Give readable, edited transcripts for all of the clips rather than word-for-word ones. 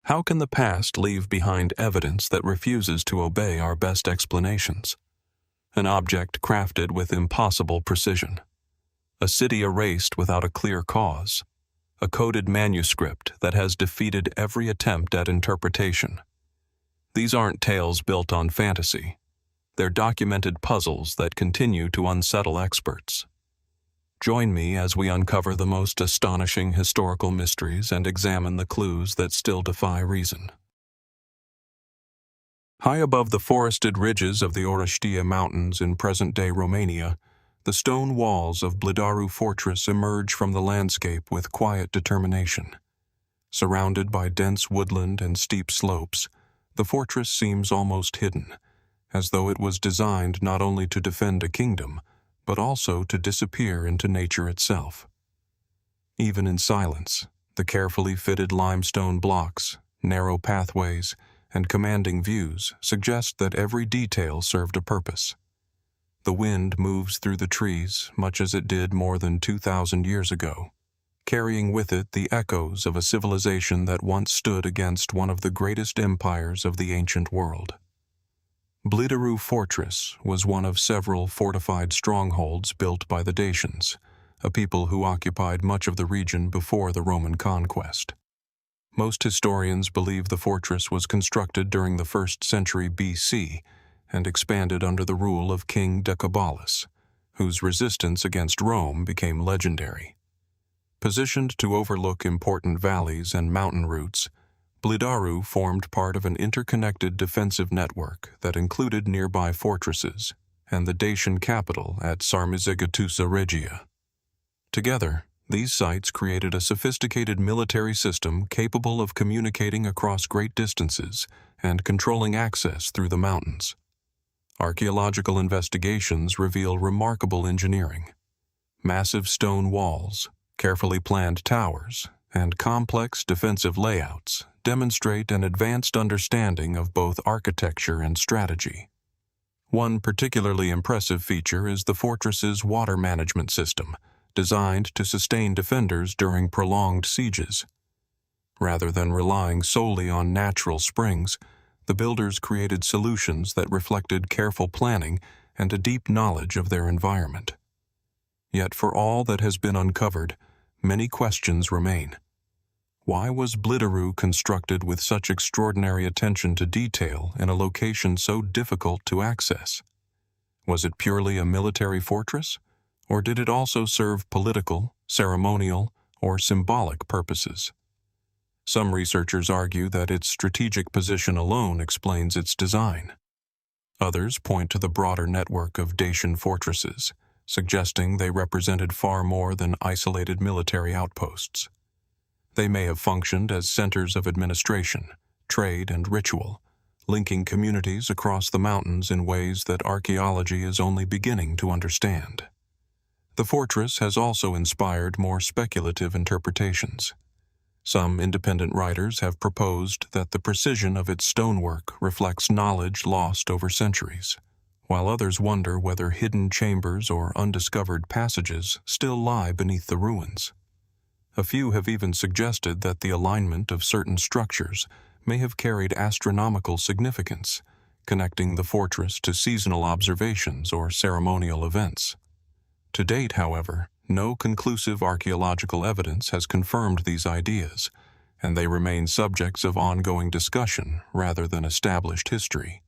How can the past leave behind evidence that refuses to obey our best explanations? An object crafted with impossible precision. A city erased without a clear cause. A coded manuscript that has defeated every attempt at interpretation. These aren't tales built on fantasy. They're documented puzzles that continue to unsettle experts. Join me as we uncover the most astonishing historical mysteries and examine the clues that still defy reason. High above the forested ridges of the Orăștie Mountains in present-day Romania, the stone walls of Blidaru Fortress emerge from the landscape with quiet determination. Surrounded by dense woodland and steep slopes, the fortress seems almost hidden, as though it was designed not only to defend a kingdom, but also to disappear into nature itself. Even in silence, the carefully fitted limestone blocks, narrow pathways, and commanding views suggest that every detail served a purpose. The wind moves through the trees much as it did more than 2,000 years ago, carrying with it the echoes of a civilization that once stood against one of the greatest empires of the ancient world. Blidaru Fortress was one of several fortified strongholds built by the Dacians, a people who occupied much of the region before the Roman conquest. Most historians believe the fortress was constructed during the 1st century BC and expanded under the rule of King Decebalus, whose resistance against Rome became legendary. Positioned to overlook important valleys and mountain routes, Blidaru formed part of an interconnected defensive network that included nearby fortresses and the Dacian capital at Sarmizegetusa Regia. Together, these sites created a sophisticated military system capable of communicating across great distances and controlling access through the mountains. Archaeological investigations reveal remarkable engineering. Massive stone walls, carefully planned towers, and complex defensive layouts demonstrate an advanced understanding of both architecture and strategy. One particularly impressive feature is the fortress's water management system, designed to sustain defenders during prolonged sieges. Rather than relying solely on natural springs, the builders created solutions that reflected careful planning and a deep knowledge of their environment. Yet for all that has been uncovered, many questions remain. Why was Blidaru constructed with such extraordinary attention to detail in a location so difficult to access? Was it purely a military fortress, or did it also serve political, ceremonial, or symbolic purposes? Some researchers argue that its strategic position alone explains its design. Others point to the broader network of Dacian fortresses, suggesting they represented far more than isolated military outposts. They may have functioned as centers of administration, trade, and ritual, linking communities across the mountains in ways that archaeology is only beginning to understand. The fortress has also inspired more speculative interpretations. Some independent writers have proposed that the precision of its stonework reflects knowledge lost over centuries, while others wonder whether hidden chambers or undiscovered passages still lie beneath the ruins. A few have even suggested that the alignment of certain structures may have carried astronomical significance, connecting the fortress to seasonal observations or ceremonial events. To date, however, no conclusive archaeological evidence has confirmed these ideas, and they remain subjects of ongoing discussion rather than established history.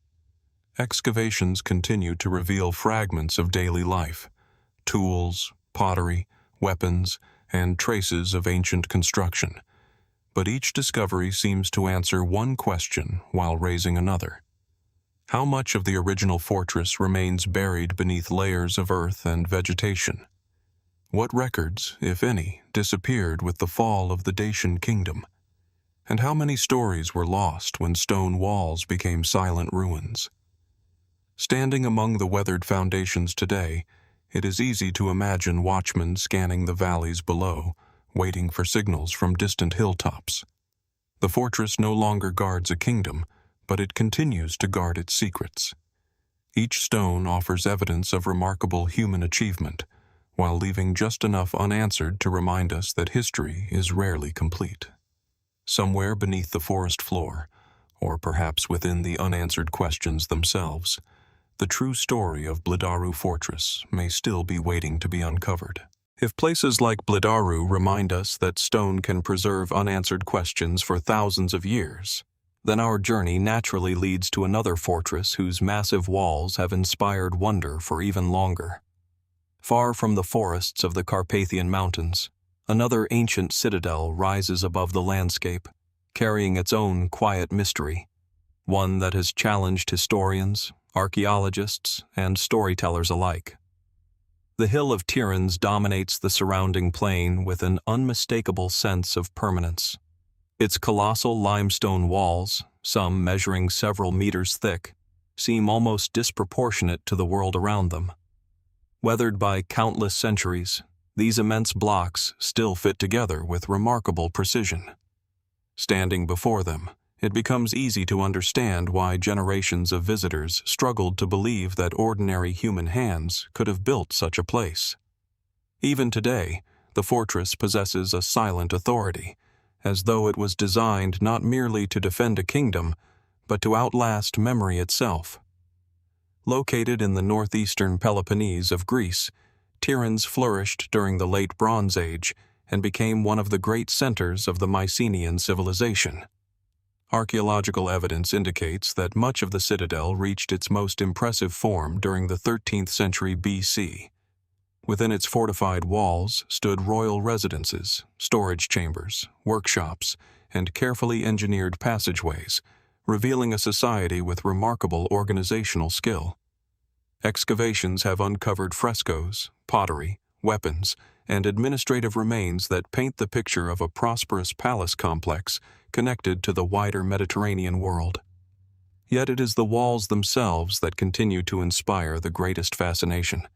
Excavations continue to reveal fragments of daily life, tools, pottery, weapons, and traces of ancient construction, but each discovery seems to answer one question while raising another. How much of the original fortress remains buried beneath layers of earth and vegetation? What records, if any, disappeared with the fall of the Dacian kingdom? And how many stories were lost when stone walls became silent ruins? Standing among the weathered foundations today, it is easy to imagine watchmen scanning the valleys below, waiting for signals from distant hilltops. The fortress no longer guards a kingdom, but it continues to guard its secrets. Each stone offers evidence of remarkable human achievement, while leaving just enough unanswered to remind us that history is rarely complete. Somewhere beneath the forest floor, or perhaps within the unanswered questions themselves, the true story of Blidaru Fortress may still be waiting to be uncovered. If places like Blidaru remind us that stone can preserve unanswered questions for thousands of years, then our journey naturally leads to another fortress whose massive walls have inspired wonder for even longer. Far from the forests of the Carpathian Mountains, another ancient citadel rises above the landscape, carrying its own quiet mystery, one that has challenged historians, archaeologists, and storytellers alike. The hill of Tiryns dominates the surrounding plain with an unmistakable sense of permanence. Its colossal limestone walls, some measuring several meters thick, seem almost disproportionate to the world around them. Weathered by countless centuries, these immense blocks still fit together with remarkable precision. Standing before them, it becomes easy to understand why generations of visitors struggled to believe that ordinary human hands could have built such a place. Even today, the fortress possesses a silent authority, as though it was designed not merely to defend a kingdom, but to outlast memory itself. Located in the northeastern Peloponnese of Greece, Tiryns flourished during the Late Bronze Age and became one of the great centers of the Mycenaean civilization. Archaeological evidence indicates that much of the citadel reached its most impressive form during the 13th century BC. Within its fortified walls stood royal residences, storage chambers, workshops, and carefully engineered passageways, revealing a society with remarkable organizational skill. Excavations have uncovered frescoes, pottery, weapons, and administrative remains that paint the picture of a prosperous palace complex connected to the wider Mediterranean world. Yet it is the walls themselves that continue to inspire the greatest fascination.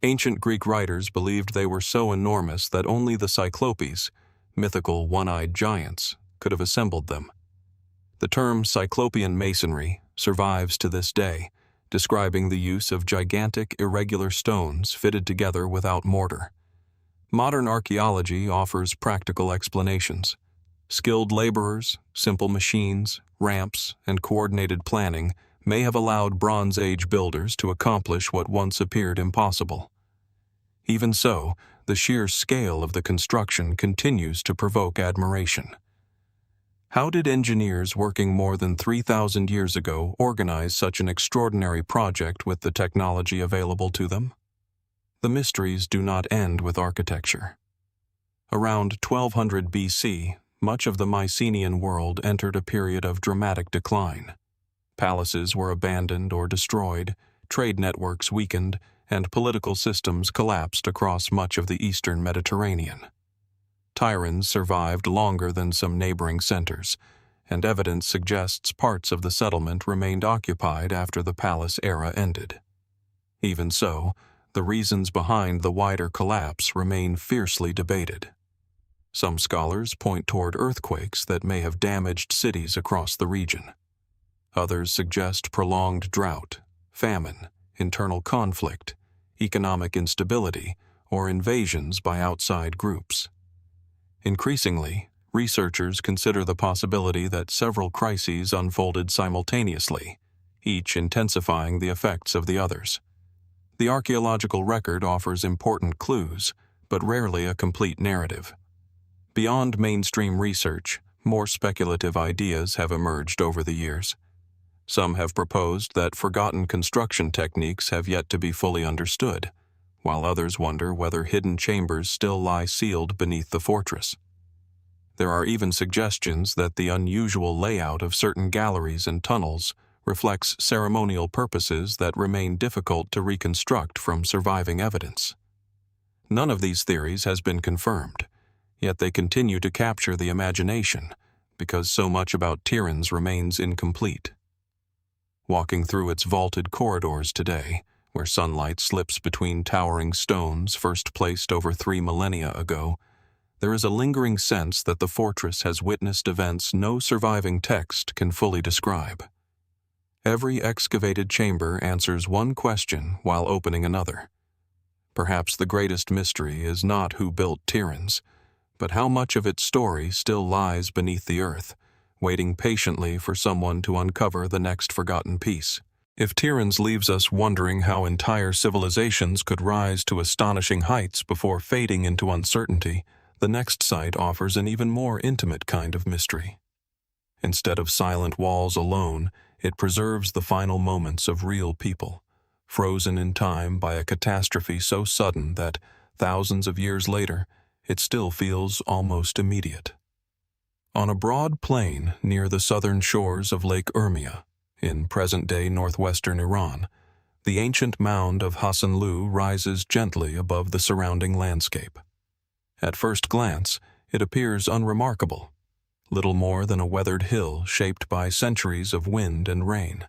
Ancient Greek writers believed they were so enormous that only the Cyclopes, mythical one-eyed giants, could have assembled them. The term Cyclopean masonry survives to this day, describing the use of gigantic irregular stones fitted together without mortar. Modern archaeology offers practical explanations. Skilled laborers, simple machines, ramps, and coordinated planning may have allowed Bronze Age builders to accomplish what once appeared impossible. Even so, the sheer scale of the construction continues to provoke admiration. How did engineers working more than 3,000 years ago organize such an extraordinary project with the technology available to them? The mysteries do not end with architecture. Around 1200 BC, much of the Mycenaean world entered a period of dramatic decline. Palaces were abandoned or destroyed, trade networks weakened, and political systems collapsed across much of the eastern Mediterranean. Tiryns survived longer than some neighboring centers, and evidence suggests parts of the settlement remained occupied after the palace era ended. Even so, the reasons behind the wider collapse remain fiercely debated. Some scholars point toward earthquakes that may have damaged cities across the region. Others suggest prolonged drought, famine, internal conflict, economic instability, or invasions by outside groups. Increasingly, researchers consider the possibility that several crises unfolded simultaneously, each intensifying the effects of the others. The archaeological record offers important clues, but rarely a complete narrative. Beyond mainstream research, more speculative ideas have emerged over the years. Some have proposed that forgotten construction techniques have yet to be fully understood, while others wonder whether hidden chambers still lie sealed beneath the fortress. There are even suggestions that the unusual layout of certain galleries and tunnels reflects ceremonial purposes that remain difficult to reconstruct from surviving evidence. None of these theories has been confirmed, yet they continue to capture the imagination because so much about Tiryns remains incomplete. Walking through its vaulted corridors today, where sunlight slips between towering stones first placed over 3 millennia ago, there is a lingering sense that the fortress has witnessed events no surviving text can fully describe. Every excavated chamber answers one question while opening another. Perhaps the greatest mystery is not who built Tiryns, But how much of its story still lies beneath the earth, waiting patiently for someone to uncover the next forgotten piece? If Tiryns leaves us wondering how entire civilizations could rise to astonishing heights before fading into uncertainty, the next site offers an even more intimate kind of mystery. Instead of silent walls alone, it preserves the final moments of real people, frozen in time by a catastrophe so sudden that, thousands of years later, it still feels almost immediate. On a broad plain near the southern shores of Lake Urmia, in present-day northwestern Iran, the ancient mound of Hasanlu rises gently above the surrounding landscape. At first glance, it appears unremarkable, little more than a weathered hill shaped by centuries of wind and rain.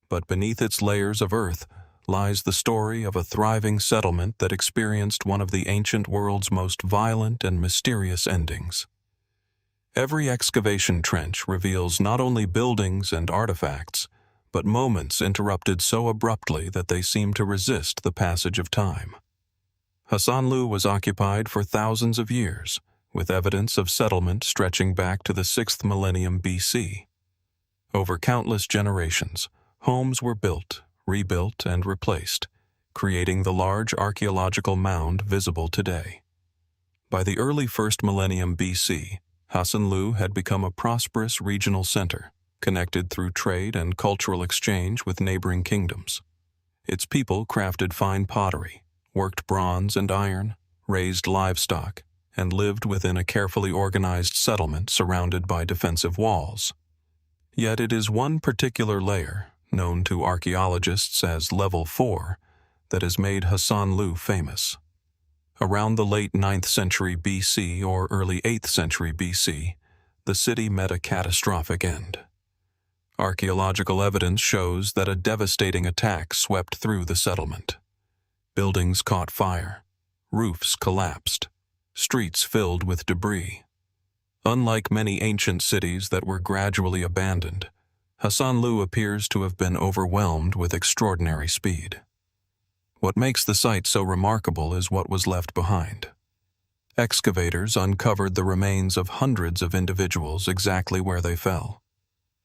But beneath its layers of earth lies the story of a thriving settlement that experienced one of the ancient world's most violent and mysterious endings. Every excavation trench reveals not only buildings and artifacts, but moments interrupted so abruptly that they seem to resist the passage of time. Hasanlu was occupied for thousands of years, with evidence of settlement stretching back to the 6th millennium BC. Over countless generations, homes were built, rebuilt, and replaced, creating the large archaeological mound visible today. By the early 1st millennium BC, Hasanlu had become a prosperous regional center, connected through trade and cultural exchange with neighboring kingdoms. Its people crafted fine pottery, worked bronze and iron, raised livestock, and lived within a carefully organized settlement surrounded by defensive walls. Yet it is one particular layer, known to archaeologists as Level 4, that has made Hasanlu famous. Around the late 9th century BC or early 8th century BC, the city met a catastrophic end. Archaeological evidence shows that a devastating attack swept through the settlement. Buildings caught fire, roofs collapsed, streets filled with debris. Unlike many ancient cities that were gradually abandoned, Hasanlu appears to have been overwhelmed with extraordinary speed. What makes the site so remarkable is what was left behind. Excavators uncovered the remains of hundreds of individuals exactly where they fell.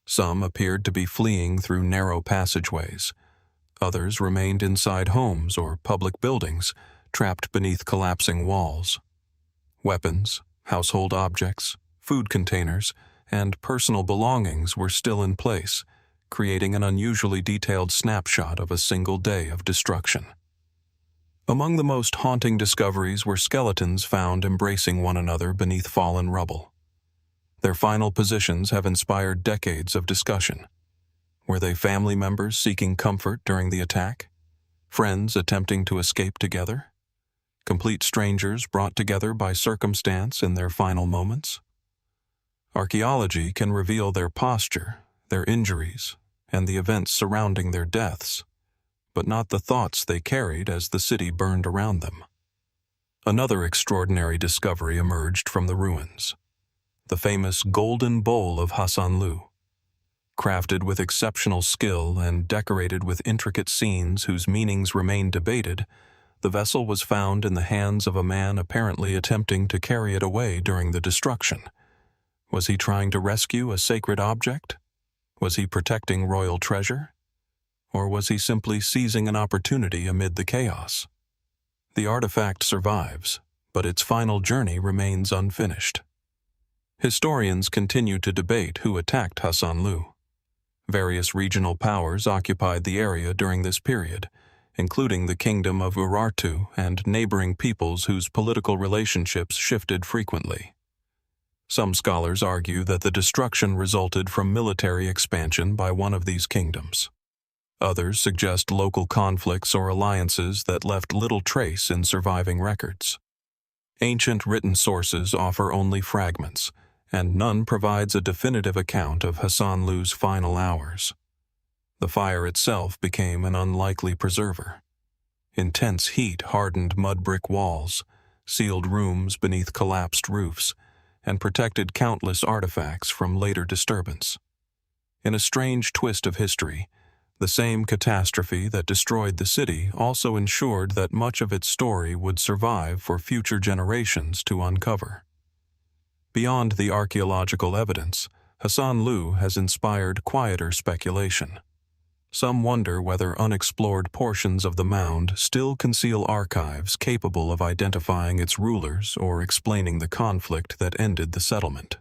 Some appeared to be fleeing through narrow passageways. Others remained inside homes or public buildings, trapped beneath collapsing walls. Weapons, household objects, food containers, and personal belongings were still in place, creating an unusually detailed snapshot of a single day of destruction. Among the most haunting discoveries were skeletons found embracing one another beneath fallen rubble. Their final positions have inspired decades of discussion. Were they family members seeking comfort during the attack? Friends attempting to escape together? Complete strangers brought together by circumstance in their final moments? Archaeology can reveal their posture, their injuries, and the events surrounding their deaths, but not the thoughts they carried as the city burned around them. Another extraordinary discovery emerged from the ruins: the famous Golden Bowl of Hasanlu. Crafted with exceptional skill and decorated with intricate scenes whose meanings remain debated, the vessel was found in the hands of a man apparently attempting to carry it away during the destruction. Was he trying to rescue a sacred object? Was he protecting royal treasure? Or was he simply seizing an opportunity amid the chaos? The artifact survives, but its final journey remains unfinished. Historians continue to debate who attacked Hasanlu. Various regional powers occupied the area during this period, including the Kingdom of Urartu and neighboring peoples whose political relationships shifted frequently. Some scholars argue that the destruction resulted from military expansion by one of these kingdoms. Others suggest local conflicts or alliances that left little trace in surviving records. Ancient written sources offer only fragments, and none provides a definitive account of Hasanlu's final hours. The fire itself became an unlikely preserver. Intense heat hardened mud brick walls, sealed rooms beneath collapsed roofs, and protected countless artifacts from later disturbance. In a strange twist of history, the same catastrophe that destroyed the city also ensured that much of its story would survive for future generations to uncover. Beyond the archaeological evidence, Hasanlu has inspired quieter speculation. Some wonder whether unexplored portions of the mound still conceal archives capable of identifying its rulers or explaining the conflict that ended the settlement.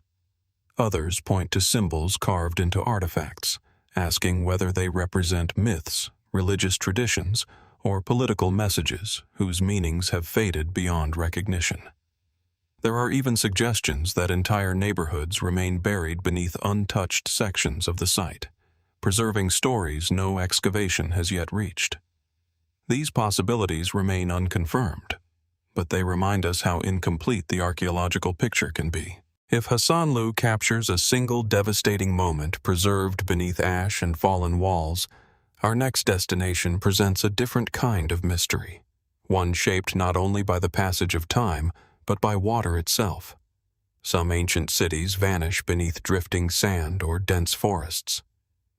Others point to symbols carved into artifacts, asking whether they represent myths, religious traditions, or political messages whose meanings have faded beyond recognition. There are even suggestions that entire neighborhoods remain buried beneath untouched sections of the site, preserving stories no excavation has yet reached. These possibilities remain unconfirmed, but they remind us how incomplete the archaeological picture can be. If Hasanlu captures a single devastating moment preserved beneath ash and fallen walls, our next destination presents a different kind of mystery, one shaped not only by the passage of time, but by water itself. Some ancient cities vanish beneath drifting sand or dense forests.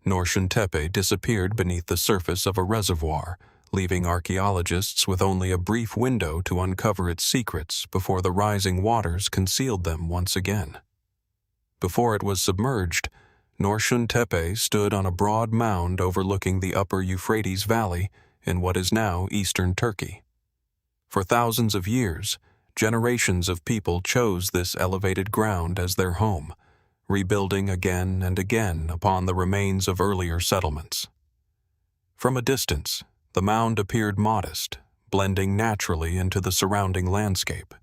Norşuntepe disappeared beneath the surface of a reservoir, leaving archaeologists with only a brief window to uncover its secrets before the rising waters concealed them once again. Before it was submerged, Norşuntepe stood on a broad mound overlooking the upper Euphrates Valley in what is now eastern Turkey. For thousands of years, generations of people chose this elevated ground as their home, rebuilding again and again upon the remains of earlier settlements. From a distance, the mound appeared modest, blending naturally into the surrounding landscape.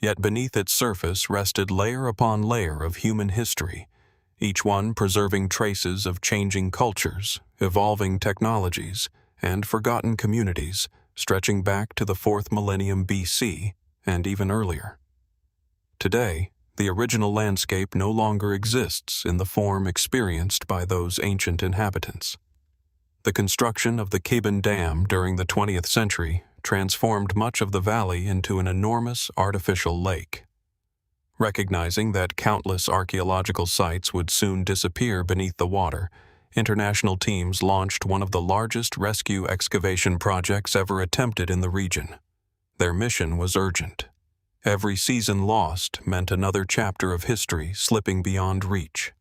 Yet beneath its surface rested layer upon layer of human history, each one preserving traces of changing cultures, evolving technologies, and forgotten communities stretching back to the 4th millennium BC and even earlier. Today, the original landscape no longer exists in the form experienced by those ancient inhabitants. The construction of the Keben Dam during the 20th century transformed much of the valley into an enormous artificial lake. Recognizing that countless archaeological sites would soon disappear beneath the water, international teams launched one of the largest rescue excavation projects ever attempted in the region. Their mission was urgent. Every season lost meant another chapter of history slipping beyond reach.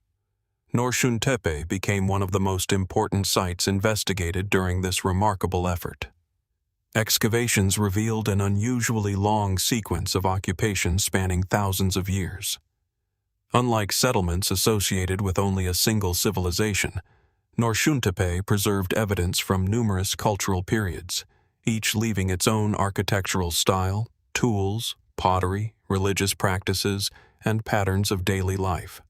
Norşuntepe became one of the most important sites investigated during this remarkable effort. Excavations revealed an unusually long sequence of occupation spanning thousands of years. Unlike settlements associated with only a single civilization, Norşuntepe preserved evidence from numerous cultural periods, each leaving its own architectural style, tools, pottery, religious practices, and patterns of daily life.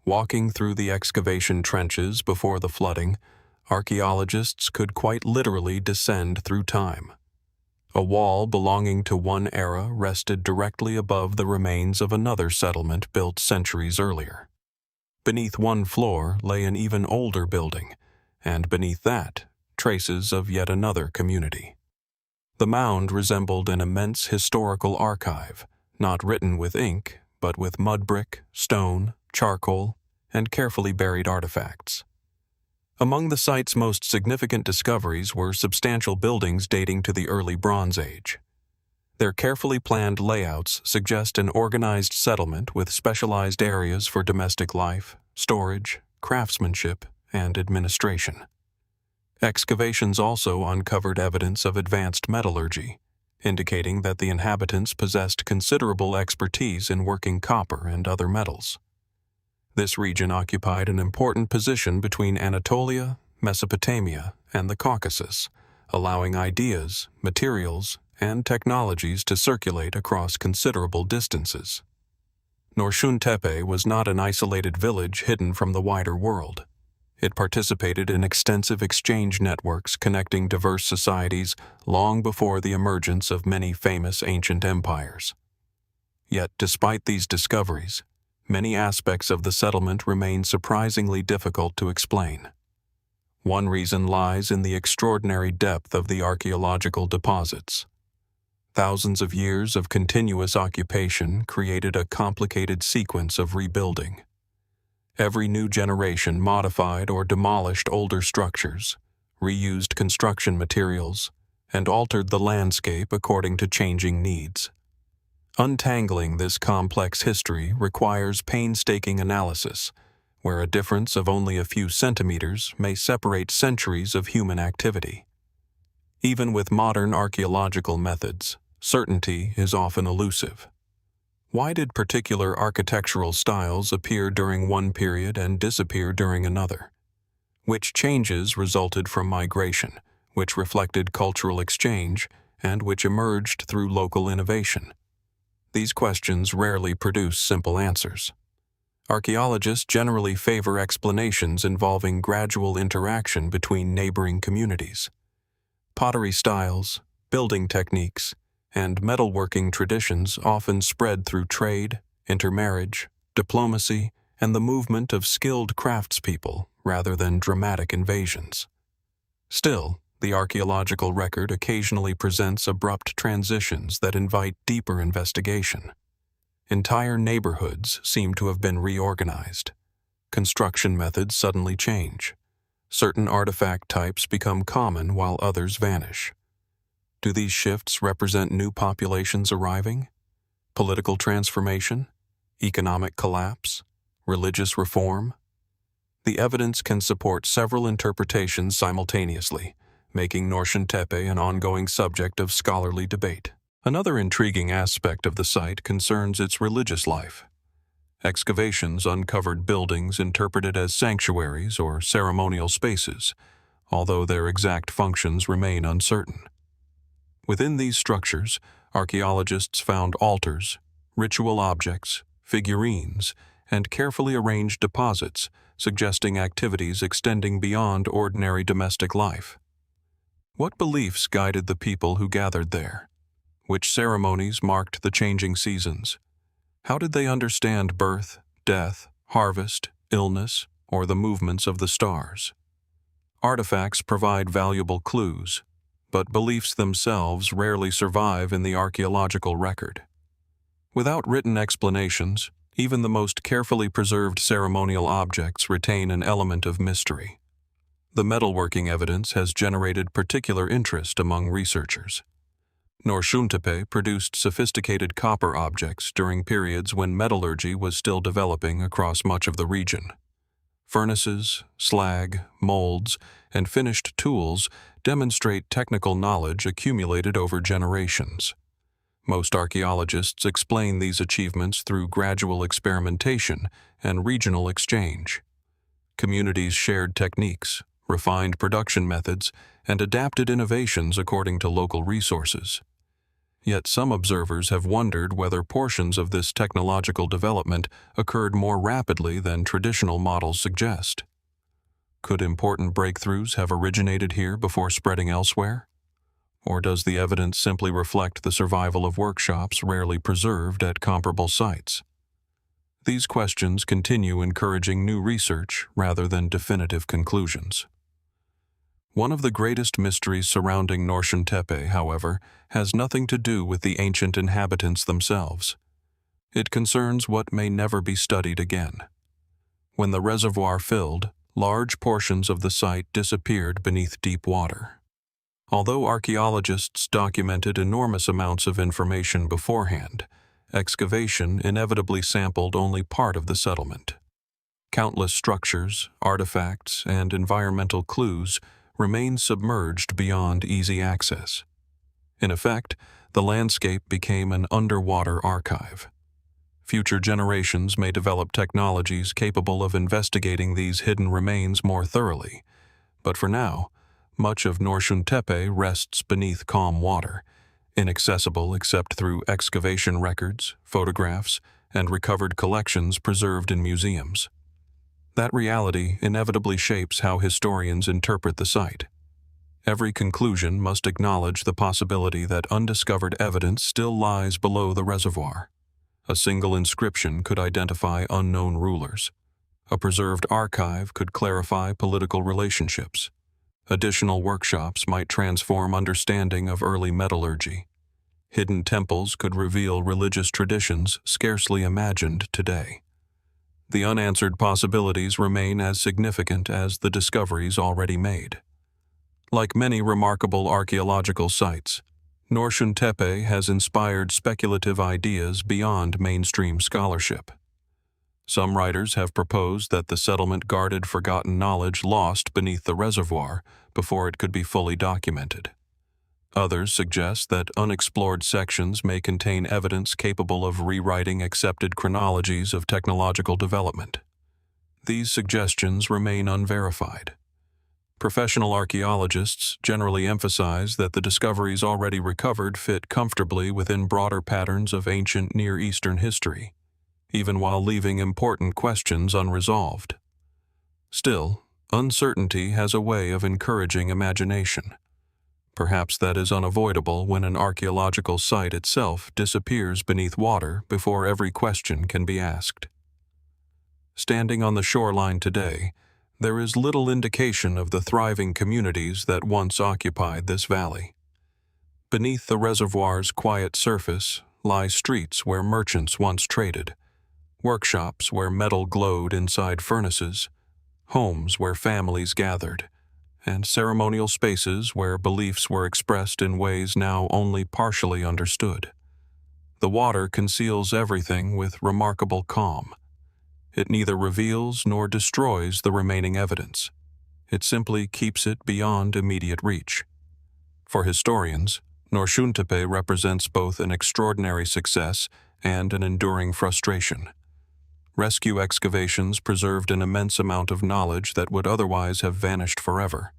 Walking through the excavation trenches before the flooding, archaeologists could quite literally descend through time. A wall belonging to one era rested directly above the remains of another settlement built centuries earlier. Beneath one floor lay an even older building, and beneath that, traces of yet another community. The mound resembled an immense historical archive, not written with ink, but with mud brick, stone, charcoal, and carefully buried artifacts. Among the site's most significant discoveries were substantial buildings dating to the early Bronze Age. Their carefully planned layouts suggest an organized settlement with specialized areas for domestic life, storage, craftsmanship, and administration. Excavations also uncovered evidence of advanced metallurgy, indicating that the inhabitants possessed considerable expertise in working copper and other metals. This region occupied an important position between Anatolia, Mesopotamia, and the Caucasus, allowing ideas, materials, and technologies to circulate across considerable distances. Norşuntepe was not an isolated village hidden from the wider world. It participated in extensive exchange networks connecting diverse societies long before the emergence of many famous ancient empires. Yet, despite these discoveries, many aspects of the settlement remain surprisingly difficult to explain. One reason lies in the extraordinary depth of the archaeological deposits. Thousands of years of continuous occupation created a complicated sequence of rebuilding. Every new generation modified or demolished older structures, reused construction materials, and altered the landscape according to changing needs. Untangling this complex history requires painstaking analysis, where a difference of only a few centimeters may separate centuries of human activity. Even with modern archaeological methods, certainty is often elusive. Why did particular architectural styles appear during one period and disappear during another? Which changes resulted from migration, which reflected cultural exchange, and which emerged through local innovation? These questions rarely produce simple answers. Archaeologists generally favor explanations involving gradual interaction between neighboring communities. Pottery styles, building techniques, and metalworking traditions often spread through trade, intermarriage, diplomacy, and the movement of skilled craftspeople rather than dramatic invasions. Still, the archaeological record occasionally presents abrupt transitions that invite deeper investigation. Entire neighborhoods seem to have been reorganized. Construction methods suddenly change. Certain artifact types become common while others vanish. Do these shifts represent new populations arriving? Political transformation? Economic collapse? Religious reform? The evidence can support several interpretations simultaneously, making Norşuntepe an ongoing subject of scholarly debate. Another intriguing aspect of the site concerns its religious life. Excavations uncovered buildings interpreted as sanctuaries or ceremonial spaces, although their exact functions remain uncertain. Within these structures, archaeologists found altars, ritual objects, figurines, and carefully arranged deposits, suggesting activities extending beyond ordinary domestic life. What beliefs guided the people who gathered there? Which ceremonies marked the changing seasons? How did they understand birth, death, harvest, illness, or the movements of the stars? Artifacts provide valuable clues, but beliefs themselves rarely survive in the archaeological record. Without written explanations, even the most carefully preserved ceremonial objects retain an element of mystery. The metalworking evidence has generated particular interest among researchers. Norşuntepe produced sophisticated copper objects during periods when metallurgy was still developing across much of the region. Furnaces, slag, molds, and finished tools demonstrate technical knowledge accumulated over generations. Most archaeologists explain these achievements through gradual experimentation and regional exchange. Communities shared techniques, refined production methods, and adapted innovations according to local resources. Yet some observers have wondered whether portions of this technological development occurred more rapidly than traditional models suggest. Could important breakthroughs have originated here before spreading elsewhere? Or does the evidence simply reflect the survival of workshops rarely preserved at comparable sites? These questions continue encouraging new research rather than definitive conclusions. One of the greatest mysteries surrounding Norşuntepe, however, has nothing to do with the ancient inhabitants themselves. It concerns what may never be studied again. When the reservoir filled, large portions of the site disappeared beneath deep water. Although archaeologists documented enormous amounts of information beforehand, excavation inevitably sampled only part of the settlement. Countless structures, artifacts, and environmental clues remain submerged beyond easy access. In effect, the landscape became an underwater archive. Future generations may develop technologies capable of investigating these hidden remains more thoroughly, but for now, much of Norşuntepe rests beneath calm water, inaccessible except through excavation records, photographs, and recovered collections preserved in museums. That reality inevitably shapes how historians interpret the site. Every conclusion must acknowledge the possibility that undiscovered evidence still lies below the reservoir. A single inscription could identify unknown rulers. A preserved archive could clarify political relationships. Additional workshops might transform understanding of early metallurgy. Hidden temples could reveal religious traditions scarcely imagined today. The unanswered possibilities remain as significant as the discoveries already made. Like many remarkable archaeological sites, Norşuntepe has inspired speculative ideas beyond mainstream scholarship. Some writers have proposed that the settlement guarded forgotten knowledge lost beneath the reservoir before it could be fully documented. Others suggest that unexplored sections may contain evidence capable of rewriting accepted chronologies of technological development. These suggestions remain unverified. Professional archaeologists generally emphasize that the discoveries already recovered fit comfortably within broader patterns of ancient Near Eastern history, even while leaving important questions unresolved. Still, uncertainty has a way of encouraging imagination. Perhaps that is unavoidable when an archaeological site itself disappears beneath water before every question can be asked. Standing on the shoreline today, there is little indication of the thriving communities that once occupied this valley. Beneath the reservoir's quiet surface lie streets where merchants once traded, workshops where metal glowed inside furnaces, homes where families gathered, and ceremonial spaces where beliefs were expressed in ways now only partially understood. The water conceals everything with remarkable calm. It neither reveals nor destroys the remaining evidence. It simply keeps it beyond immediate reach. For historians, Norşuntepe represents both an extraordinary success and an enduring frustration. Rescue excavations preserved an immense amount of knowledge that would otherwise have vanished forever.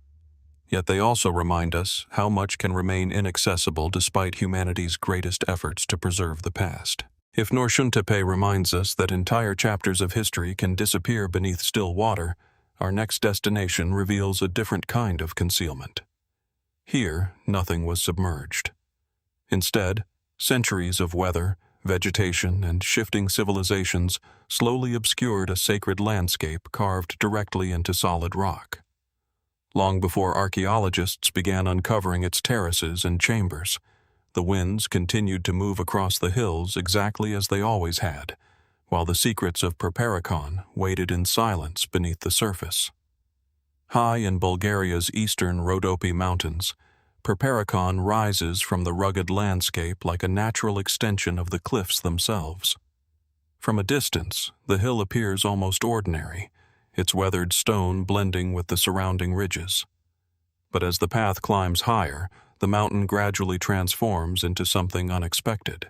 Yet they also remind us how much can remain inaccessible despite humanity's greatest efforts to preserve the past. If Norşuntepe reminds us that entire chapters of history can disappear beneath still water, our next destination reveals a different kind of concealment. Here, nothing was submerged. Instead, centuries of weather, vegetation, and shifting civilizations slowly obscured a sacred landscape carved directly into solid rock. Long before archaeologists began uncovering its terraces and chambers, the winds continued to move across the hills exactly as they always had, while the secrets of Perperikon waited in silence beneath the surface. High in Bulgaria's eastern Rhodope Mountains, Perperikon rises from the rugged landscape like a natural extension of the cliffs themselves. From a distance, the hill appears almost ordinary, its weathered stone blending with the surrounding ridges. But as the path climbs higher, the mountain gradually transforms into something unexpected.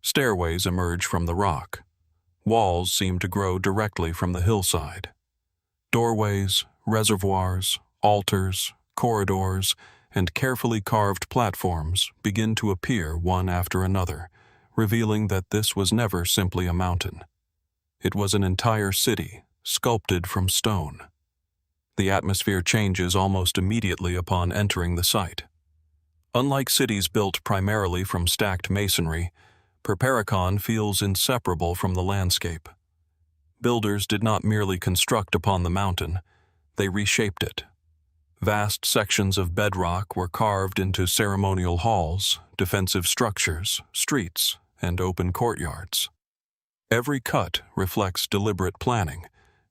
Stairways emerge from the rock. Walls seem to grow directly from the hillside. Doorways, reservoirs, altars, corridors, and carefully carved platforms begin to appear one after another, revealing that this was never simply a mountain. It was an entire city, sculpted from stone. The atmosphere changes almost immediately upon entering the site. Unlike cities built primarily from stacked masonry, Perperikon feels inseparable from the landscape. Builders did not merely construct upon the mountain, they reshaped it. Vast sections of bedrock were carved into ceremonial halls, defensive structures, streets, and open courtyards. Every cut reflects deliberate planning,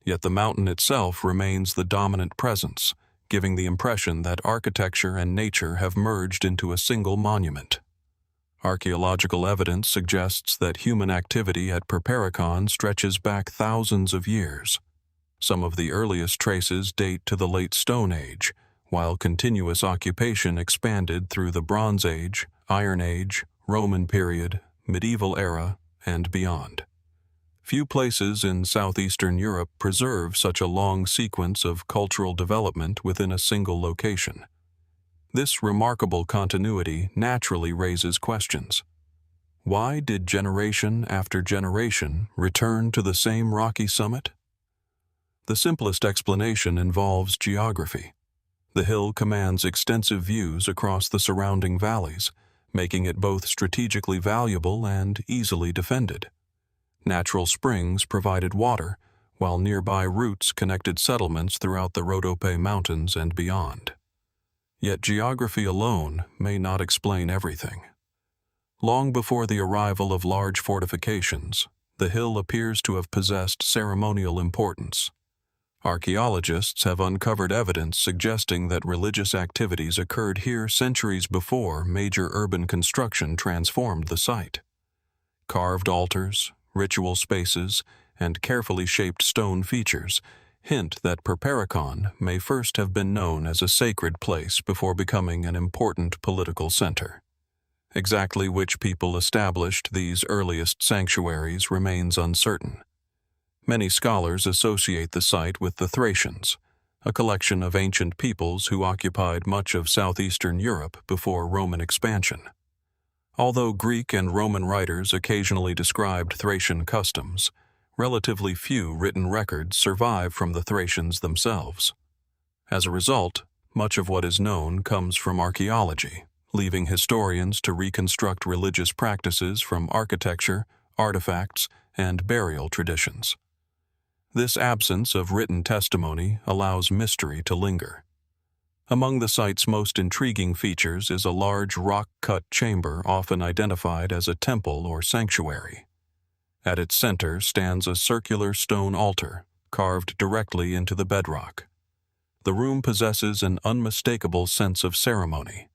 yet the mountain itself remains the dominant presence, giving the impression that architecture and nature have merged into a single monument. Archaeological evidence suggests that human activity at Perperikon stretches back thousands of years. Some of the earliest traces date to the late Stone Age, while continuous occupation expanded through the Bronze Age, Iron Age, Roman period, medieval era, and beyond. Few places in southeastern Europe preserve such a long sequence of cultural development within a single location. This remarkable continuity naturally raises questions. Why did generation after generation return to the same rocky summit? The simplest explanation involves geography. The hill commands extensive views across the surrounding valleys, making it both strategically valuable and easily defended. Natural springs provided water, while nearby routes connected settlements throughout the Rhodope Mountains and beyond. Yet geography alone may not explain everything. Long before the arrival of large fortifications, the hill appears to have possessed ceremonial importance. Archaeologists have uncovered evidence suggesting that religious activities occurred here centuries before major urban construction transformed the site. Carved altars, ritual spaces, and carefully shaped stone features hint that Perperikon may first have been known as a sacred place before becoming an important political center. Exactly which people established these earliest sanctuaries remains uncertain. Many scholars associate the site with the Thracians, a collection of ancient peoples who occupied much of southeastern Europe before Roman expansion. Although Greek and Roman writers occasionally described Thracian customs, relatively few written records survive from the Thracians themselves. As a result, much of what is known comes from archaeology, leaving historians to reconstruct religious practices from architecture, artifacts, and burial traditions. This absence of written testimony allows mystery to linger. Among the site's most intriguing features is a large rock-cut chamber often identified as a temple or sanctuary. At its center stands a circular stone altar, carved directly into the bedrock. The room possesses an unmistakable sense of ceremony.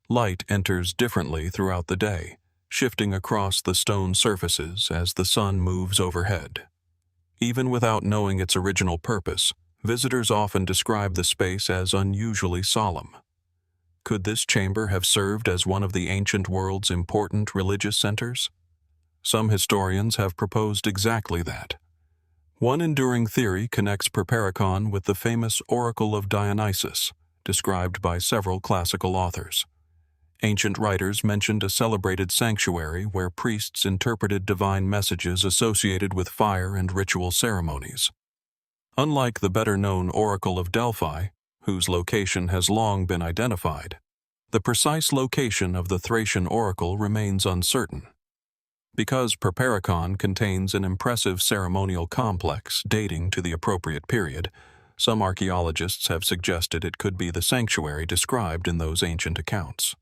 Light enters differently throughout the day, shifting across the stone surfaces as the sun moves overhead. Even without knowing its original purpose, visitors often describe the space as unusually solemn. Could this chamber have served as one of the ancient world's important religious centers? Some historians have proposed exactly that. One enduring theory connects Perperikon with the famous Oracle of Dionysus, described by several classical authors. Ancient writers mentioned a celebrated sanctuary where priests interpreted divine messages associated with fire and ritual ceremonies. Unlike the better-known Oracle of Delphi, whose location has long been identified, the precise location of the Thracian oracle remains uncertain. Because Perperikon contains an impressive ceremonial complex dating to the appropriate period, some archaeologists have suggested it could be the sanctuary described in those ancient accounts.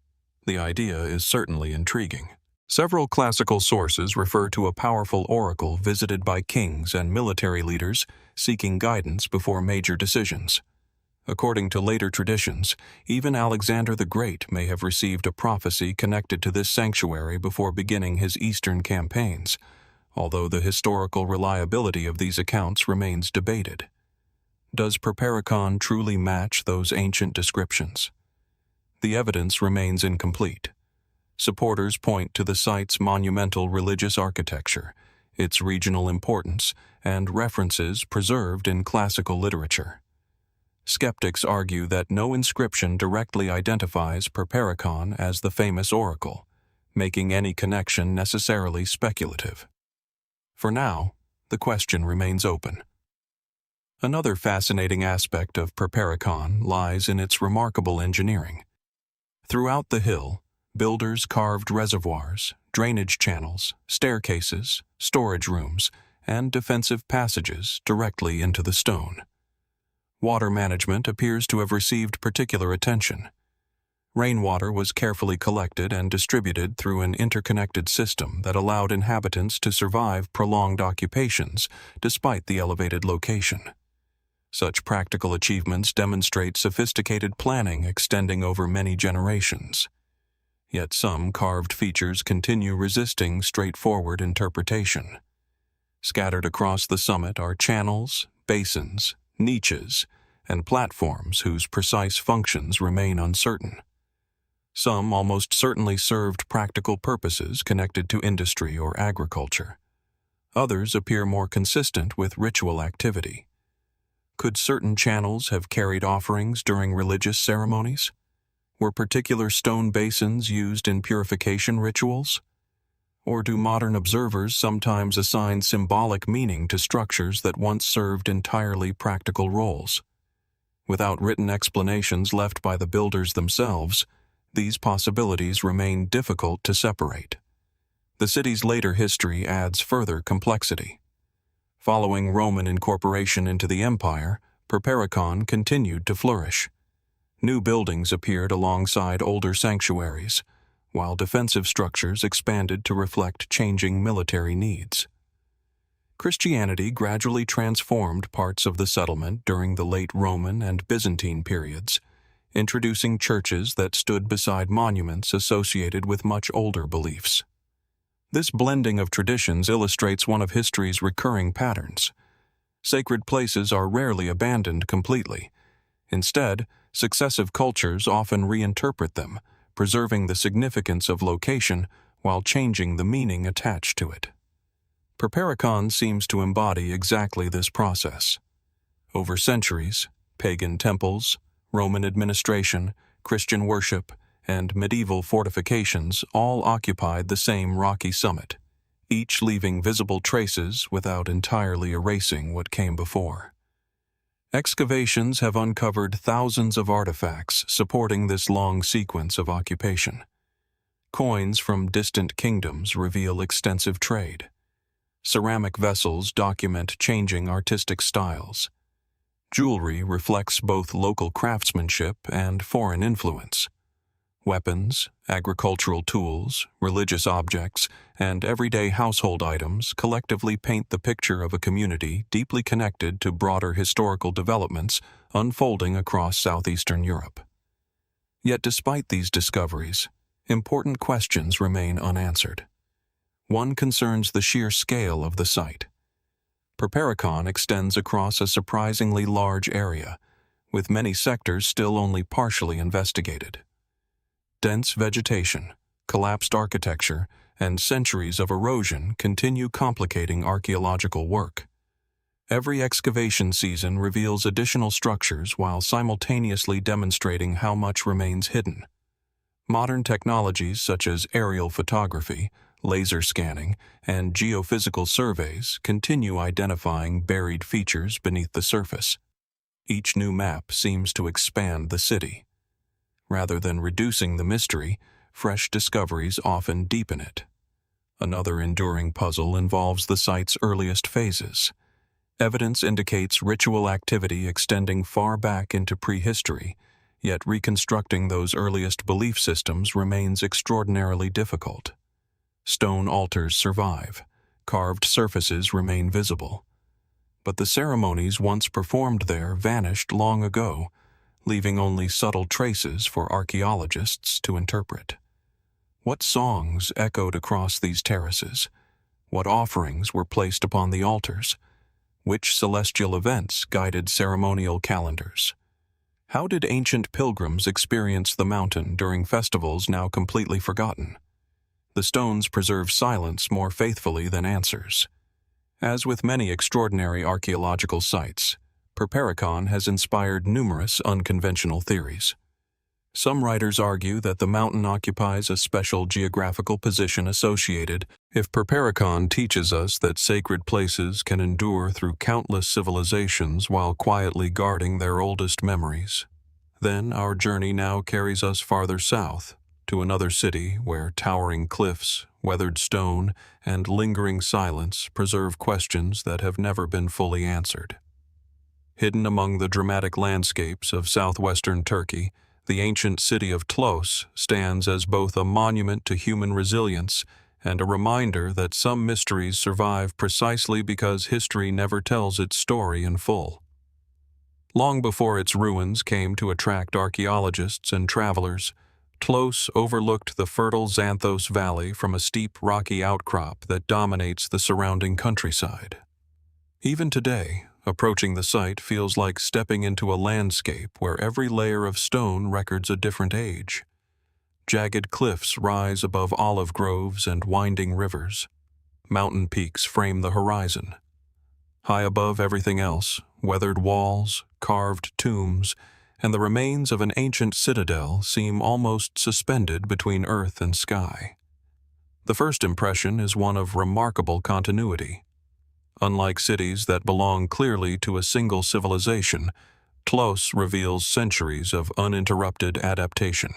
The idea is certainly intriguing. Several classical sources refer to a powerful oracle visited by kings and military leaders seeking guidance before major decisions. According to later traditions, even Alexander the Great may have received a prophecy connected to this sanctuary before beginning his eastern campaigns, although the historical reliability of these accounts remains debated. Does Perperikon truly match those ancient descriptions? The evidence remains incomplete. Supporters point to the site's monumental religious architecture, its regional importance, and references preserved in classical literature. Skeptics argue that no inscription directly identifies Perperikon as the famous oracle, making any connection necessarily speculative. For now, the question remains open. Another fascinating aspect of Perperikon lies in its remarkable engineering. Throughout the hill, builders carved reservoirs, drainage channels, staircases, storage rooms, and defensive passages directly into the stone. Water management appears to have received particular attention. Rainwater was carefully collected and distributed through an interconnected system that allowed inhabitants to survive prolonged occupations despite the elevated location. Such practical achievements demonstrate sophisticated planning extending over many generations. Yet some carved features continue resisting straightforward interpretation. Scattered across the summit are channels, basins, niches, and platforms whose precise functions remain uncertain. Some almost certainly served practical purposes connected to industry or agriculture. Others appear more consistent with ritual activity. Could certain channels have carried offerings during religious ceremonies? Were particular stone basins used in purification rituals? Or do modern observers sometimes assign symbolic meaning to structures that once served entirely practical roles? Without written explanations left by the builders themselves, these possibilities remain difficult to separate. The city's later history adds further complexity. Following Roman incorporation into the empire, Perperikon continued to flourish. New buildings appeared alongside older sanctuaries, while defensive structures expanded to reflect changing military needs. Christianity gradually transformed parts of the settlement during the late Roman and Byzantine periods, introducing churches that stood beside monuments associated with much older beliefs. This blending of traditions illustrates one of history's recurring patterns. Sacred places are rarely abandoned completely. Instead, successive cultures often reinterpret them, preserving the significance of location while changing the meaning attached to it. Perperikon seems to embody exactly this process. Over centuries, pagan temples, Roman administration, Christian worship, and medieval fortifications all occupied the same rocky summit, each leaving visible traces without entirely erasing what came before. Excavations have uncovered thousands of artifacts supporting this long sequence of occupation. Coins from distant kingdoms reveal extensive trade. Ceramic vessels document changing artistic styles. Jewelry reflects both local craftsmanship and foreign influence. Weapons, agricultural tools, religious objects, and everyday household items collectively paint the picture of a community deeply connected to broader historical developments unfolding across southeastern Europe. Yet despite these discoveries, important questions remain unanswered. One concerns the sheer scale of the site. Perperikon extends across a surprisingly large area, with many sectors still only partially investigated. Dense vegetation, collapsed architecture, and centuries of erosion continue complicating archaeological work. Every excavation season reveals additional structures while simultaneously demonstrating how much remains hidden. Modern technologies such as aerial photography, laser scanning, and geophysical surveys continue identifying buried features beneath the surface. Each new map seems to expand the city. Rather than reducing the mystery, fresh discoveries often deepen it. Another enduring puzzle involves the site's earliest phases. Evidence indicates ritual activity extending far back into prehistory, yet reconstructing those earliest belief systems remains extraordinarily difficult. Stone altars survive, carved surfaces remain visible. But the ceremonies once performed there vanished long ago, leaving only subtle traces for archaeologists to interpret. What songs echoed across these terraces? What offerings were placed upon the altars? Which celestial events guided ceremonial calendars? How did ancient pilgrims experience the mountain during festivals now completely forgotten? The stones preserve silence more faithfully than answers. As with many extraordinary archaeological sites, Perperikon has inspired numerous unconventional theories. Some writers argue that the mountain occupies a special geographical position associated. If Perperikon teaches us that sacred places can endure through countless civilizations while quietly guarding their oldest memories, then our journey now carries us farther south, to another city where towering cliffs, weathered stone, and lingering silence preserve questions that have never been fully answered. Hidden among the dramatic landscapes of southwestern Turkey, the ancient city of Tlos stands as both a monument to human resilience and a reminder that some mysteries survive precisely because history never tells its story in full. Long before its ruins came to attract archaeologists and travelers, Tlos overlooked the fertile Xanthos Valley from a steep rocky outcrop that dominates the surrounding countryside. Even today, approaching the site feels like stepping into a landscape where every layer of stone records a different age. Jagged cliffs rise above olive groves and winding rivers. Mountain peaks frame the horizon. High above everything else, weathered walls, carved tombs, and the remains of an ancient citadel seem almost suspended between earth and sky. The first impression is one of remarkable continuity. Unlike cities that belong clearly to a single civilization, Tlos reveals centuries of uninterrupted adaptation.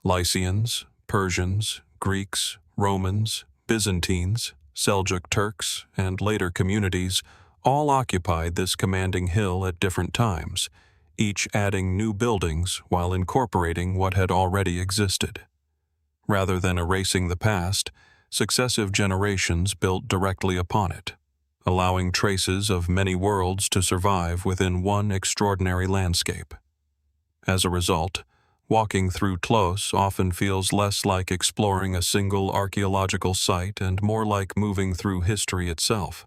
Lycians, Persians, Greeks, Romans, Byzantines, Seljuk Turks, and later communities all occupied this commanding hill at different times, each adding new buildings while incorporating what had already existed. Rather than erasing the past, successive generations built directly upon it. allowing traces of many worlds to survive within one extraordinary landscape. As a result, walking through Tlos often feels less like exploring a single archaeological site and more like moving through history itself.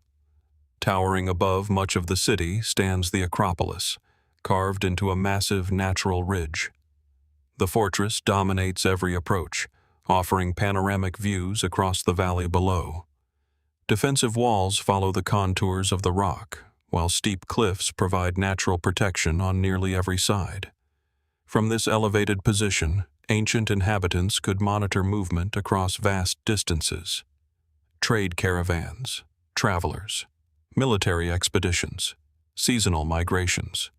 Towering above much of the city stands the Acropolis, carved into a massive natural ridge. The fortress dominates every approach, offering panoramic views across the valley below. Defensive walls follow the contours of the rock, while steep cliffs provide natural protection on nearly every side. From this elevated position, ancient inhabitants could monitor movement across vast distances. Trade caravans, travelers, military expeditions, seasonal migrations.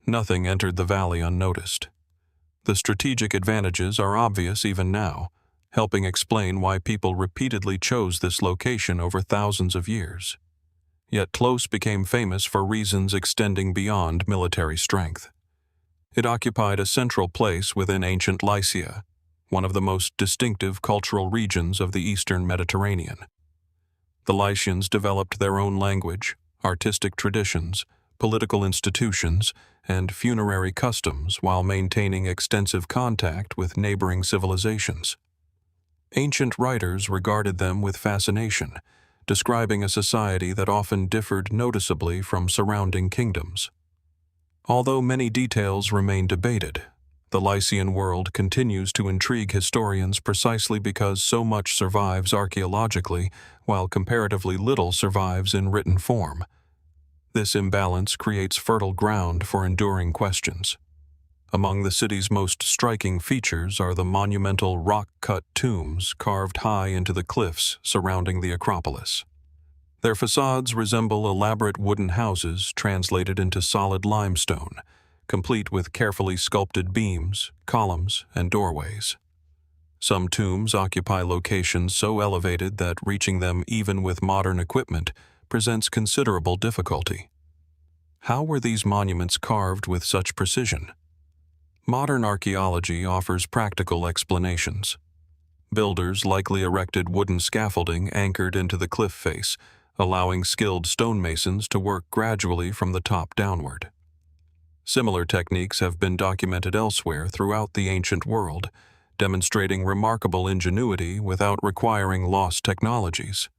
Nothing entered the valley unnoticed. The strategic advantages are obvious even now, helping explain why people repeatedly chose this location over thousands of years. Yet Tlos became famous for reasons extending beyond military strength. It occupied a central place within ancient Lycia, one of the most distinctive cultural regions of the eastern Mediterranean. The Lycians developed their own language, artistic traditions, political institutions, and funerary customs while maintaining extensive contact with neighboring civilizations. Ancient writers regarded them with fascination, describing a society that often differed noticeably from surrounding kingdoms. Although many details remain debated, the Lycian world continues to intrigue historians precisely because so much survives archaeologically while comparatively little survives in written form. This imbalance creates fertile ground for enduring questions. Among the city's most striking features are the monumental rock-cut tombs carved high into the cliffs surrounding the Acropolis. Their facades resemble elaborate wooden houses translated into solid limestone, complete with carefully sculpted beams, columns, and doorways. Some tombs occupy locations so elevated that reaching them even with modern equipment presents considerable difficulty. How were these monuments carved with such precision? Modern archaeology offers practical explanations. Builders likely erected wooden scaffolding anchored into the cliff face, allowing skilled stonemasons to work gradually from the top downward. Similar techniques have been documented elsewhere throughout the ancient world, demonstrating remarkable ingenuity without requiring lost technologies.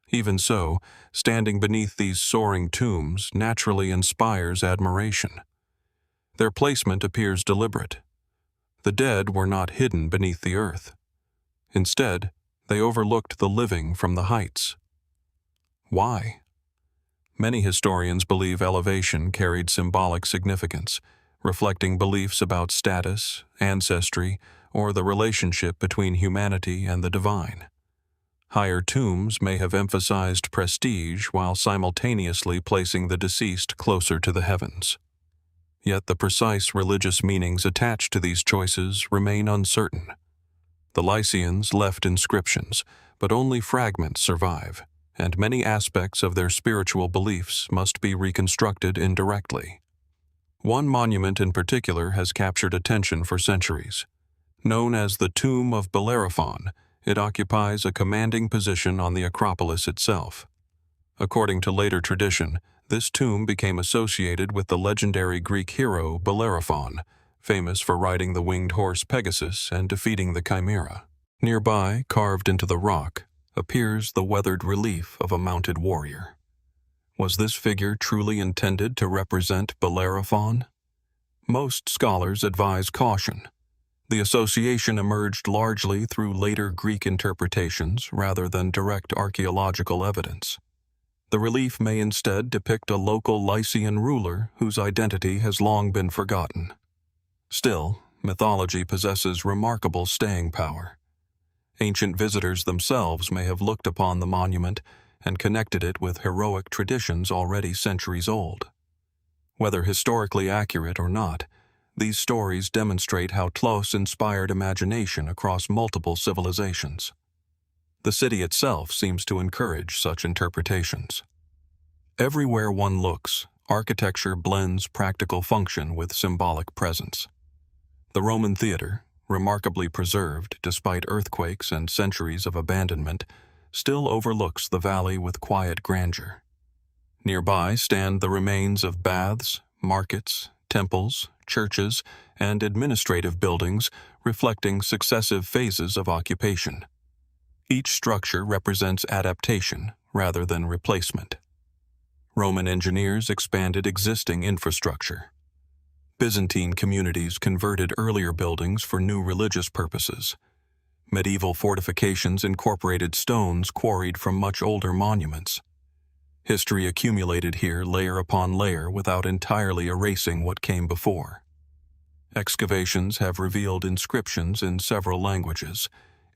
Even so, standing beneath these soaring tombs naturally inspires admiration. Their placement appears deliberate. The dead were not hidden beneath the earth. Instead, they overlooked the living from the heights. Why? Many historians believe elevation carried symbolic significance, reflecting beliefs about status, ancestry, or the relationship between humanity and the divine. Higher tombs may have emphasized prestige while simultaneously placing the deceased closer to the heavens. Yet the precise religious meanings attached to these choices remain uncertain. The Lycians left inscriptions, but only fragments survive, and many aspects of their spiritual beliefs must be reconstructed indirectly. One monument in particular has captured attention for centuries. Known as the Tomb of Bellerophon, it occupies a commanding position on the Acropolis itself. According to later tradition, this tomb became associated with the legendary Greek hero Bellerophon, famous for riding the winged horse Pegasus and defeating the Chimera. Nearby, carved into the rock, appears the weathered relief of a mounted warrior. Was this figure truly intended to represent Bellerophon? Most scholars advise caution. The association emerged largely through later Greek interpretations rather than direct archaeological evidence. The relief may instead depict a local Lycian ruler whose identity has long been forgotten. Still, mythology possesses remarkable staying power. Ancient visitors themselves may have looked upon the monument and connected it with heroic traditions already centuries old. Whether historically accurate or not, these stories demonstrate how Tlos inspired imagination across multiple civilizations. The city itself seems to encourage such interpretations. Everywhere one looks, architecture blends practical function with symbolic presence. The Roman theater, remarkably preserved despite earthquakes and centuries of abandonment, still overlooks the valley with quiet grandeur. Nearby stand the remains of baths, markets, temples, churches, and administrative buildings reflecting successive phases of occupation. Each structure represents adaptation rather than replacement. Roman engineers expanded existing infrastructure. Byzantine communities converted earlier buildings for new religious purposes. Medieval fortifications incorporated stones quarried from much older monuments. History accumulated here layer upon layer without entirely erasing what came before. Excavations have revealed inscriptions in several languages,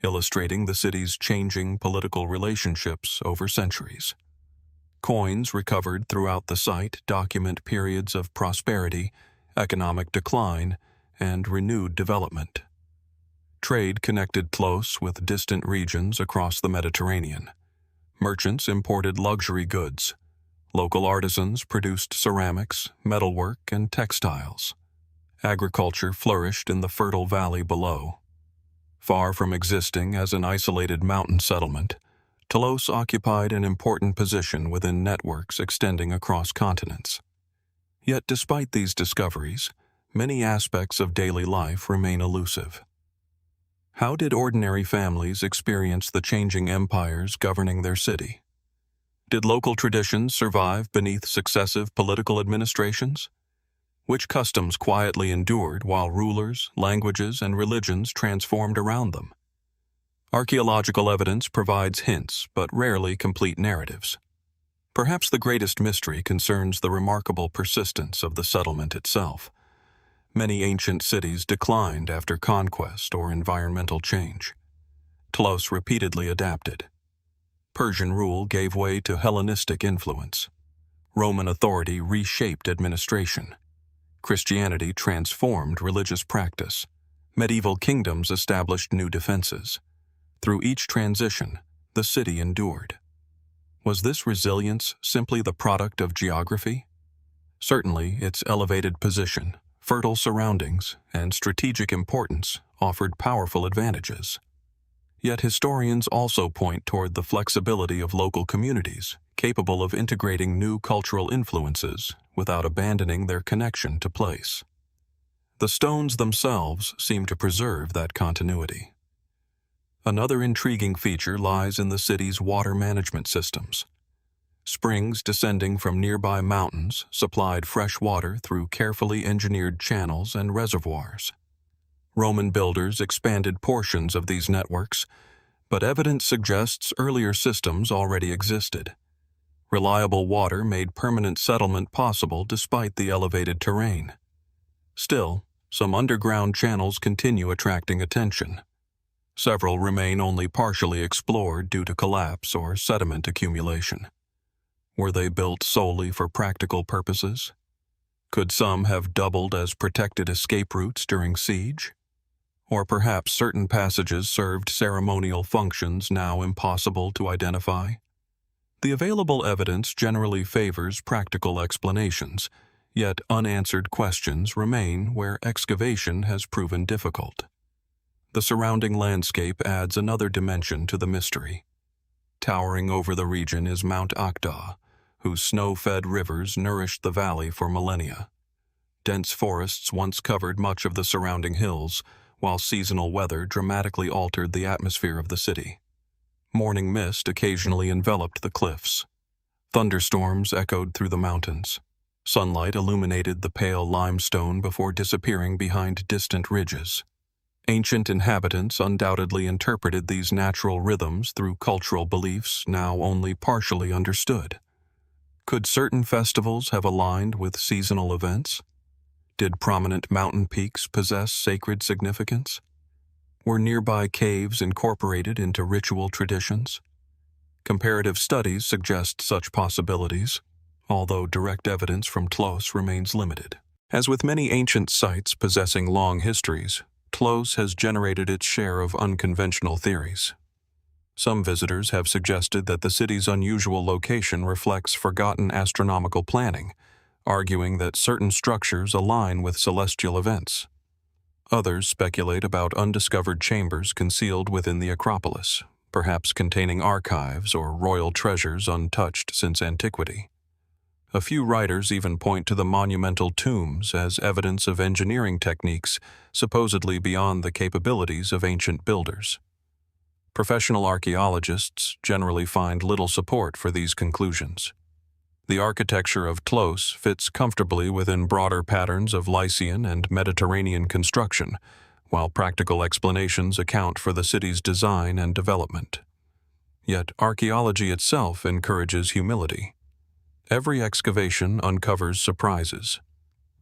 illustrating the city's changing political relationships over centuries. Coins recovered throughout the site document periods of prosperity, economic decline, and renewed development. Trade connected Tlos with distant regions across the Mediterranean. Merchants imported luxury goods. Local artisans produced ceramics, metalwork, and textiles. Agriculture flourished in the fertile valley below. Far from existing as an isolated mountain settlement, Tlos occupied an important position within networks extending across continents. Yet despite these discoveries, many aspects of daily life remain elusive. How did ordinary families experience the changing empires governing their city? Did local traditions survive beneath successive political administrations? Which customs quietly endured while rulers, languages, and religions transformed around them? Archaeological evidence provides hints, but rarely complete narratives. Perhaps the greatest mystery concerns the remarkable persistence of the settlement itself. Many ancient cities declined after conquest or environmental change. Tlos repeatedly adapted. Persian rule gave way to Hellenistic influence. Roman authority reshaped administration. Christianity transformed religious practice. Medieval kingdoms established new defenses. Through each transition, the city endured. Was this resilience simply the product of geography? Certainly, its elevated position, fertile surroundings, and strategic importance offered powerful advantages. Yet historians also point toward the flexibility of local communities, capable of integrating new cultural influences without abandoning their connection to place. The stones themselves seem to preserve that continuity. Another intriguing feature lies in the city's water management systems. Springs descending from nearby mountains supplied fresh water through carefully engineered channels and reservoirs. Roman builders expanded portions of these networks, but evidence suggests earlier systems already existed. Reliable water made permanent settlement possible despite the elevated terrain. Still, some underground channels continue attracting attention. Several remain only partially explored due to collapse or sediment accumulation. Were they built solely for practical purposes? Could some have doubled as protected escape routes during siege? Or perhaps certain passages served ceremonial functions now impossible to identify? The available evidence generally favors practical explanations, yet unanswered questions remain where excavation has proven difficult. The surrounding landscape adds another dimension to the mystery. Towering over the region is Mount Akdagh, whose snow-fed rivers nourished the valley for millennia. Dense forests once covered much of the surrounding hills, while seasonal weather dramatically altered the atmosphere of the city. Morning mist occasionally enveloped the cliffs. Thunderstorms echoed through the mountains. Sunlight illuminated the pale limestone before disappearing behind distant ridges. Ancient inhabitants undoubtedly interpreted these natural rhythms through cultural beliefs now only partially understood. Could certain festivals have aligned with seasonal events? Did prominent mountain peaks possess sacred significance? Were nearby caves incorporated into ritual traditions? Comparative studies suggest such possibilities, although direct evidence from Tlos remains limited. As with many ancient sites possessing long histories, Tlos has generated its share of unconventional theories. Some visitors have suggested that the city's unusual location reflects forgotten astronomical planning, arguing that certain structures align with celestial events. Others speculate about undiscovered chambers concealed within the Acropolis, perhaps containing archives or royal treasures untouched since antiquity. A few writers even point to the monumental tombs as evidence of engineering techniques supposedly beyond the capabilities of ancient builders. Professional archaeologists generally find little support for these conclusions. The architecture of Tlos fits comfortably within broader patterns of Lycian and Mediterranean construction, while practical explanations account for the city's design and development. Yet archaeology itself encourages humility. Every excavation uncovers surprises.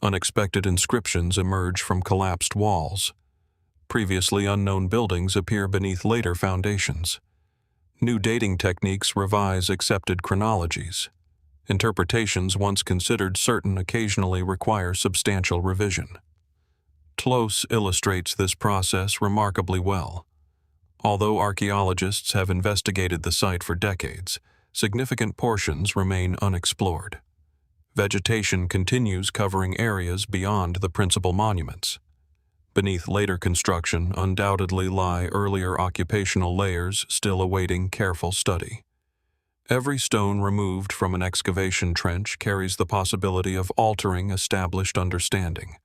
Unexpected inscriptions emerge from collapsed walls. Previously unknown buildings appear beneath later foundations. New dating techniques revise accepted chronologies. Interpretations once considered certain occasionally require substantial revision. Tlos illustrates this process remarkably well. Although archaeologists have investigated the site for decades, significant portions remain unexplored. Vegetation continues covering areas beyond the principal monuments. Beneath later construction undoubtedly lie earlier occupational layers still awaiting careful study. Every stone removed from an excavation trench carries the possibility of altering established understanding.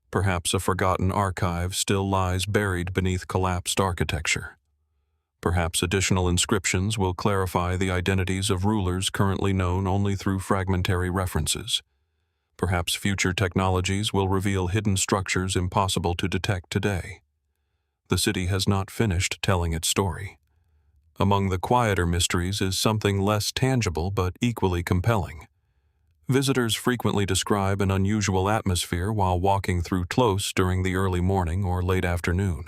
Perhaps a forgotten archive still lies buried beneath collapsed architecture. Perhaps additional inscriptions will clarify the identities of rulers currently known only through fragmentary references. Perhaps future technologies will reveal hidden structures impossible to detect today. The city has not finished telling its story. Among the quieter mysteries is something less tangible but equally compelling. Visitors frequently describe an unusual atmosphere while walking through Tlos during the early morning or late afternoon.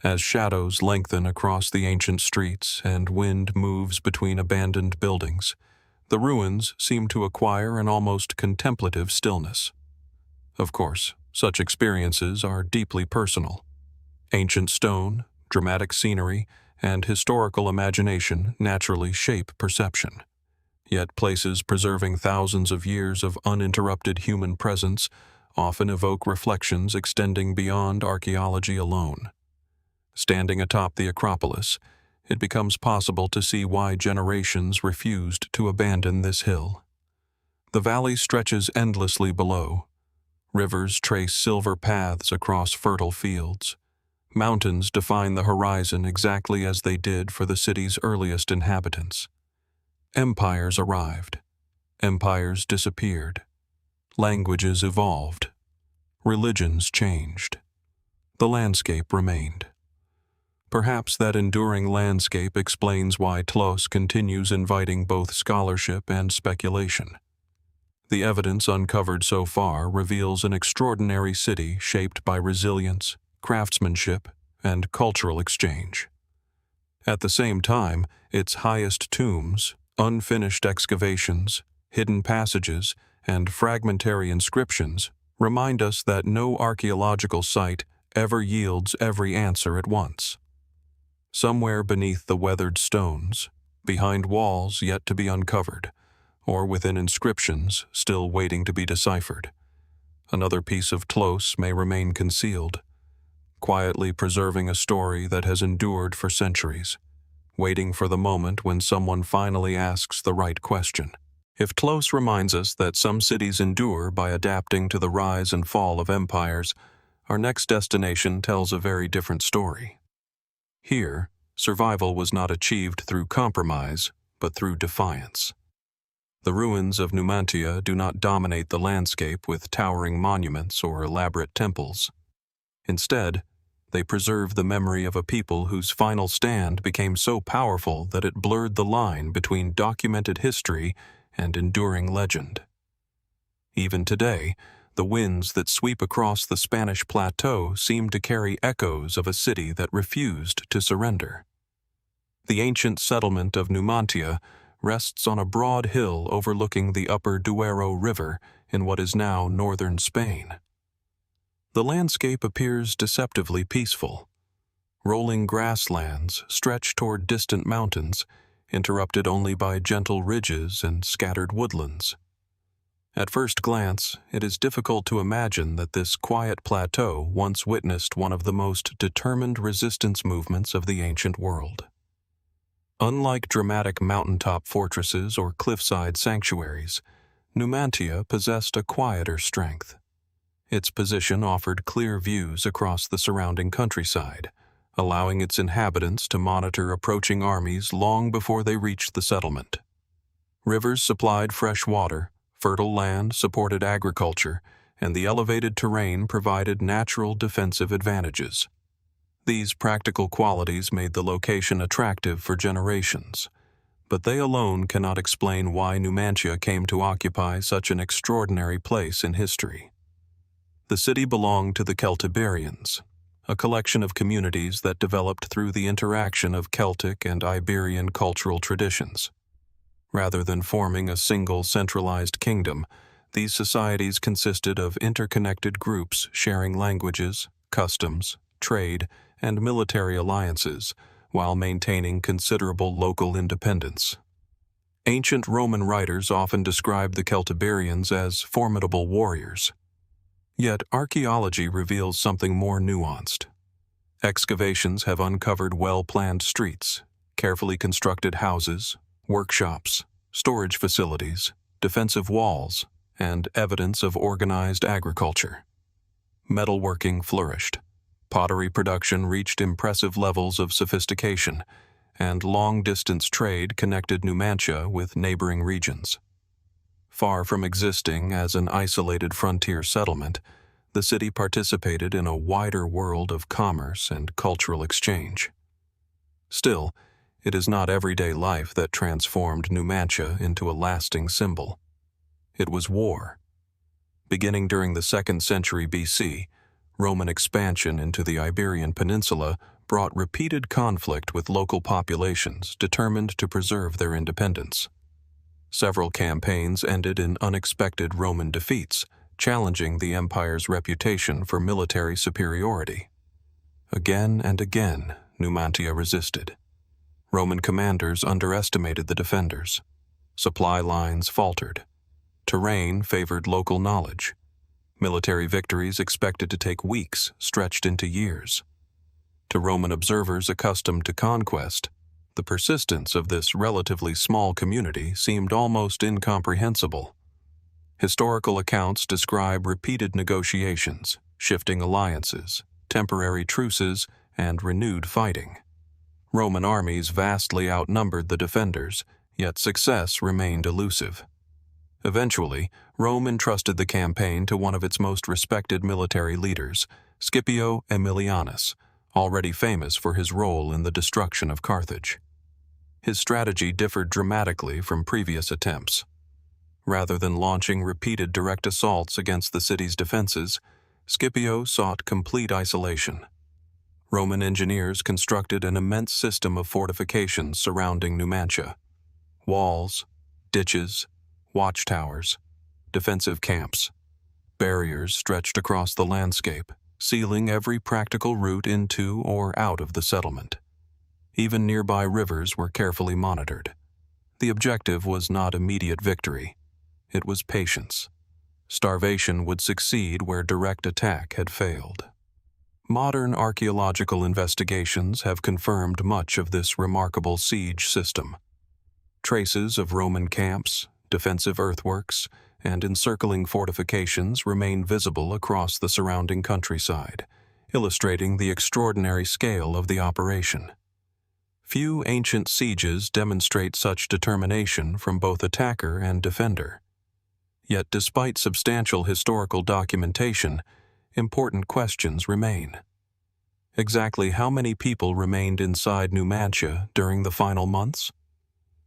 As shadows lengthen across the ancient streets and wind moves between abandoned buildings, the ruins seem to acquire an almost contemplative stillness. Of course, such experiences are deeply personal. Ancient stone, dramatic scenery, and historical imagination naturally shape perception. Yet places preserving thousands of years of uninterrupted human presence often evoke reflections extending beyond archaeology alone. Standing atop the Acropolis, it becomes possible to see why generations refused to abandon this hill. The valley stretches endlessly below. Rivers trace silver paths across fertile fields. Mountains define the horizon exactly as they did for the city's earliest inhabitants. Empires arrived. Empires disappeared. Languages evolved. Religions changed. The landscape remained. Perhaps that enduring landscape explains why Tlos continues inviting both scholarship and speculation. The evidence uncovered so far reveals an extraordinary city shaped by resilience, craftsmanship, and cultural exchange. At the same time, its highest tombs, unfinished excavations, hidden passages, and fragmentary inscriptions remind us that no archaeological site ever yields every answer at once. Somewhere beneath the weathered stones, behind walls yet to be uncovered, or within inscriptions still waiting to be deciphered, another piece of Tlos may remain concealed, quietly preserving a story that has endured for centuries, waiting for the moment when someone finally asks the right question. If Tlos reminds us that some cities endure by adapting to the rise and fall of empires, our next destination tells a very different story. Here, survival was not achieved through compromise, but through defiance. The ruins of Numantia do not dominate the landscape with towering monuments or elaborate temples. Instead, they preserve the memory of a people whose final stand became so powerful that it blurred the line between documented history and enduring legend. Even today, the winds that sweep across the Spanish plateau seem to carry echoes of a city that refused to surrender. The ancient settlement of Numantia rests on a broad hill overlooking the upper Duero River in what is now northern Spain. The landscape appears deceptively peaceful. Rolling grasslands stretch toward distant mountains, interrupted only by gentle ridges and scattered woodlands. At first glance, it is difficult to imagine that this quiet plateau once witnessed one of the most determined resistance movements of the ancient world. Unlike dramatic mountaintop fortresses or cliffside sanctuaries, Numantia possessed a quieter strength. Its position offered clear views across the surrounding countryside, allowing its inhabitants to monitor approaching armies long before they reached the settlement. Rivers supplied fresh water, fertile land supported agriculture, and the elevated terrain provided natural defensive advantages. These practical qualities made the location attractive for generations, but they alone cannot explain why Numantia came to occupy such an extraordinary place in history. The city belonged to the Celtiberians, a collection of communities that developed through the interaction of Celtic and Iberian cultural traditions. Rather than forming a single centralized kingdom, these societies consisted of interconnected groups sharing languages, customs, trade, and military alliances, while maintaining considerable local independence. Ancient Roman writers often described the Celtiberians as formidable warriors. Yet archaeology reveals something more nuanced. Excavations have uncovered well-planned streets, carefully constructed houses, workshops, storage facilities, defensive walls, and evidence of organized agriculture. Metalworking flourished. Pottery production reached impressive levels of sophistication, and long-distance trade connected Numantia with neighboring regions. Far from existing as an isolated frontier settlement, the city participated in a wider world of commerce and cultural exchange. Still, it is not everyday life that transformed Numantia into a lasting symbol. It was war. Beginning during the 2nd century BC, Roman expansion into the Iberian Peninsula brought repeated conflict with local populations determined to preserve their independence. Several campaigns ended in unexpected Roman defeats, challenging the empire's reputation for military superiority. Again and again, Numantia resisted. Roman commanders underestimated the defenders. Supply lines faltered. Terrain favored local knowledge. Military victories expected to take weeks stretched into years. To Roman observers accustomed to conquest, the persistence of this relatively small community seemed almost incomprehensible. Historical accounts describe repeated negotiations, shifting alliances, temporary truces, and renewed fighting. Roman armies vastly outnumbered the defenders, yet success remained elusive. Eventually, Rome entrusted the campaign to one of its most respected military leaders, Scipio Aemilianus, already famous for his role in the destruction of Carthage. His strategy differed dramatically from previous attempts. Rather than launching repeated direct assaults against the city's defenses, Scipio sought complete isolation. Roman engineers constructed an immense system of fortifications surrounding Numantia. Walls, ditches, watchtowers, defensive camps. Barriers stretched across the landscape, sealing every practical route into or out of the settlement. Even nearby rivers were carefully monitored. The objective was not immediate victory. It was patience. Starvation would succeed where direct attack had failed. Modern archaeological investigations have confirmed much of this remarkable siege system. Traces of Roman camps, defensive earthworks, and encircling fortifications remain visible across the surrounding countryside, illustrating the extraordinary scale of the operation. Few ancient sieges demonstrate such determination from both attacker and defender. Yet despite substantial historical documentation, important questions remain. Exactly how many people remained inside Numantia during the final months?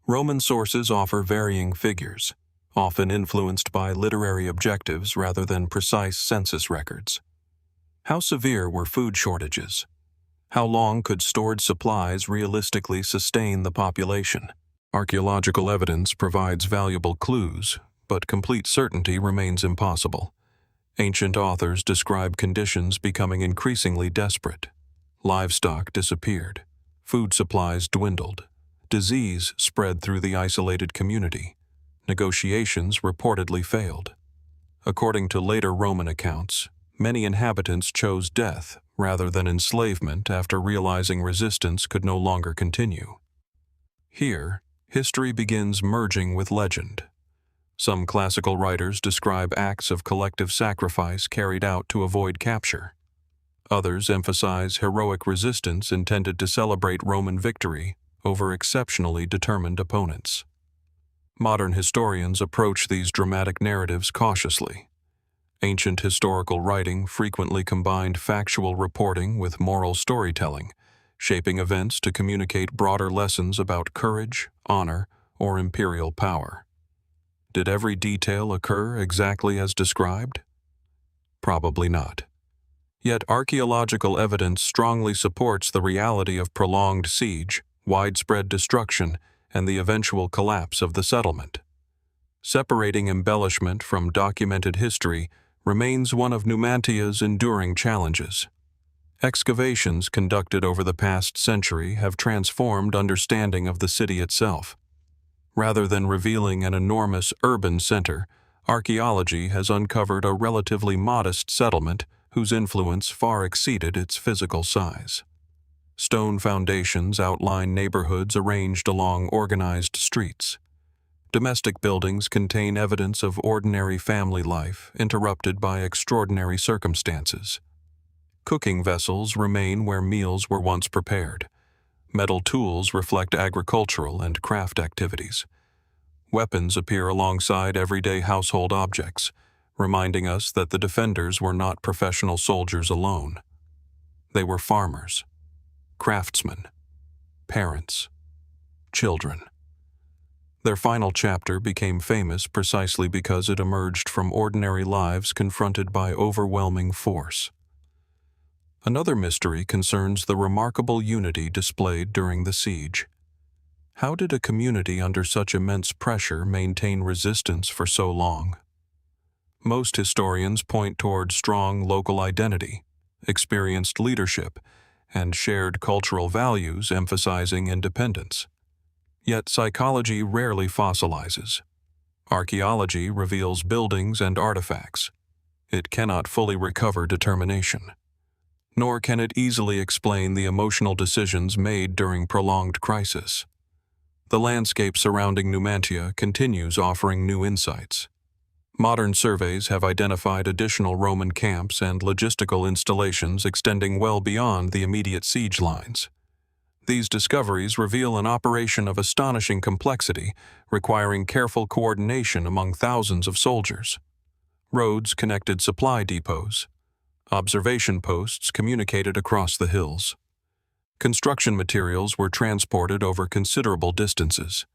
Roman sources offer varying figures, often influenced by literary objectives rather than precise census records. How severe were food shortages? How long could stored supplies realistically sustain the population? Archaeological evidence provides valuable clues, but complete certainty remains impossible. Ancient authors describe conditions becoming increasingly desperate. Livestock disappeared. Food supplies dwindled. Disease spread through the isolated community. Negotiations reportedly failed. According to later Roman accounts, many inhabitants chose death rather than enslavement after realizing resistance could no longer continue. Here, history begins merging with legend. Some classical writers describe acts of collective sacrifice carried out to avoid capture. Others emphasize heroic resistance intended to celebrate Roman victory over exceptionally determined opponents. Modern historians approach these dramatic narratives cautiously. Ancient historical writing frequently combined factual reporting with moral storytelling, shaping events to communicate broader lessons about courage, honor, or imperial power. Did every detail occur exactly as described? Probably not. Yet archaeological evidence strongly supports the reality of prolonged siege, widespread destruction, and the eventual collapse of the settlement. Separating embellishment from documented history remains one of Numantia's enduring challenges. Excavations conducted over the past century have transformed understanding of the city itself. Rather than revealing an enormous urban center, archaeology has uncovered a relatively modest settlement whose influence far exceeded its physical size. Stone foundations outline neighborhoods arranged along organized streets. Domestic buildings contain evidence of ordinary family life interrupted by extraordinary circumstances. Cooking vessels remain where meals were once prepared. Metal tools reflect agricultural and craft activities. Weapons appear alongside everyday household objects, reminding us that the defenders were not professional soldiers alone. They were farmers, craftsmen, parents, children. Their final chapter became famous precisely because it emerged from ordinary lives confronted by overwhelming force. Another mystery concerns the remarkable unity displayed during the siege. How did a community under such immense pressure maintain resistance for so long? Most historians point toward strong local identity, experienced leadership, and shared cultural values emphasizing independence. Yet psychology rarely fossilizes. Archaeology reveals buildings and artifacts. It cannot fully recover determination. Nor can it easily explain the emotional decisions made during prolonged crisis. The landscape surrounding Numantia continues offering new insights. Modern surveys have identified additional Roman camps and logistical installations extending well beyond the immediate siege lines. These discoveries reveal an operation of astonishing complexity, requiring careful coordination among thousands of soldiers. Roads connected supply depots. Observation posts communicated across the hills. Construction materials were transported over considerable distances.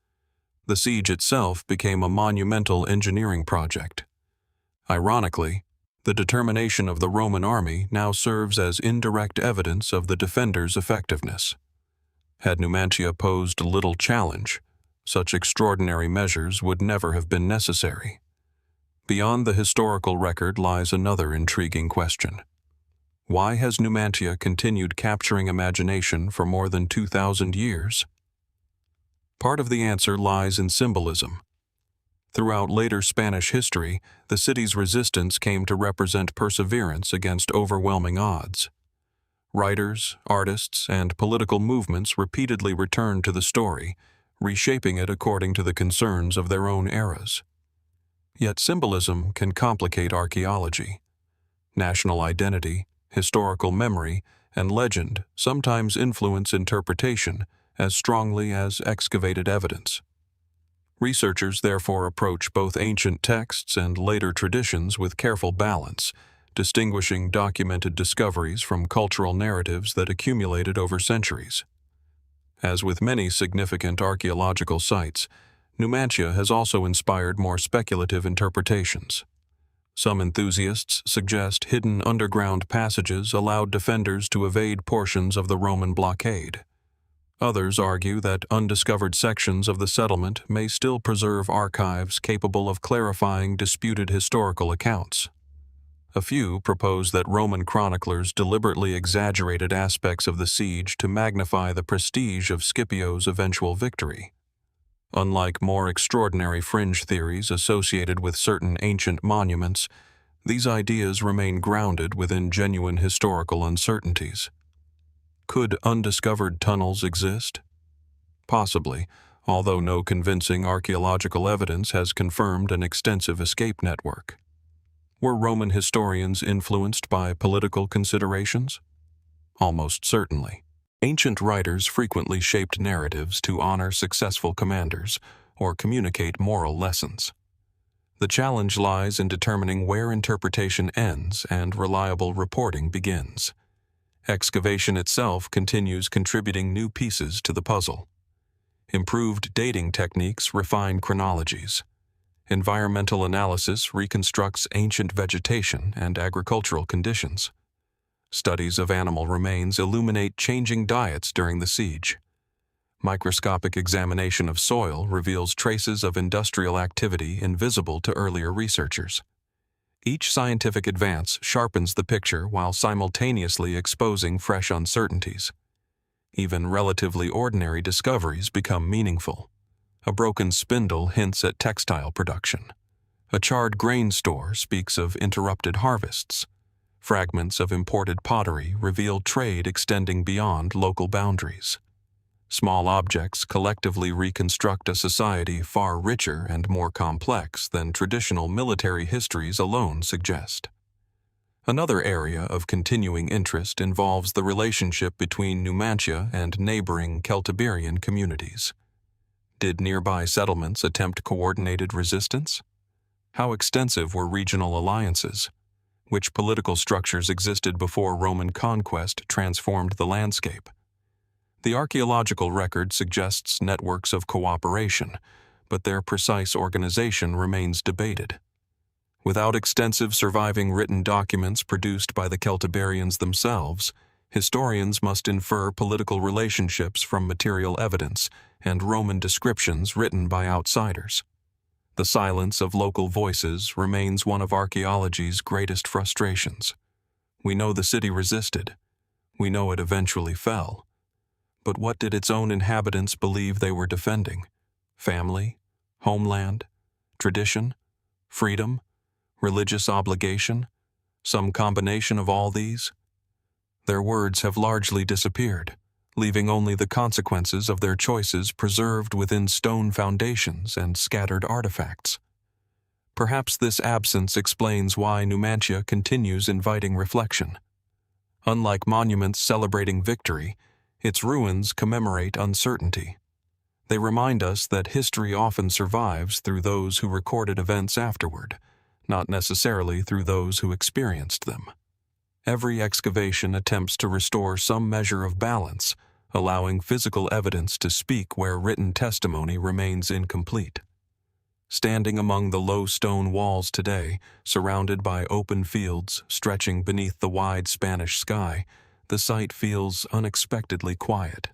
The siege itself became a monumental engineering project. Ironically, the determination of the Roman army now serves as indirect evidence of the defenders' effectiveness. Had Numantia posed little challenge, such extraordinary measures would never have been necessary. Beyond the historical record lies another intriguing question. Why has Numantia continued capturing imagination for more than 2,000 years? Part of the answer lies in symbolism. Throughout later Spanish history, the city's resistance came to represent perseverance against overwhelming odds. Writers, artists, and political movements repeatedly returned to the story, reshaping it according to the concerns of their own eras. Yet symbolism can complicate archaeology. National identity, historical memory, and legend sometimes influence interpretation as strongly as excavated evidence. Researchers therefore approach both ancient texts and later traditions with careful balance, distinguishing documented discoveries from cultural narratives that accumulated over centuries. As with many significant archaeological sites, Numantia has also inspired more speculative interpretations. Some enthusiasts suggest hidden underground passages allowed defenders to evade portions of the Roman blockade. Others argue that undiscovered sections of the settlement may still preserve archives capable of clarifying disputed historical accounts. A few propose that Roman chroniclers deliberately exaggerated aspects of the siege to magnify the prestige of Scipio's eventual victory. Unlike more extraordinary fringe theories associated with certain ancient monuments, these ideas remain grounded within genuine historical uncertainties. Could undiscovered tunnels exist? Possibly, although no convincing archaeological evidence has confirmed an extensive escape network. Were Roman historians influenced by political considerations? Almost certainly. Ancient writers frequently shaped narratives to honor successful commanders or communicate moral lessons. The challenge lies in determining where interpretation ends and reliable reporting begins. Excavation itself continues contributing new pieces to the puzzle. Improved dating techniques refine chronologies. Environmental analysis reconstructs ancient vegetation and agricultural conditions. Studies of animal remains illuminate changing diets during the siege. Microscopic examination of soil reveals traces of industrial activity invisible to earlier researchers. Each scientific advance sharpens the picture while simultaneously exposing fresh uncertainties. Even relatively ordinary discoveries become meaningful. A broken spindle hints at textile production. A charred grain store speaks of interrupted harvests. Fragments of imported pottery reveal trade extending beyond local boundaries. Small objects collectively reconstruct a society far richer and more complex than traditional military histories alone suggest. Another area of continuing interest involves the relationship between Numantia and neighboring Celtiberian communities. Did nearby settlements attempt coordinated resistance? How extensive were regional alliances? Which political structures existed before Roman conquest transformed the landscape? The archaeological record suggests networks of cooperation, but their precise organization remains debated. Without extensive surviving written documents produced by the Celtiberians themselves, historians must infer political relationships from material evidence and Roman descriptions written by outsiders. The silence of local voices remains one of archaeology's greatest frustrations. We know the city resisted. We know it eventually fell. But what did its own inhabitants believe they were defending? Family? Homeland? Tradition? Freedom? Religious obligation? Some combination of all these? Their words have largely disappeared, leaving only the consequences of their choices preserved within stone foundations and scattered artifacts. Perhaps this absence explains why Numantia continues inviting reflection. Unlike monuments celebrating victory, its ruins commemorate uncertainty. They remind us that history often survives through those who recorded events afterward, not necessarily through those who experienced them. Every excavation attempts to restore some measure of balance, allowing physical evidence to speak where written testimony remains incomplete. Standing among the low stone walls today, surrounded by open fields stretching beneath the wide Spanish sky, the site feels unexpectedly quiet.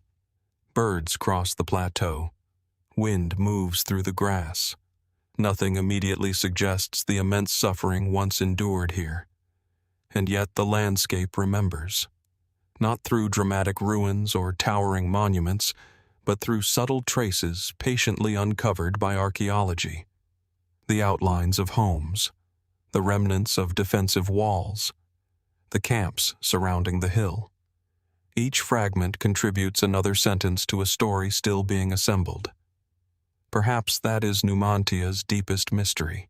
Birds cross the plateau. Wind moves through the grass. Nothing immediately suggests the immense suffering once endured here. And yet the landscape remembers. Not through dramatic ruins or towering monuments, but through subtle traces patiently uncovered by archaeology. The outlines of homes, the remnants of defensive walls, the camps surrounding the hill. Each fragment contributes another sentence to a story still being assembled. Perhaps that is Numantia's deepest mystery.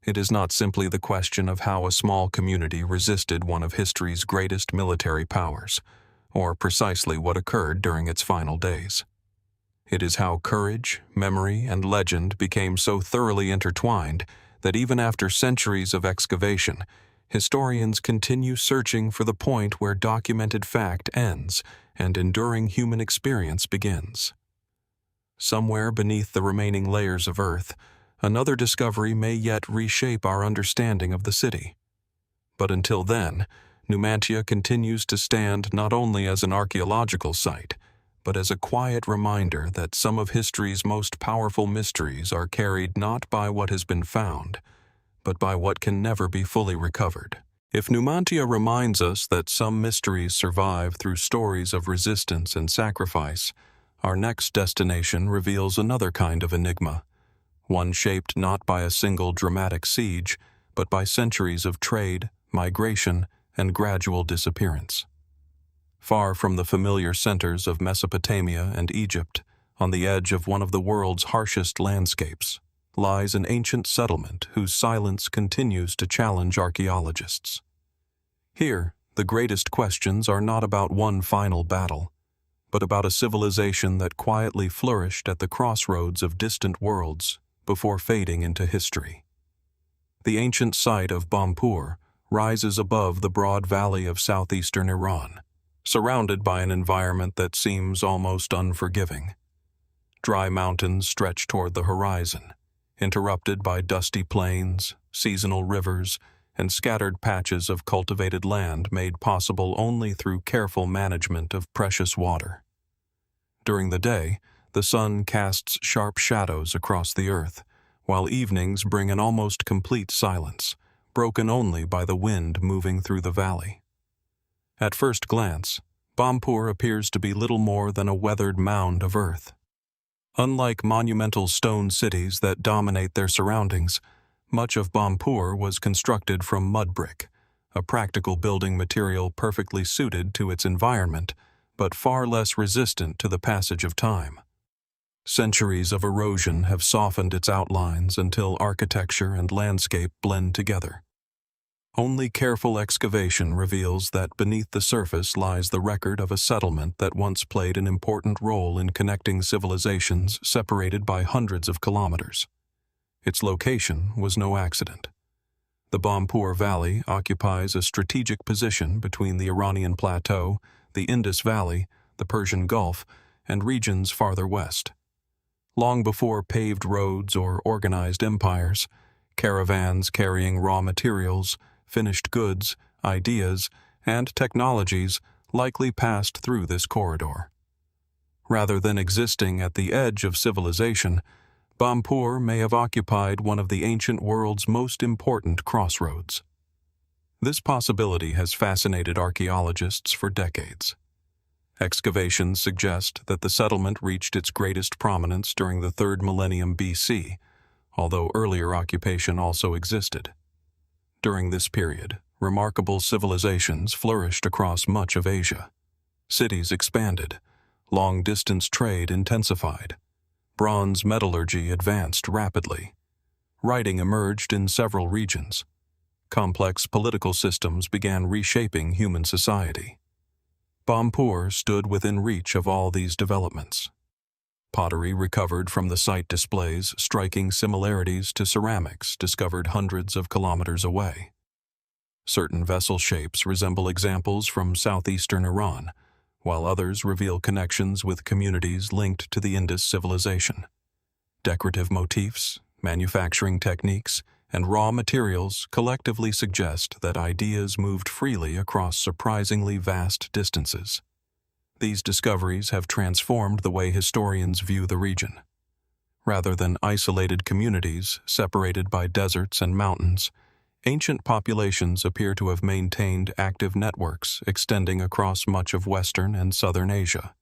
It is not simply the question of how a small community resisted one of history's greatest military powers, or precisely what occurred during its final days. It is how courage, memory, and legend became so thoroughly intertwined that even after centuries of excavation, historians continue searching for the point where documented fact ends and enduring human experience begins. Somewhere beneath the remaining layers of earth, another discovery may yet reshape our understanding of the city. But until then, Numantia continues to stand not only as an archaeological site, but as a quiet reminder that some of history's most powerful mysteries are carried not by what has been found, but by what can never be fully recovered. If Numantia reminds us that some mysteries survive through stories of resistance and sacrifice, our next destination reveals another kind of enigma, one shaped not by a single dramatic siege, but by centuries of trade, migration, and gradual disappearance. Far from the familiar centers of Mesopotamia and Egypt, On the edge of one of the world's harshest landscapes lies an ancient settlement whose silence continues to challenge archaeologists. Here, the greatest questions are not about one final battle, but about a civilization that quietly flourished at the crossroads of distant worlds before fading into history. The ancient site of Bampur rises above the broad valley of southeastern Iran, surrounded by an environment that seems almost unforgiving. Dry mountains stretch toward the horizon, interrupted by dusty plains, seasonal rivers, and scattered patches of cultivated land made possible only through careful management of precious water. During the day, the sun casts sharp shadows across the earth, while evenings bring an almost complete silence, broken only by the wind moving through the valley. At first glance, Bampur appears to be little more than a weathered mound of earth. Unlike monumental stone cities that dominate their surroundings, much of Bampur was constructed from mud brick, a practical building material perfectly suited to its environment, but far less resistant to the passage of time. Centuries of erosion have softened its outlines until architecture and landscape blend together. Only careful excavation reveals that beneath the surface lies the record of a settlement that once played an important role in connecting civilizations separated by hundreds of kilometers. Its location was no accident. The Bampur Valley occupies a strategic position between the Iranian Plateau, the Indus Valley, the Persian Gulf, and regions farther west. Long before paved roads or organized empires, caravans carrying raw materials, finished goods, ideas, and technologies likely passed through this corridor. Rather than existing at the edge of civilization, Bampur may have occupied one of the ancient world's most important crossroads. This possibility has fascinated archaeologists for decades. Excavations suggest that the settlement reached its greatest prominence during the 3rd millennium BC, although earlier occupation also existed. During this period, remarkable civilizations flourished across much of Asia. Cities expanded, long-distance trade intensified, bronze metallurgy advanced rapidly, writing emerged in several regions. Complex political systems began reshaping human society. Bampur stood within reach of all these developments. Pottery recovered from the site displays striking similarities to ceramics discovered hundreds of kilometers away. Certain vessel shapes resemble examples from southeastern Iran, while others reveal connections with communities linked to the Indus civilization. Decorative motifs, manufacturing techniques, and raw materials collectively suggest that ideas moved freely across surprisingly vast distances. These discoveries have transformed the way historians view the region. Rather than isolated communities separated by deserts and mountains, ancient populations appear to have maintained active networks extending across much of Western and Southern Asia.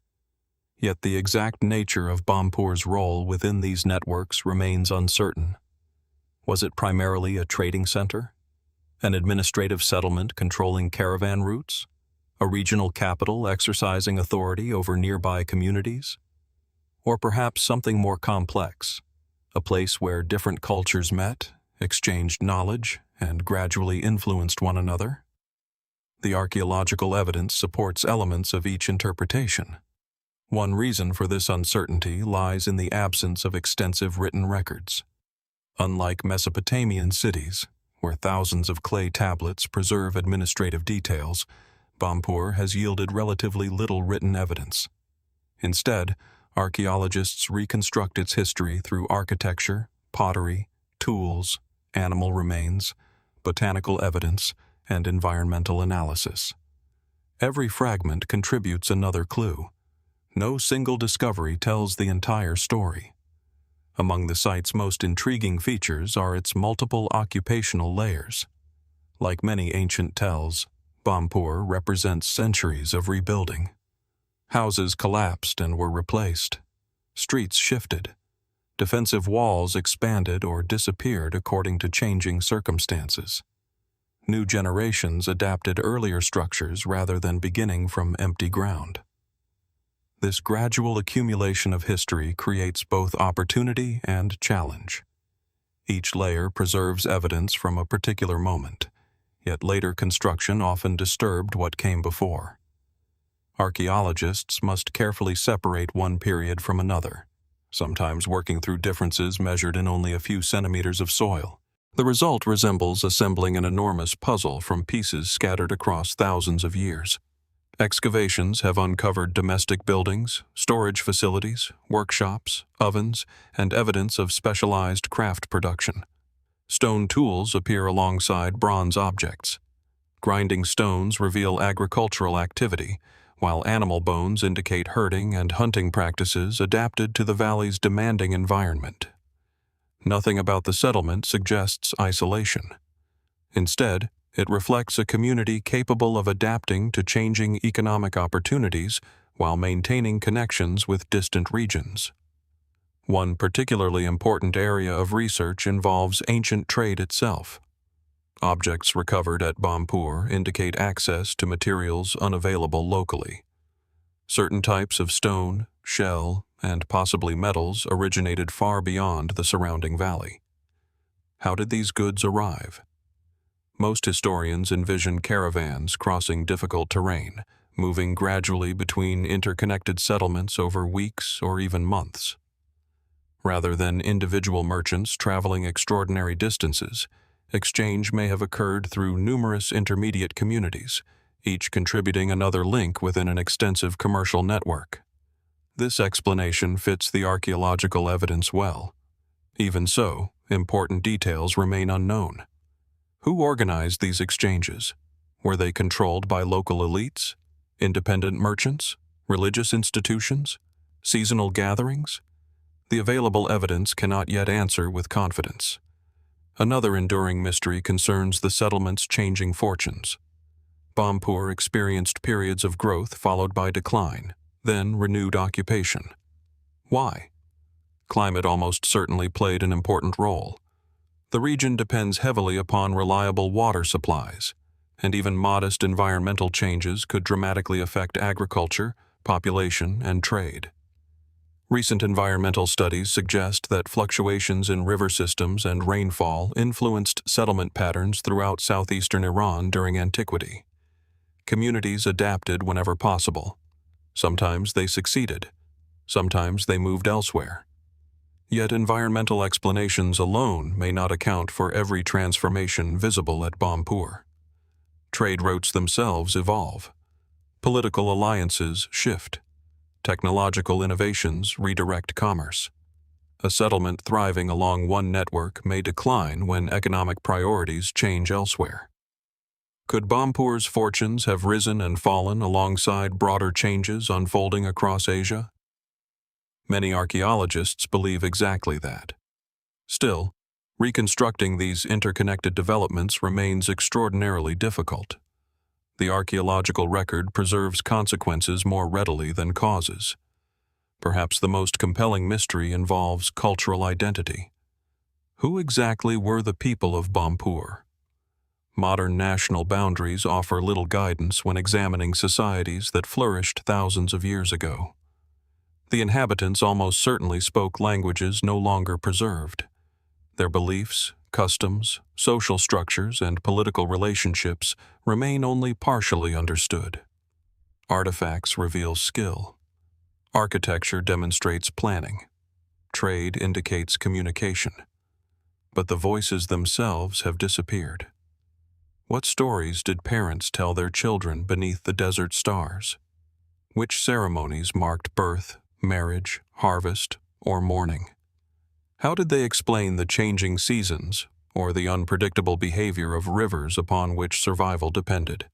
Yet the exact nature of Bampur's role within these networks remains uncertain. Was it primarily a trading center? An administrative settlement controlling caravan routes? A regional capital exercising authority over nearby communities? Or perhaps something more complex, a place where different cultures met, exchanged knowledge, and gradually influenced one another? The archaeological evidence supports elements of each interpretation. One reason for this uncertainty lies in the absence of extensive written records. Unlike Mesopotamian cities, where thousands of clay tablets preserve administrative details, Bampur has yielded relatively little written evidence. Instead, archaeologists reconstruct its history through architecture, pottery, tools, animal remains, botanical evidence, and environmental analysis. Every fragment contributes another clue. No single discovery tells the entire story. Among the site's most intriguing features are its multiple occupational layers. Like many ancient tells, Bampur represents centuries of rebuilding. Houses collapsed and were replaced. Streets shifted. Defensive walls expanded or disappeared according to changing circumstances. New generations adapted earlier structures rather than beginning from empty ground. This gradual accumulation of history creates both opportunity and challenge. Each layer preserves evidence from a particular moment, yet later construction often disturbed what came before. Archaeologists must carefully separate one period from another, sometimes working through differences measured in only a few centimeters of soil. The result resembles assembling an enormous puzzle from pieces scattered across thousands of years. Excavations have uncovered domestic buildings, storage facilities, workshops, ovens, and evidence of specialized craft production. Stone tools appear alongside bronze objects. Grinding stones reveal agricultural activity, while animal bones indicate herding and hunting practices adapted to the valley's demanding environment. Nothing about the settlement suggests isolation. Instead, it reflects a community capable of adapting to changing economic opportunities while maintaining connections with distant regions. One particularly important area of research involves ancient trade itself. Objects recovered at Bampur indicate access to materials unavailable locally. Certain types of stone, shell, and possibly metals originated far beyond the surrounding valley. How did these goods arrive? Most historians envision caravans crossing difficult terrain, moving gradually between interconnected settlements over weeks or even months. Rather than individual merchants traveling extraordinary distances, exchange may have occurred through numerous intermediate communities, each contributing another link within an extensive commercial network. This explanation fits the archaeological evidence well. Even so, important details remain unknown. Who organized these exchanges? Were they controlled by local elites, independent merchants, religious institutions, seasonal gatherings? The available evidence cannot yet answer with confidence. Another enduring mystery concerns the settlement's changing fortunes. Bampur experienced periods of growth followed by decline, then renewed occupation. Why? Climate almost certainly played an important role. The region depends heavily upon reliable water supplies, and even modest environmental changes could dramatically affect agriculture, population, and trade. Recent environmental studies suggest that fluctuations in river systems and rainfall influenced settlement patterns throughout southeastern Iran during antiquity. Communities adapted whenever possible. Sometimes they succeeded. Sometimes they moved elsewhere. Yet environmental explanations alone may not account for every transformation visible at Bampur. Trade routes themselves evolve. Political alliances shift. Technological innovations redirect commerce. A settlement thriving along one network may decline when economic priorities change elsewhere. Could Bampur's fortunes have risen and fallen alongside broader changes unfolding across Asia? Many archaeologists believe exactly that. Still, reconstructing these interconnected developments remains extraordinarily difficult. The archaeological record preserves consequences more readily than causes. Perhaps the most compelling mystery involves cultural identity. Who exactly were the people of Bampur? Modern national boundaries offer little guidance when examining societies that flourished thousands of years ago. The inhabitants almost certainly spoke languages no longer preserved. Their beliefs, customs, social structures, and political relationships remain only partially understood. Artifacts reveal skill. Architecture demonstrates planning. Trade indicates communication. But the voices themselves have disappeared. What stories did parents tell their children beneath the desert stars? Which ceremonies marked birth, marriage, harvest, or mourning? How did they explain the changing seasons or the unpredictable behavior of rivers upon which survival depended?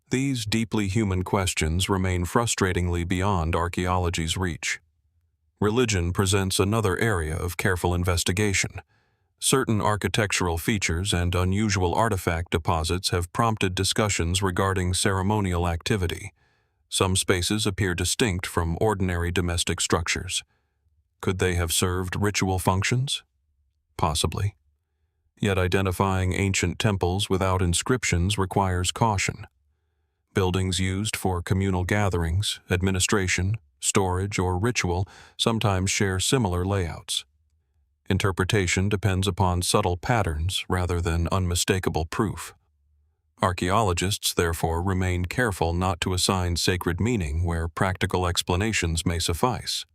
These deeply human questions remain frustratingly beyond archaeology's reach. Religion presents another area of careful investigation. Certain architectural features and unusual artifact deposits have prompted discussions regarding ceremonial activity. Some spaces appear distinct from ordinary domestic structures. Could they have served ritual functions? Possibly. Yet identifying ancient temples without inscriptions requires caution. Buildings used for communal gatherings, administration, storage, or ritual sometimes share similar layouts. Interpretation depends upon subtle patterns rather than unmistakable proof. Archaeologists, therefore, remain careful not to assign sacred meaning where practical explanations may suffice.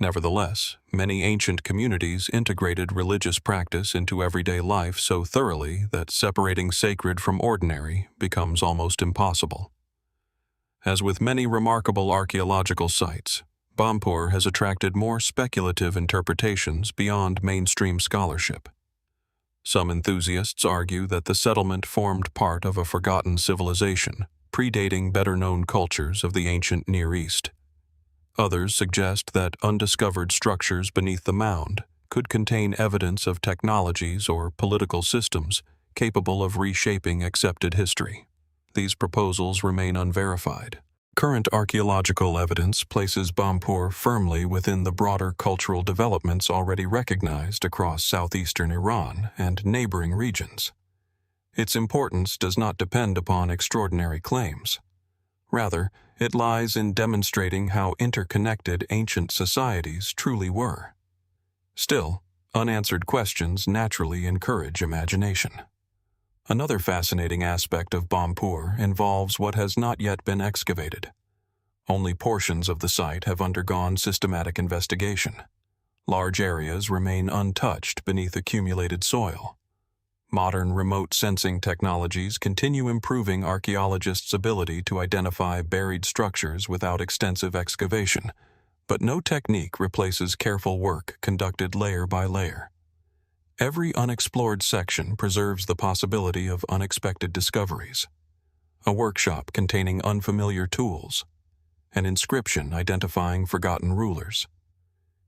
Nevertheless, many ancient communities integrated religious practice into everyday life so thoroughly that separating sacred from ordinary becomes almost impossible. As with many remarkable archaeological sites, Bampur has attracted more speculative interpretations beyond mainstream scholarship. Some enthusiasts argue that the settlement formed part of a forgotten civilization, predating better-known cultures of the ancient Near East. Others suggest that undiscovered structures beneath the mound could contain evidence of technologies or political systems capable of reshaping accepted history. These proposals remain unverified. Current archaeological evidence places Bampur firmly within the broader cultural developments already recognized across southeastern Iran and neighboring regions. Its importance does not depend upon extraordinary claims. Rather, it lies in demonstrating how interconnected ancient societies truly were. Still, unanswered questions naturally encourage imagination. Another fascinating aspect of Bampur involves what has not yet been excavated. Only portions of the site have undergone systematic investigation. Large areas remain untouched beneath accumulated soil. Modern remote sensing technologies continue improving archaeologists' ability to identify buried structures without extensive excavation, but no technique replaces careful work conducted layer by layer. Every unexplored section preserves the possibility of unexpected discoveries. A workshop containing unfamiliar tools, an inscription identifying forgotten rulers,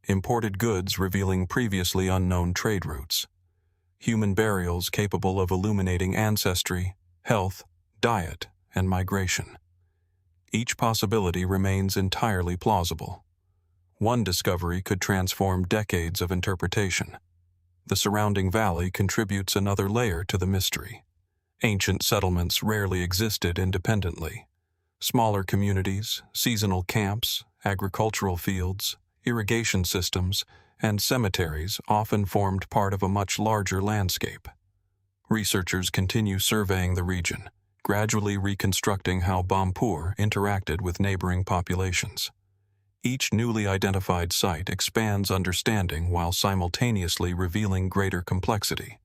imported goods revealing previously unknown trade routes, human burials capable of illuminating ancestry, health, diet, and migration. Each possibility remains entirely plausible. One discovery could transform decades of interpretation. The surrounding valley contributes another layer to the mystery. Ancient settlements rarely existed independently. Smaller communities, seasonal camps, agricultural fields, irrigation systems, and cemeteries often formed part of a much larger landscape. Researchers continue surveying the region, gradually reconstructing how Bampur interacted with neighboring populations. Each newly identified site expands understanding while simultaneously revealing greater complexity.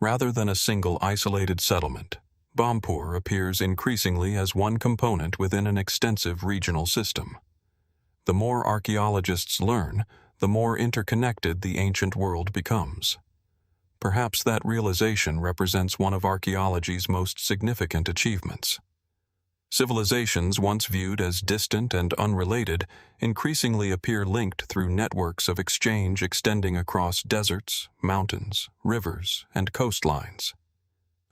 Rather than a single isolated settlement, Bampur appears increasingly as one component within an extensive regional system. The more archaeologists learn, the more interconnected the ancient world becomes. Perhaps that realization represents one of archaeology's most significant achievements. Civilizations once viewed as distant and unrelated increasingly appear linked through networks of exchange extending across deserts, mountains, rivers, and coastlines.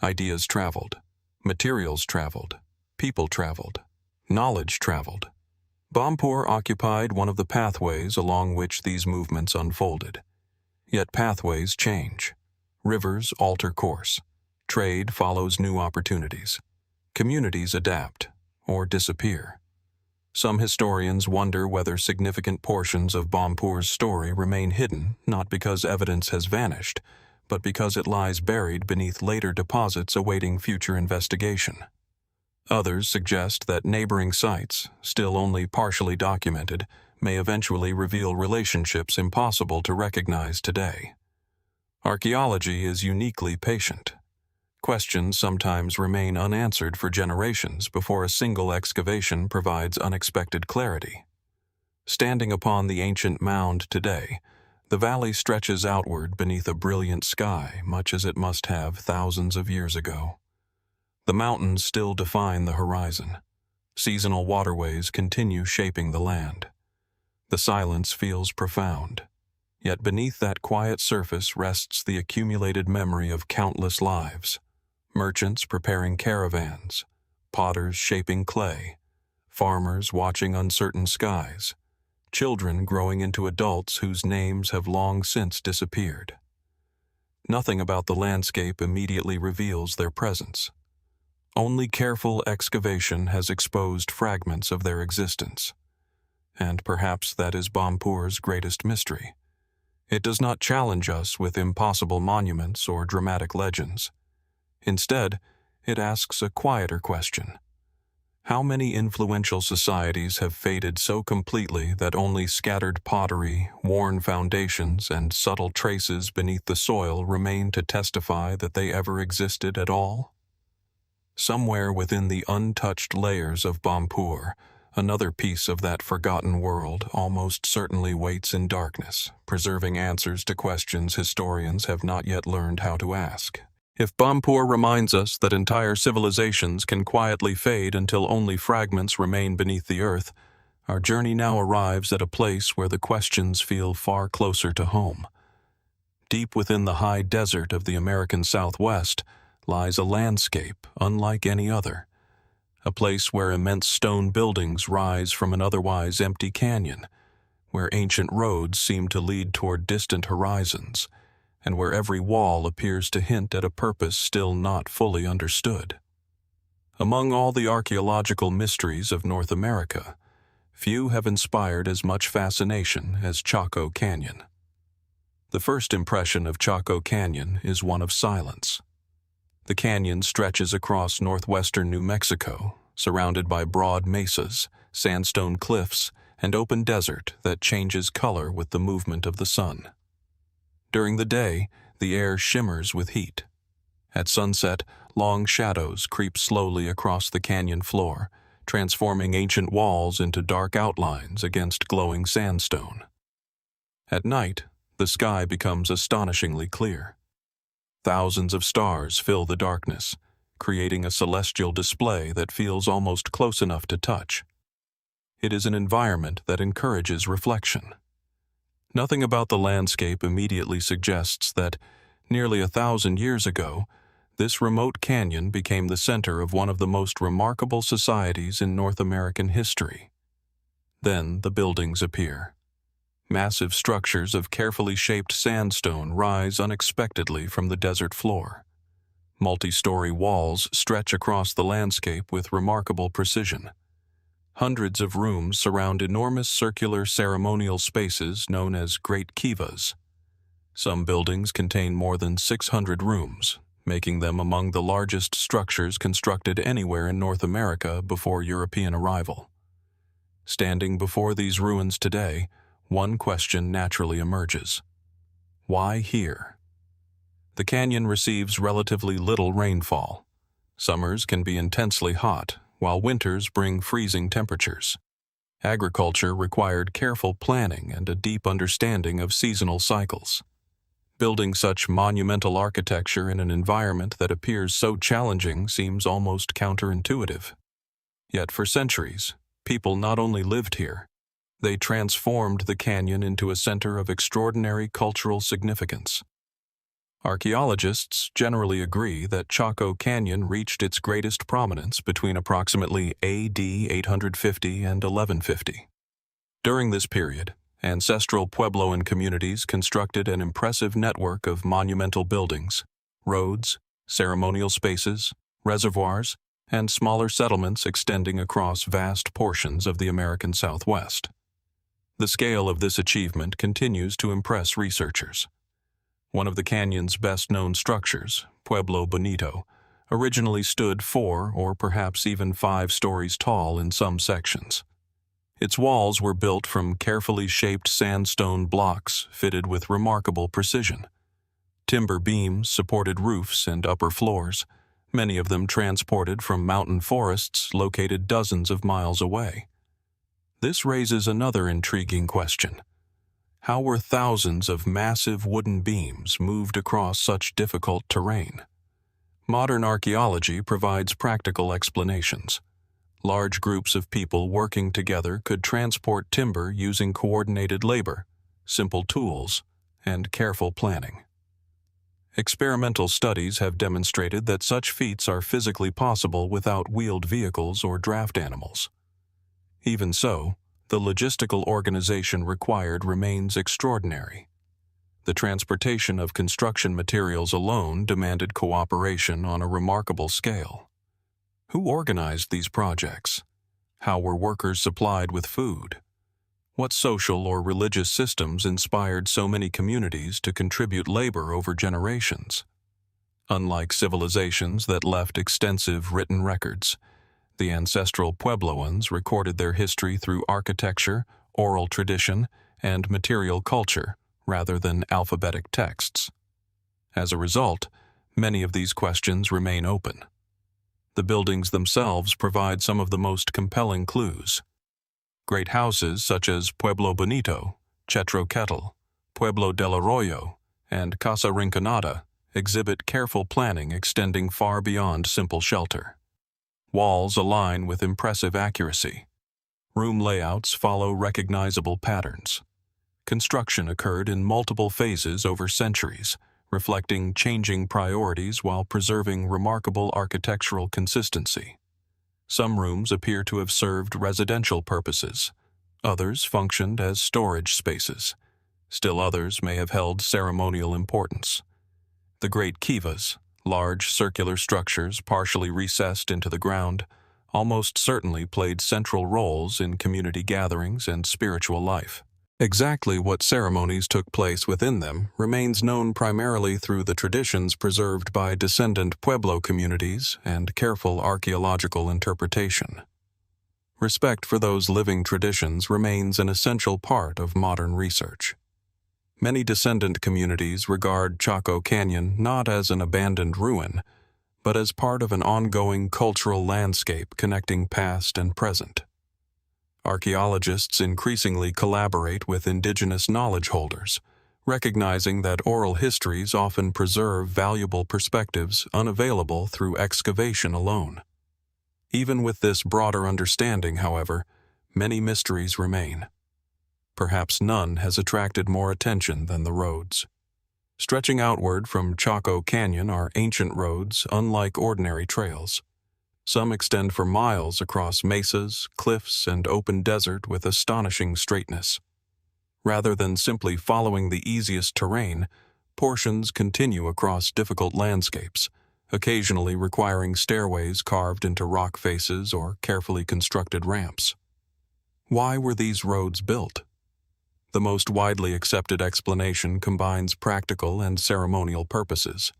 Ideas traveled, materials traveled, people traveled, knowledge traveled. Bampur occupied one of the pathways along which these movements unfolded. Yet pathways change. Rivers alter course. Trade follows new opportunities. Communities adapt or disappear. Some historians wonder whether significant portions of Bampur's story remain hidden not because evidence has vanished, but because it lies buried beneath later deposits awaiting future investigation. Others suggest that neighboring sites, still only partially documented, may eventually reveal relationships impossible to recognize today. Archaeology is uniquely patient. Questions sometimes remain unanswered for generations before a single excavation provides unexpected clarity. Standing upon the ancient mound today, the valley stretches outward beneath a brilliant sky, much as it must have thousands of years ago. The mountains still define the horizon. Seasonal waterways continue shaping the land. The silence feels profound. Yet beneath that quiet surface rests the accumulated memory of countless lives. Merchants preparing caravans, potters shaping clay, farmers watching uncertain skies, children growing into adults whose names have long since disappeared. Nothing about the landscape immediately reveals their presence. Only careful excavation has exposed fragments of their existence. and perhaps that is Bampur's greatest mystery. It does not challenge us with impossible monuments or dramatic legends. Instead, it asks a quieter question. How many influential societies have faded so completely that only scattered pottery, worn foundations, and subtle traces beneath the soil remain to testify that they ever existed at all? Somewhere within the untouched layers of Bampur, another piece of that forgotten world almost certainly waits in darkness, preserving answers to questions historians have not yet learned how to ask. If Bampur reminds us that entire civilizations can quietly fade until only fragments remain beneath the earth, our journey now arrives at a place where the questions feel far closer to home. Deep within the high desert of the American Southwest lies a landscape unlike any other, a place where immense stone buildings rise from an otherwise empty canyon, where ancient roads seem to lead toward distant horizons, and where every wall appears to hint at a purpose still not fully understood. Among all the archaeological mysteries of North America, few have inspired as much fascination as Chaco Canyon. The first impression of Chaco Canyon is one of silence. The canyon stretches across northwestern New Mexico, surrounded by broad mesas, sandstone cliffs, and open desert that changes color with the movement of the sun. During the day, the air shimmers with heat. At sunset, long shadows creep slowly across the canyon floor, transforming ancient walls into dark outlines against glowing sandstone. At night, the sky becomes astonishingly clear. Thousands of stars fill the darkness, creating a celestial display that feels almost close enough to touch. It is an environment that encourages reflection. Nothing about the landscape immediately suggests that, nearly 1,000 years ago, this remote canyon became the center of one of the most remarkable societies in North American history. Then the buildings appear. Massive structures of carefully shaped sandstone rise unexpectedly from the desert floor. Multi-story walls stretch across the landscape with remarkable precision. Hundreds of rooms surround enormous circular ceremonial spaces known as Great Kivas. Some buildings contain more than 600 rooms, making them among the largest structures constructed anywhere in North America before European arrival. Standing before these ruins today, one question naturally emerges. Why here? The canyon receives relatively little rainfall. Summers can be intensely hot, while winters bring freezing temperatures. Agriculture required careful planning and a deep understanding of seasonal cycles. Building such monumental architecture in an environment that appears so challenging seems almost counterintuitive. Yet for centuries, people not only lived here, they transformed the canyon into a center of extraordinary cultural significance. Archaeologists generally agree that Chaco Canyon reached its greatest prominence between approximately AD 850 and 1150. During this period, ancestral Puebloan communities constructed an impressive network of monumental buildings, roads, ceremonial spaces, reservoirs, and smaller settlements extending across vast portions of the American Southwest. The scale of this achievement continues to impress researchers. One of the canyon's best-known structures, Pueblo Bonito, originally stood 4 or perhaps even 5 stories tall in some sections. Its walls were built from carefully shaped sandstone blocks fitted with remarkable precision. Timber beams supported roofs and upper floors, many of them transported from mountain forests located dozens of miles away. This raises another intriguing question. How were thousands of massive wooden beams moved across such difficult terrain? Modern archaeology provides practical explanations. Large groups of people working together could transport timber using coordinated labor, simple tools, and careful planning. Experimental studies have demonstrated that such feats are physically possible without wheeled vehicles or draft animals. Even so, the logistical organization required remains extraordinary. The transportation of construction materials alone demanded cooperation on a remarkable scale. Who organized these projects? How were workers supplied with food? What social or religious systems inspired so many communities to contribute labor over generations? Unlike civilizations that left extensive written records, the ancestral Puebloans recorded their history through architecture, oral tradition, and material culture, rather than alphabetic texts. As a result, many of these questions remain open. The buildings themselves provide some of the most compelling clues. Great houses such as Pueblo Bonito, Chetro Kettle, Pueblo del Arroyo, and Casa Rinconada exhibit careful planning extending far beyond simple shelter. Walls align with impressive accuracy. Room layouts follow recognizable patterns. Construction occurred in multiple phases over centuries, reflecting changing priorities while preserving remarkable architectural consistency. Some rooms appear to have served residential purposes. Others functioned as storage spaces. Still others may have held ceremonial importance. The great kivas, large circular structures partially recessed into the ground, almost certainly played central roles in community gatherings and spiritual life. Exactly what ceremonies took place within them remains known primarily through the traditions preserved by descendant Pueblo communities and careful archaeological interpretation. Respect for those living traditions remains an essential part of modern research. Many descendant communities regard Chaco Canyon not as an abandoned ruin, but as part of an ongoing cultural landscape connecting past and present. Archaeologists increasingly collaborate with indigenous knowledge holders, recognizing that oral histories often preserve valuable perspectives unavailable through excavation alone. Even with this broader understanding, however, many mysteries remain. Perhaps none has attracted more attention than the roads. Stretching outward from Chaco Canyon are ancient roads unlike ordinary trails. Some extend for miles across mesas, cliffs, and open desert with astonishing straightness. Rather than simply following the easiest terrain, portions continue across difficult landscapes, occasionally requiring stairways carved into rock faces or carefully constructed ramps. Why were these roads built? The most widely accepted explanation combines practical and ceremonial purposes.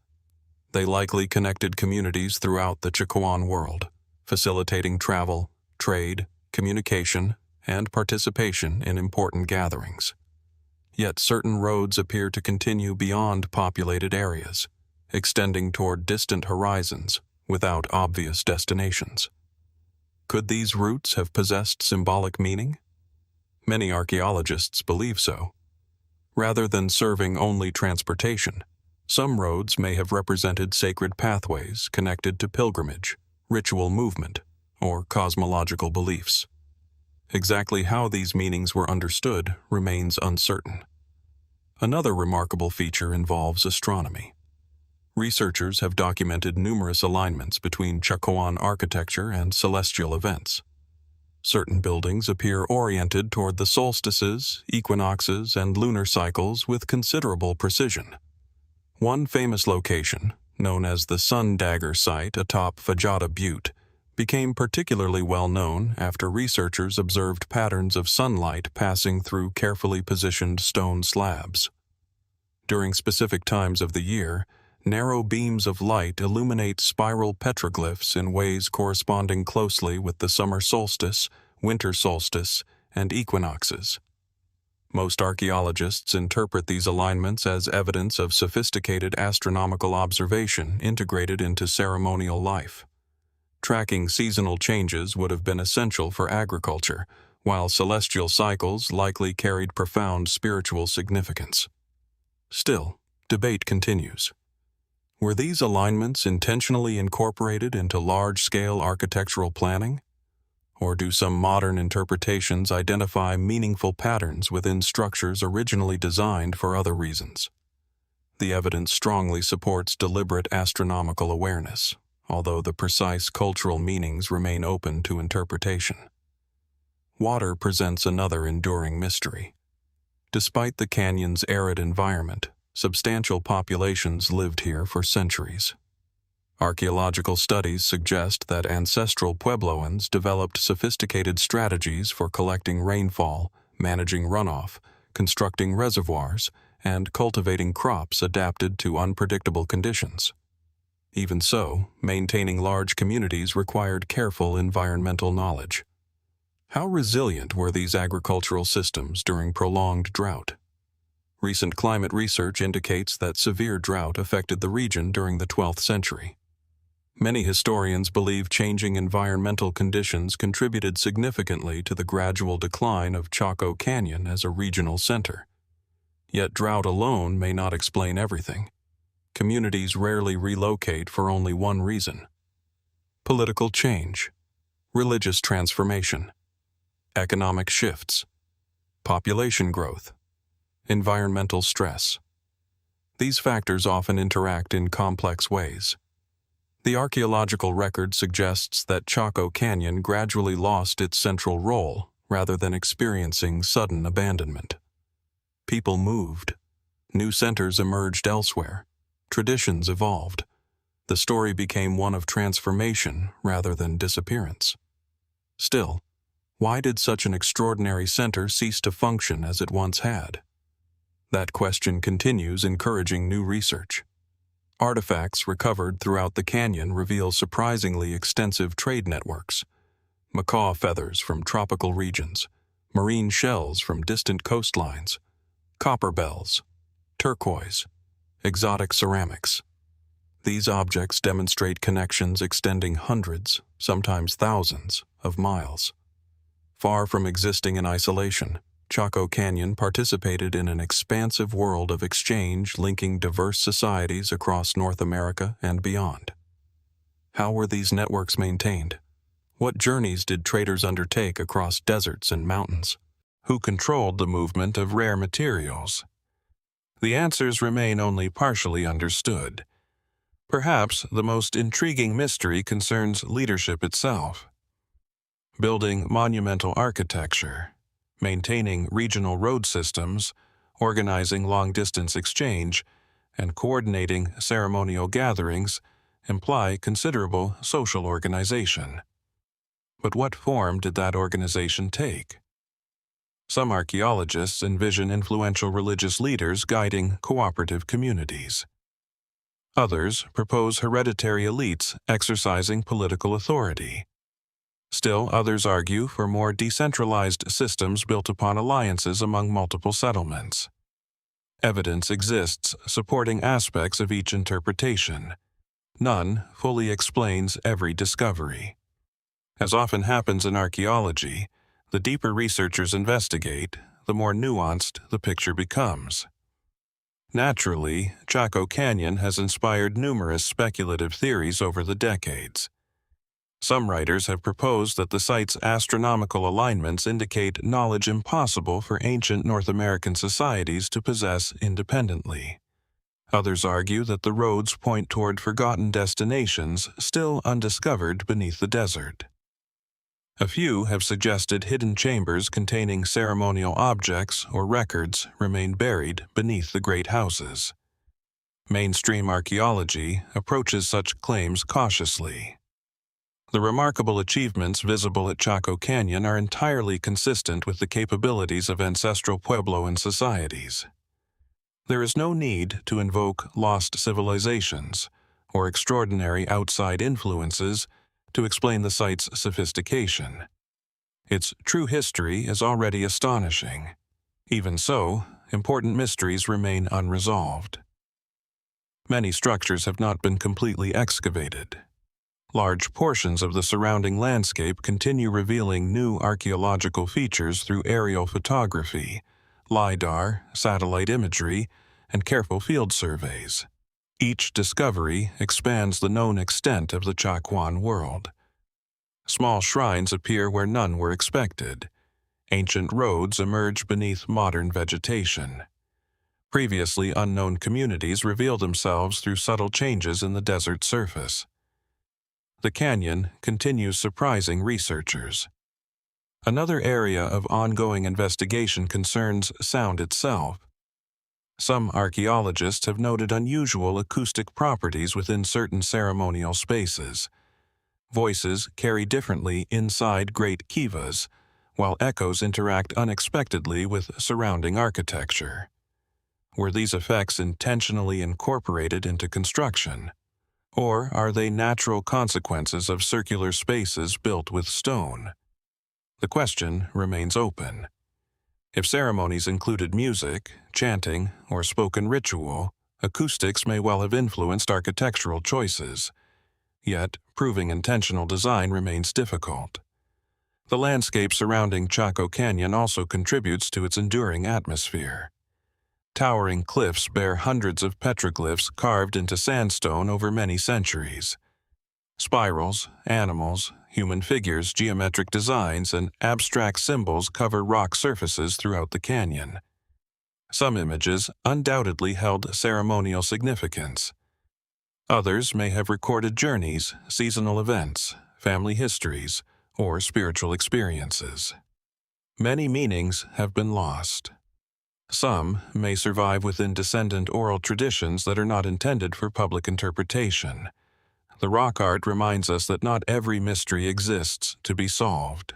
They likely connected communities throughout the Chacoan world, facilitating travel, trade, communication, and participation in important gatherings. Yet certain roads appear to continue beyond populated areas, extending toward distant horizons without obvious destinations. Could these routes have possessed symbolic meaning? Many archaeologists believe so. Rather than serving only transportation, some roads may have represented sacred pathways connected to pilgrimage, ritual movement, or cosmological beliefs. Exactly how these meanings were understood remains uncertain. Another remarkable feature involves astronomy. Researchers have documented numerous alignments between Chacoan architecture and celestial events. Certain buildings appear oriented toward the solstices, equinoxes, and lunar cycles with considerable precision. One famous location, known as the Sun Dagger site atop Fajada Butte, became particularly well known after researchers observed patterns of sunlight passing through carefully positioned stone slabs. During specific times of the year, narrow beams of light illuminate spiral petroglyphs in ways corresponding closely with the summer solstice, winter solstice, and equinoxes. Most archaeologists interpret these alignments as evidence of sophisticated astronomical observation integrated into ceremonial life. Tracking seasonal changes would have been essential for agriculture, while celestial cycles likely carried profound spiritual significance. Still, debate continues. Were these alignments intentionally incorporated into large-scale architectural planning? Or do some modern interpretations identify meaningful patterns within structures originally designed for other reasons? The evidence strongly supports deliberate astronomical awareness, although the precise cultural meanings remain open to interpretation. Water presents another enduring mystery. Despite the canyon's arid environment, substantial populations lived here for centuries. Archaeological studies suggest that ancestral Puebloans developed sophisticated strategies for collecting rainfall, managing runoff, constructing reservoirs, and cultivating crops adapted to unpredictable conditions. Even so, maintaining large communities required careful environmental knowledge. How resilient were these agricultural systems during prolonged drought? Recent climate research indicates that severe drought affected the region during the 12th century. Many historians believe changing environmental conditions contributed significantly to the gradual decline of Chaco Canyon as a regional center. Yet drought alone may not explain everything. Communities rarely relocate for only one reason: political change, religious transformation, economic shifts, population growth, environmental stress. These factors often interact in complex ways. The archaeological record suggests that Chaco Canyon gradually lost its central role rather than experiencing sudden abandonment. People moved. New centers emerged elsewhere. Traditions evolved. The story became one of transformation rather than disappearance. Still, why did such an extraordinary center cease to function as it once had? That question continues, encouraging new research. Artifacts recovered throughout the canyon reveal surprisingly extensive trade networks: macaw feathers from tropical regions, marine shells from distant coastlines, copper bells, turquoise, exotic ceramics. These objects demonstrate connections extending hundreds, sometimes thousands, of miles. Far from existing in isolation, Chaco Canyon participated in an expansive world of exchange linking diverse societies across North America and beyond. How were these networks maintained? What journeys did traders undertake across deserts and mountains? Who controlled the movement of rare materials? The answers remain only partially understood. Perhaps the most intriguing mystery concerns leadership itself. Building monumental architecture, maintaining regional road systems, organizing long-distance exchange, and coordinating ceremonial gatherings imply considerable social organization. But what form did that organization take? Some archaeologists envision influential religious leaders guiding cooperative communities. Others propose hereditary elites exercising political authority. Still, others argue for more decentralized systems built upon alliances among multiple settlements. Evidence exists supporting aspects of each interpretation. None fully explains every discovery. As often happens in archaeology, the deeper researchers investigate, the more nuanced the picture becomes. Naturally, Chaco Canyon has inspired numerous speculative theories over the decades. Some writers have proposed that the site's astronomical alignments indicate knowledge impossible for ancient North American societies to possess independently. Others argue that the roads point toward forgotten destinations still undiscovered beneath the desert. A few have suggested hidden chambers containing ceremonial objects or records remain buried beneath the great houses. Mainstream archaeology approaches such claims cautiously. The remarkable achievements visible at Chaco Canyon are entirely consistent with the capabilities of ancestral Puebloan societies. There is no need to invoke lost civilizations or extraordinary outside influences to explain the site's sophistication. Its true history is already astonishing. Even so, important mysteries remain unresolved. Many structures have not been completely excavated. Large portions of the surrounding landscape continue revealing new archaeological features through aerial photography, LiDAR, satellite imagery, and careful field surveys. Each discovery expands the known extent of the Chacuan world. Small shrines appear where none were expected. Ancient roads emerge beneath modern vegetation. Previously unknown communities reveal themselves through subtle changes in the desert surface. The canyon continues surprising researchers. Another area of ongoing investigation concerns sound itself. Some archaeologists have noted unusual acoustic properties within certain ceremonial spaces. Voices carry differently inside great kivas, while echoes interact unexpectedly with surrounding architecture. Were these effects intentionally incorporated into construction? Or are they natural consequences of circular spaces built with stone? The question remains open. If ceremonies included music, chanting, or spoken ritual, acoustics may well have influenced architectural choices. Yet, proving intentional design remains difficult. The landscape surrounding Chaco Canyon also contributes to its enduring atmosphere. Towering cliffs bear hundreds of petroglyphs carved into sandstone over many centuries. Spirals, animals, human figures, geometric designs, and abstract symbols cover rock surfaces throughout the canyon. Some images undoubtedly held ceremonial significance. Others may have recorded journeys, seasonal events, family histories, or spiritual experiences. Many meanings have been lost. Some may survive within descendant oral traditions that are not intended for public interpretation. The rock art reminds us that not every mystery exists to be solved.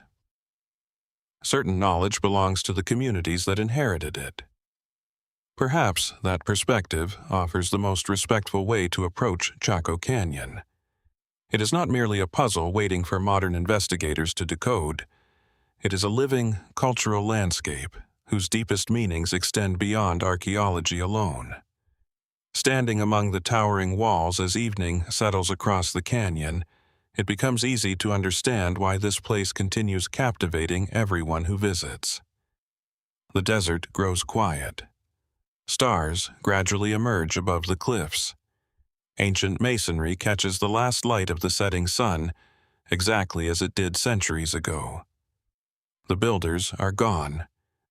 Certain knowledge belongs to the communities that inherited it. Perhaps that perspective offers the most respectful way to approach Chaco Canyon. It is not merely a puzzle waiting for modern investigators to decode. It is a living, cultural landscape whose deepest meanings extend beyond archaeology alone. Standing among the towering walls as evening settles across the canyon, it becomes easy to understand why this place continues captivating everyone who visits. The desert grows quiet. Stars gradually emerge above the cliffs. Ancient masonry catches the last light of the setting sun, exactly as it did centuries ago. The builders are gone.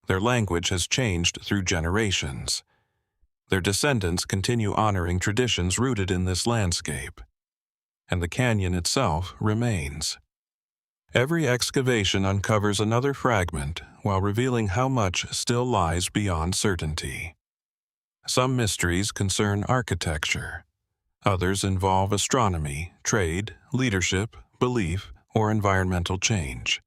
Their language has changed through generations. Their descendants continue honoring traditions rooted in this landscape. And the canyon itself remains. Every excavation uncovers another fragment while revealing how much still lies beyond certainty. Some mysteries concern architecture. Others involve astronomy, trade, leadership, belief, or environmental change.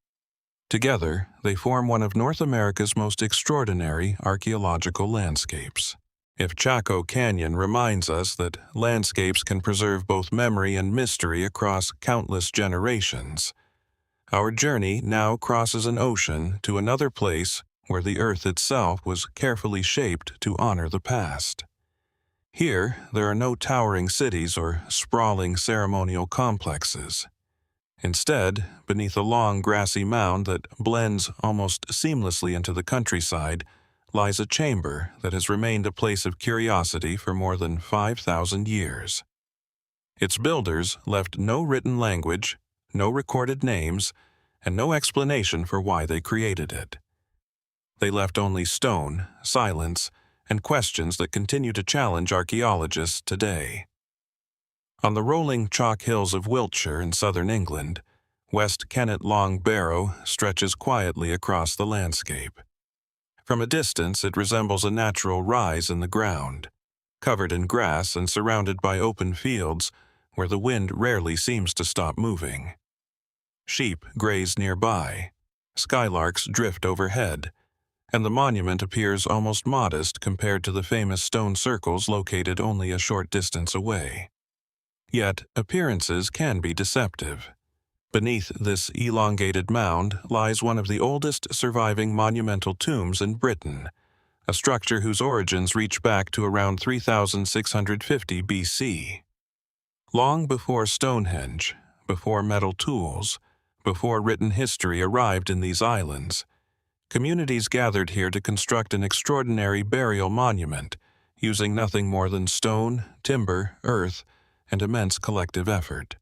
Together, they form one of North America's most extraordinary archaeological landscapes. If Chaco Canyon reminds us that landscapes can preserve both memory and mystery across countless generations, our journey now crosses an ocean to another place where the earth itself was carefully shaped to honor the past. Here, there are no towering cities or sprawling ceremonial complexes. Instead, beneath a long grassy mound that blends almost seamlessly into the countryside, lies a chamber that has remained a place of curiosity for more than 5,000 years. Its builders left no written language, no recorded names, and no explanation for why they created it. They left only stone, silence, and questions that continue to challenge archaeologists today. On the rolling chalk hills of Wiltshire in southern England, West Kennet Long Barrow stretches quietly across the landscape. From a distance, it resembles a natural rise in the ground, covered in grass and surrounded by open fields where the wind rarely seems to stop moving. Sheep graze nearby, skylarks drift overhead, and the monument appears almost modest compared to the famous stone circles located only a short distance away. Yet, appearances can be deceptive. Beneath this elongated mound lies one of the oldest surviving monumental tombs in Britain, a structure whose origins reach back to around 3650 BC. Long before Stonehenge, before metal tools, before written history arrived in these islands, communities gathered here to construct an extraordinary burial monument, using nothing more than stone, timber, earth, and immense collective effort.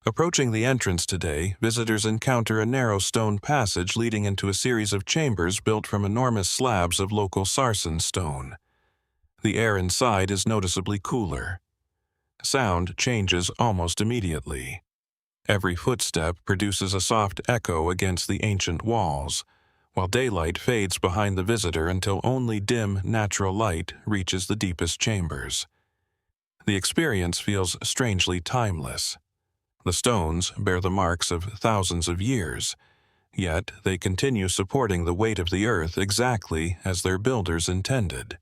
Approaching the entrance today, visitors encounter a narrow stone passage leading into a series of chambers built from enormous slabs of local sarsen stone. The air inside is noticeably cooler. Sound changes almost immediately. Every footstep produces a soft echo against the ancient walls, while daylight fades behind the visitor until only dim, natural light reaches the deepest chambers. The experience feels strangely timeless. The stones bear the marks of thousands of years, Yet they continue supporting the weight of the earth exactly as their builders intended.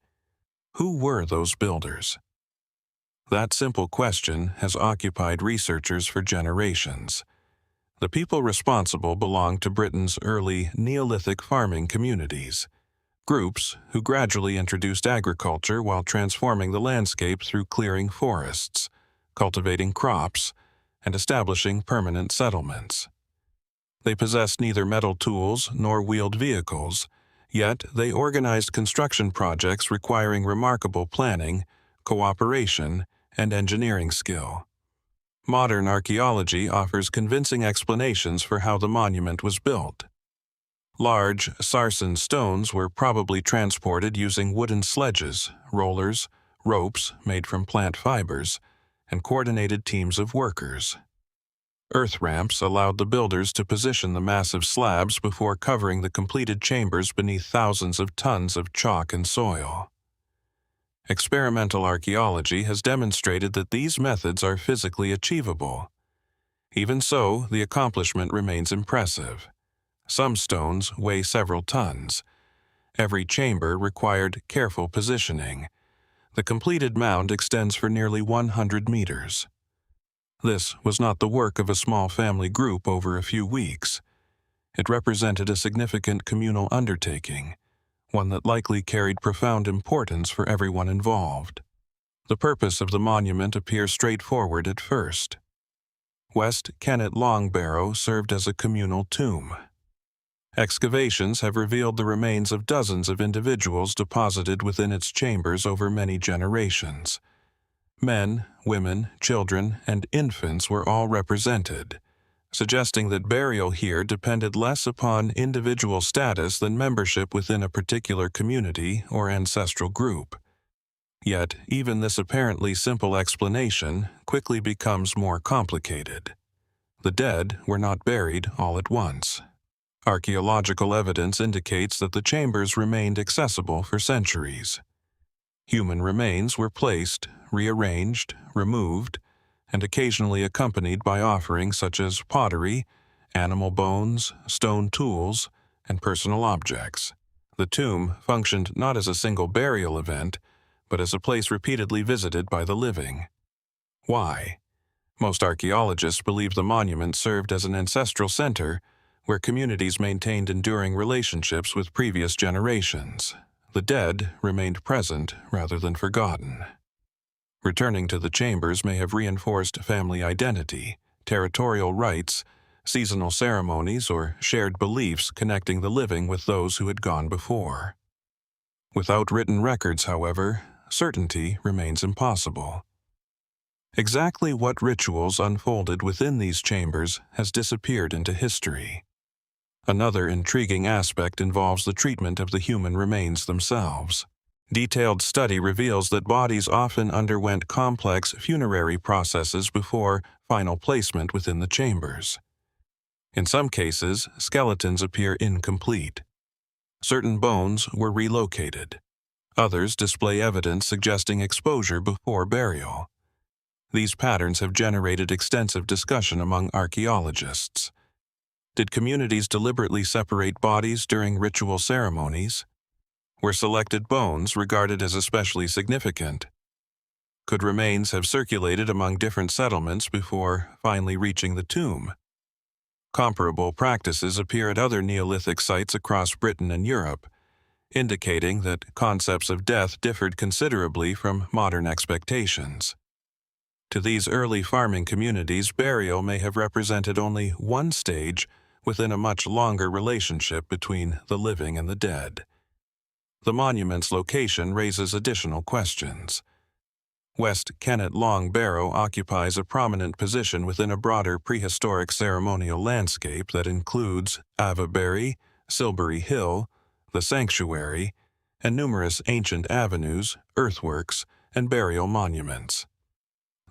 Who were those builders? That simple question has occupied researchers for generations. The people responsible belong to Britain's early Neolithic farming communities, groups who gradually introduced agriculture while transforming the landscape through clearing forests, cultivating crops, and establishing permanent settlements. They possessed neither metal tools nor wheeled vehicles, yet they organized construction projects requiring remarkable planning, cooperation, and engineering skill. Modern archaeology offers convincing explanations for how the monument was built. Large sarsen stones were probably transported using wooden sledges, rollers, ropes made from plant fibers, and coordinated teams of workers. Earth ramps allowed the builders to position the massive slabs before covering the completed chambers beneath thousands of tons of chalk and soil. Experimental archaeology has demonstrated that these methods are physically achievable. Even so, the accomplishment remains impressive. Some stones weigh several tons. Every chamber required careful positioning. The completed mound extends for nearly 100 meters. This was not the work of a small family group over a few weeks. It represented a significant communal undertaking, one that likely carried profound importance for everyone involved. The purpose of the monument appears straightforward at first. West Kennet Long Barrow served as a communal tomb. Excavations have revealed the remains of dozens of individuals deposited within its chambers over many generations. Men, women, children, and infants were all represented, suggesting that burial here depended less upon individual status than membership within a particular community or ancestral group. Yet, even this apparently simple explanation quickly becomes more complicated. The dead were not buried all at once. Archaeological evidence indicates that the chambers remained accessible for centuries. Human remains were placed, rearranged, removed, and occasionally accompanied by offerings such as pottery, animal bones, stone tools, and personal objects. The tomb functioned not as a single burial event, but as a place repeatedly visited by the living. Why? Most archaeologists believe the monument served as an ancestral center where communities maintained enduring relationships with previous generations. The dead remained present rather than forgotten. Returning to the chambers may have reinforced family identity, territorial rights, seasonal ceremonies, or shared beliefs connecting the living with those who had gone before. Without written records, however, certainty remains impossible. Exactly what rituals unfolded within these chambers has disappeared into history. Another intriguing aspect involves the treatment of the human remains themselves. Detailed study reveals that bodies often underwent complex funerary processes before final placement within the chambers. In some cases, skeletons appear incomplete. Certain bones were relocated. Others display evidence suggesting exposure before burial. These patterns have generated extensive discussion among archaeologists. Did communities deliberately separate bodies during ritual ceremonies? Were selected bones regarded as especially significant? Could remains have circulated among different settlements before finally reaching the tomb? Comparable practices appear at other Neolithic sites across Britain and Europe, indicating that concepts of death differed considerably from modern expectations. To these early farming communities, burial may have represented only one stage within a much longer relationship between the living and the dead. The monument's location raises additional questions. West Kennet Long Barrow occupies a prominent position within a broader prehistoric ceremonial landscape that includes Avebury, Silbury Hill, the Sanctuary, and numerous ancient avenues, earthworks, and burial monuments.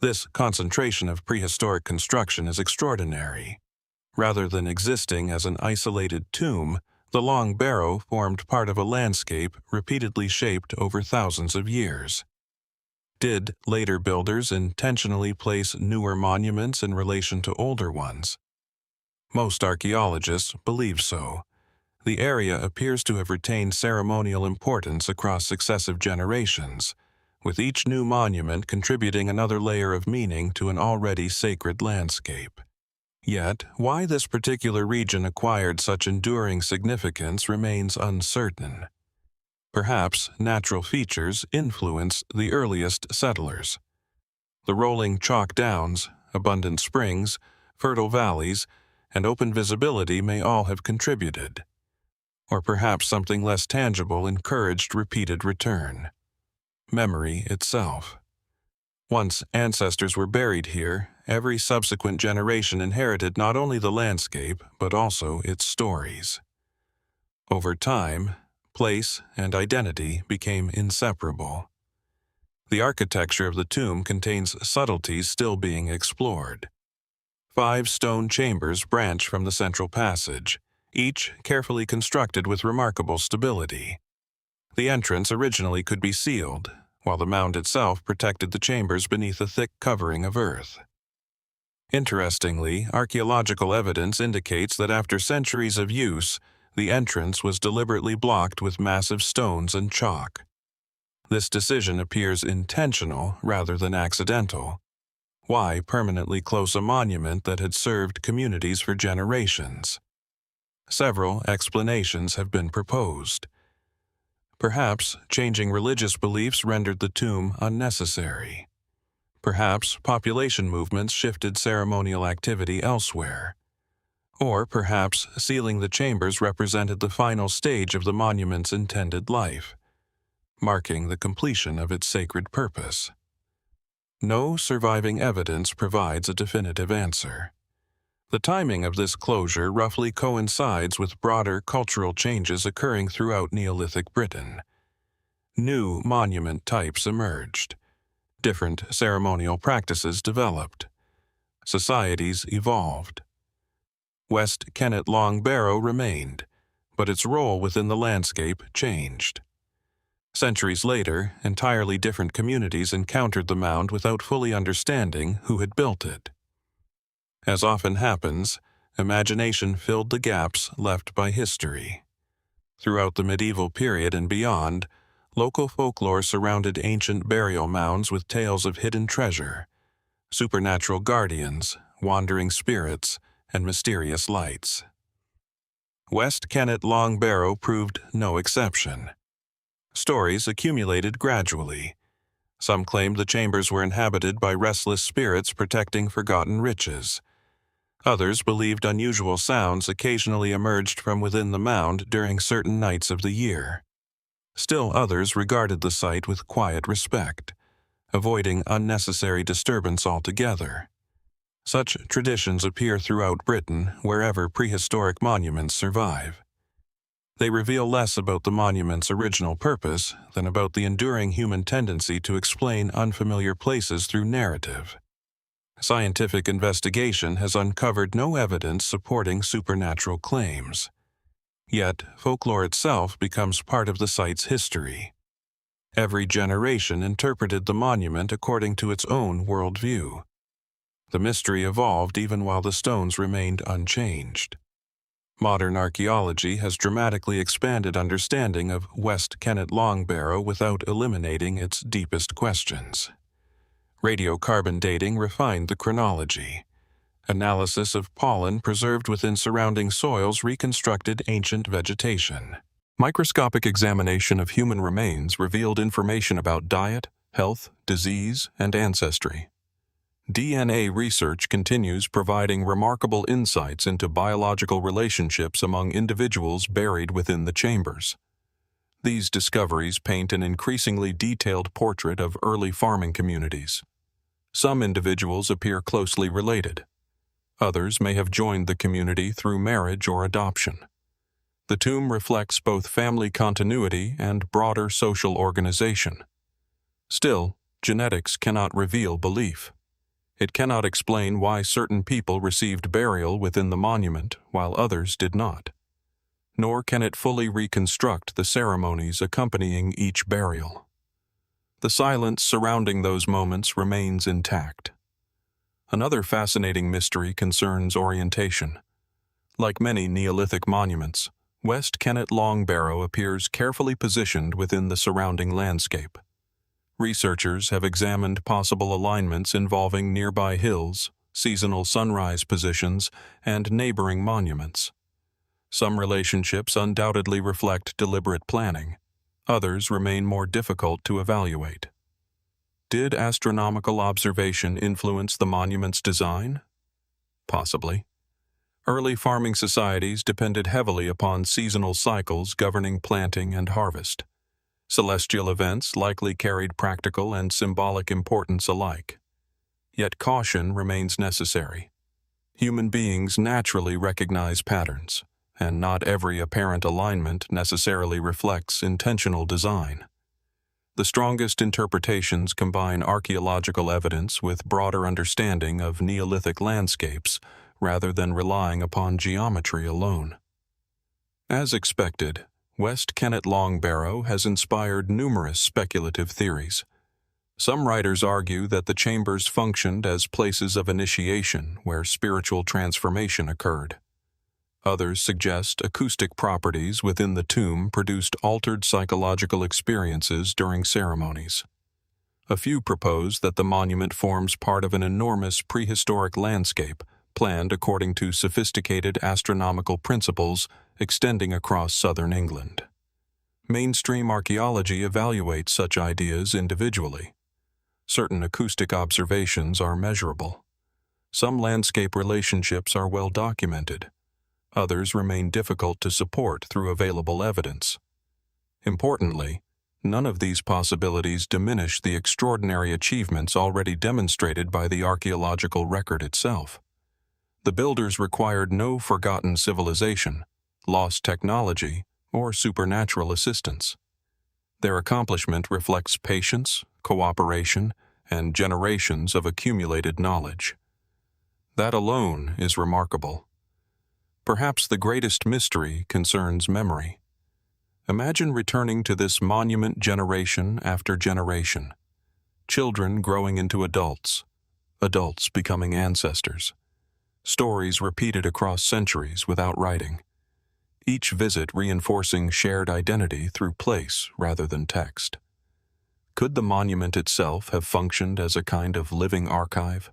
This concentration of prehistoric construction is extraordinary. Rather than existing as an isolated tomb, the Long Barrow formed part of a landscape repeatedly shaped over thousands of years. Did later builders intentionally place newer monuments in relation to older ones? Most archaeologists believe so. The area appears to have retained ceremonial importance across successive generations, with each new monument contributing another layer of meaning to an already sacred landscape. Yet, why this particular region acquired such enduring significance remains uncertain. Perhaps natural features influenced the earliest settlers. The rolling chalk downs, abundant springs, fertile valleys, and open visibility may all have contributed. Or perhaps something less tangible encouraged repeated return. Memory itself. Once ancestors were buried here, every subsequent generation inherited not only the landscape, but also its stories. Over time, place and identity became inseparable. The architecture of the tomb contains subtleties still being explored. 5 stone chambers branch from the central passage, each carefully constructed with remarkable stability. The entrance originally could be sealed, while the mound itself protected the chambers beneath a thick covering of earth. Interestingly, archaeological evidence indicates that after centuries of use, the entrance was deliberately blocked with massive stones and chalk. This decision appears intentional rather than accidental. Why permanently close a monument that had served communities for generations? Several explanations have been proposed. Perhaps changing religious beliefs rendered the tomb unnecessary. Perhaps population movements shifted ceremonial activity elsewhere. Or perhaps sealing the chambers represented the final stage of the monument's intended life, marking the completion of its sacred purpose. No surviving evidence provides a definitive answer. The timing of this closure roughly coincides with broader cultural changes occurring throughout Neolithic Britain. New monument types emerged. Different ceremonial practices developed. Societies evolved. West Kennet Long Barrow remained, but its role within the landscape changed. Centuries later, entirely different communities encountered the mound without fully understanding who had built it. As often happens, imagination filled the gaps left by history. Throughout the medieval period and beyond, local folklore surrounded ancient burial mounds with tales of hidden treasure, supernatural guardians, wandering spirits, and mysterious lights. West Kennet Long Barrow proved no exception. Stories accumulated gradually. Some claimed the chambers were inhabited by restless spirits protecting forgotten riches. Others believed unusual sounds occasionally emerged from within the mound during certain nights of the year. Still others regarded the site with quiet respect, avoiding unnecessary disturbance altogether. Such traditions appear throughout Britain wherever prehistoric monuments survive. They reveal less about the monument's original purpose than about the enduring human tendency to explain unfamiliar places through narrative. Scientific investigation has uncovered no evidence supporting supernatural claims. Yet, folklore itself becomes part of the site's history. Every generation interpreted the monument according to its own worldview. The mystery evolved even while the stones remained unchanged. Modern archaeology has dramatically expanded understanding of West Kennet Long Barrow without eliminating its deepest questions. Radiocarbon dating refined the chronology. Analysis of pollen preserved within surrounding soils reconstructed ancient vegetation. Microscopic examination of human remains revealed information about diet, health, disease, and ancestry. DNA research continues, providing remarkable insights into biological relationships among individuals buried within the chambers. These discoveries paint an increasingly detailed portrait of early farming communities. Some individuals appear closely related. Others may have joined the community through marriage or adoption. The tomb reflects both family continuity and broader social organization. Still, genetics cannot reveal belief. It cannot explain why certain people received burial within the monument while others did not. Nor can it fully reconstruct the ceremonies accompanying each burial. The silence surrounding those moments remains intact. Another fascinating mystery concerns orientation. Like many Neolithic monuments, West Kennet Long Barrow appears carefully positioned within the surrounding landscape. Researchers have examined possible alignments involving nearby hills, seasonal sunrise positions, and neighboring monuments. Some relationships undoubtedly reflect deliberate planning. Others remain more difficult to evaluate. Did astronomical observation influence the monument's design? Possibly. Early farming societies depended heavily upon seasonal cycles governing planting and harvest. Celestial events likely carried practical and symbolic importance alike. Yet caution remains necessary. Human beings naturally recognize patterns, and not every apparent alignment necessarily reflects intentional design. The strongest interpretations combine archaeological evidence with broader understanding of Neolithic landscapes rather than relying upon geometry alone. As expected, West Kennet Long Barrow has inspired numerous speculative theories. Some writers argue that the chambers functioned as places of initiation where spiritual transformation occurred. Others suggest acoustic properties within the tomb produced altered psychological experiences during ceremonies. A few propose that the monument forms part of an enormous prehistoric landscape planned according to sophisticated astronomical principles extending across southern England. Mainstream archaeology evaluates such ideas individually. Certain acoustic observations are measurable. Some landscape relationships are well documented. Others remain difficult to support through available evidence. Importantly, none of these possibilities diminish the extraordinary achievements already demonstrated by the archaeological record itself. The builders required no forgotten civilization, lost technology, or supernatural assistance. Their accomplishment reflects patience, cooperation, and generations of accumulated knowledge. That alone is remarkable. Perhaps the greatest mystery concerns memory. Imagine returning to this monument generation after generation. Children growing into adults, adults becoming ancestors. Stories repeated across centuries without writing. Each visit reinforcing shared identity through place rather than text. Could the monument itself have functioned as a kind of living archive?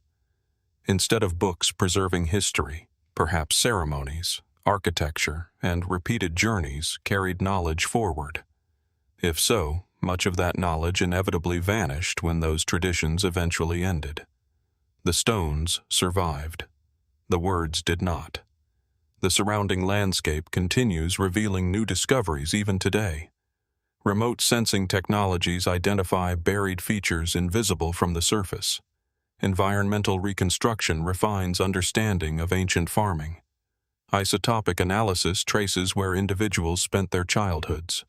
Instead of books preserving history, perhaps ceremonies, architecture, and repeated journeys carried knowledge forward. If so, much of that knowledge inevitably vanished when those traditions eventually ended. The stones survived. The words did not. The surrounding landscape continues revealing new discoveries even today. Remote sensing technologies identify buried features invisible from the surface. Environmental reconstruction refines understanding of ancient farming. Isotopic analysis traces where individuals spent their childhoods.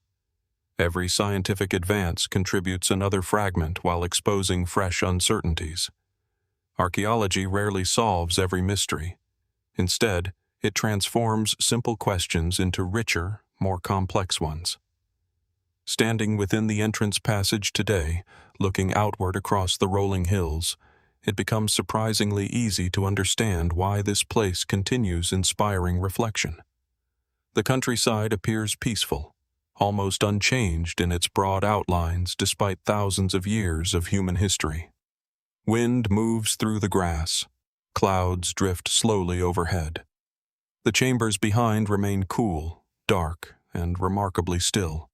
Every scientific advance contributes another fragment while exposing fresh uncertainties. Archaeology rarely solves every mystery. Instead, it transforms simple questions into richer, more complex ones. Standing within the entrance passage today, looking outward across the rolling hills, it becomes surprisingly easy to understand why this place continues inspiring reflection. The countryside appears peaceful, almost unchanged in its broad outlines despite thousands of years of human history. Wind moves through the grass. Clouds drift slowly overhead. The chambers behind remain cool, dark, and remarkably still.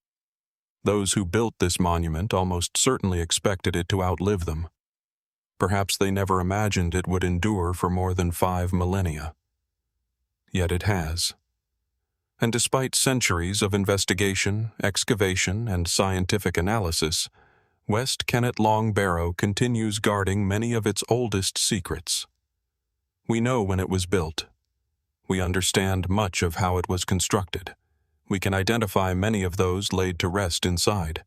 Those who built this monument almost certainly expected it to outlive them. Perhaps they never imagined it would endure for more than 5 millennia. Yet it has. And despite centuries of investigation, excavation, and scientific analysis, West Kennet Long Barrow continues guarding many of its oldest secrets. We know when it was built. We understand much of how it was constructed. We can identify many of those laid to rest inside.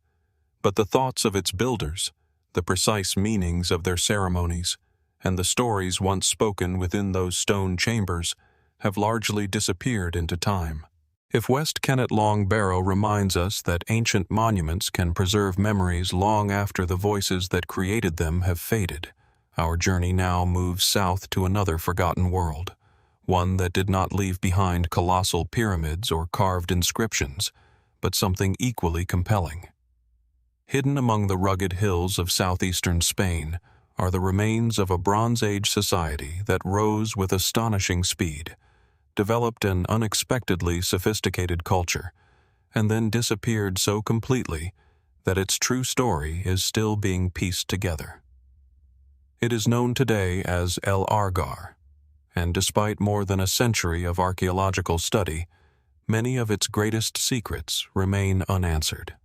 But the thoughts of its builders, the precise meanings of their ceremonies, and the stories once spoken within those stone chambers have largely disappeared into time. If West Kennet Long Barrow reminds us that ancient monuments can preserve memories long after the voices that created them have faded, our journey now moves south to another forgotten world, one that did not leave behind colossal pyramids or carved inscriptions, but something equally compelling. Hidden among the rugged hills of southeastern Spain are the remains of a Bronze Age society that rose with astonishing speed, developed an unexpectedly sophisticated culture, and then disappeared so completely that its true story is still being pieced together. It is known today as El Argar, and despite more than a century of archaeological study, many of its greatest secrets remain unanswered.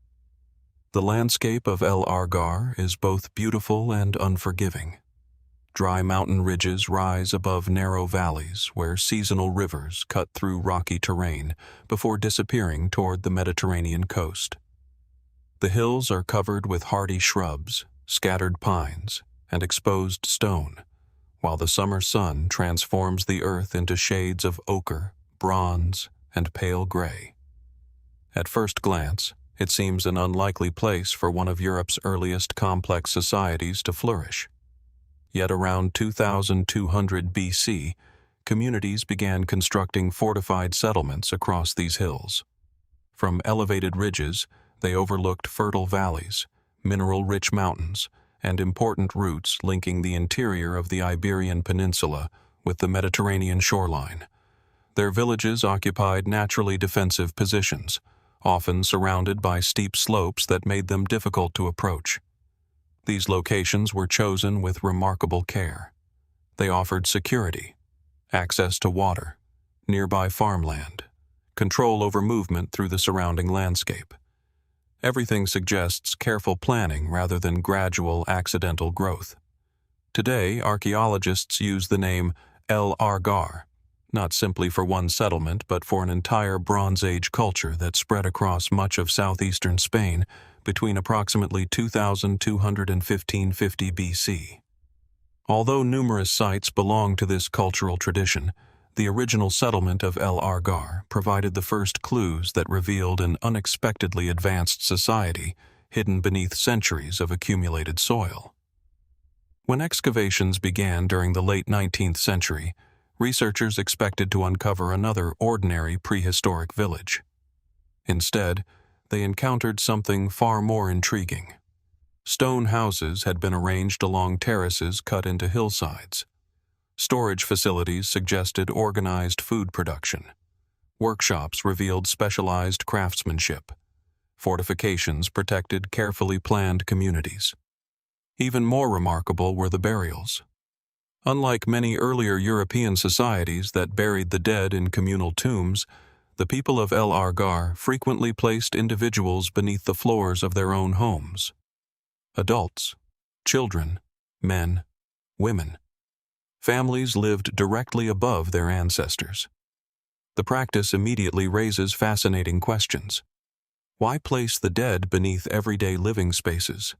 The landscape of El Argar is both beautiful and unforgiving. Dry mountain ridges rise above narrow valleys where seasonal rivers cut through rocky terrain before disappearing toward the Mediterranean coast. The hills are covered with hardy shrubs, scattered pines, and exposed stone, while the summer sun transforms the earth into shades of ochre, bronze, and pale gray. At first glance, it seems an unlikely place for one of Europe's earliest complex societies to flourish. Yet around 2200 BC, communities began constructing fortified settlements across these hills. From elevated ridges, they overlooked fertile valleys, mineral-rich mountains, and important routes linking the interior of the Iberian Peninsula with the Mediterranean shoreline. Their villages occupied naturally defensive positions, often surrounded by steep slopes that made them difficult to approach. These locations were chosen with remarkable care. They offered security, access to water, nearby farmland, control over movement through the surrounding landscape. Everything suggests careful planning rather than gradual, accidental growth. Today, archaeologists use the name El Argar, not simply for one settlement but for an entire Bronze Age culture that spread across much of southeastern Spain between approximately 2200 and 1550 BC. Although numerous sites belong to this cultural tradition, the original settlement of El Argar provided the first clues that revealed an unexpectedly advanced society hidden beneath centuries of accumulated soil. When excavations began during the late 19th century, researchers expected to uncover another ordinary prehistoric village. Instead, they encountered something far more intriguing. Stone houses had been arranged along terraces cut into hillsides. Storage facilities suggested organized food production. Workshops revealed specialized craftsmanship. Fortifications protected carefully planned communities. Even more remarkable were the burials. Unlike many earlier European societies that buried the dead in communal tombs, the people of El Argar frequently placed individuals beneath the floors of their own homes. Adults, children, men, women. Families lived directly above their ancestors. The practice immediately raises fascinating questions. Why place the dead beneath everyday living spaces?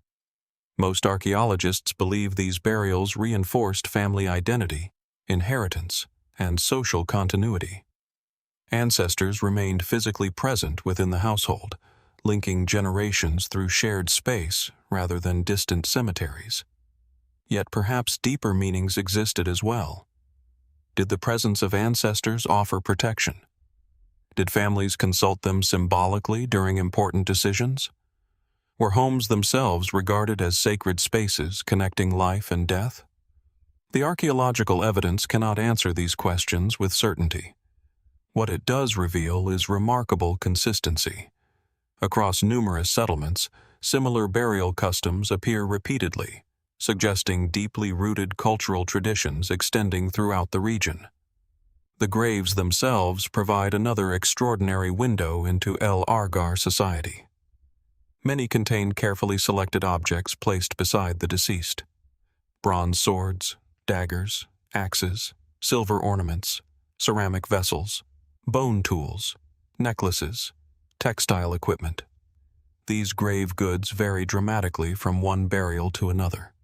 Most archaeologists believe these burials reinforced family identity, inheritance, and social continuity. Ancestors remained physically present within the household, linking generations through shared space rather than distant cemeteries. Yet perhaps deeper meanings existed as well. Did the presence of ancestors offer protection? Did families consult them symbolically during important decisions? Were homes themselves regarded as sacred spaces connecting life and death? The archaeological evidence cannot answer these questions with certainty. What it does reveal is remarkable consistency. Across numerous settlements, similar burial customs appear repeatedly, suggesting deeply rooted cultural traditions extending throughout the region. The graves themselves provide another extraordinary window into El Argar society. Many contain carefully selected objects placed beside the deceased. Bronze swords, daggers, axes, silver ornaments, ceramic vessels, bone tools, necklaces, textile equipment. These grave goods vary dramatically from one burial to another.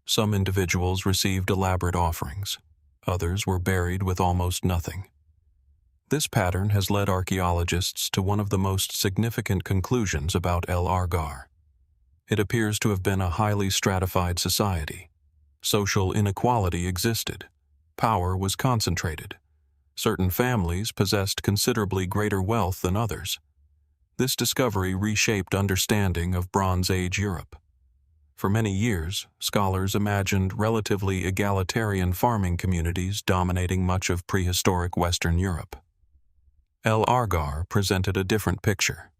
Some individuals received elaborate offerings. Others were buried with almost nothing. This pattern has led archaeologists to one of the most significant conclusions about El Argar. It appears to have been a highly stratified society. Social inequality existed. Power was concentrated, Certain families possessed considerably greater wealth than others. This discovery reshaped understanding of Bronze Age Europe. For many years, scholars imagined relatively egalitarian farming communities dominating much of prehistoric Western Europe. Argar presented a different picture.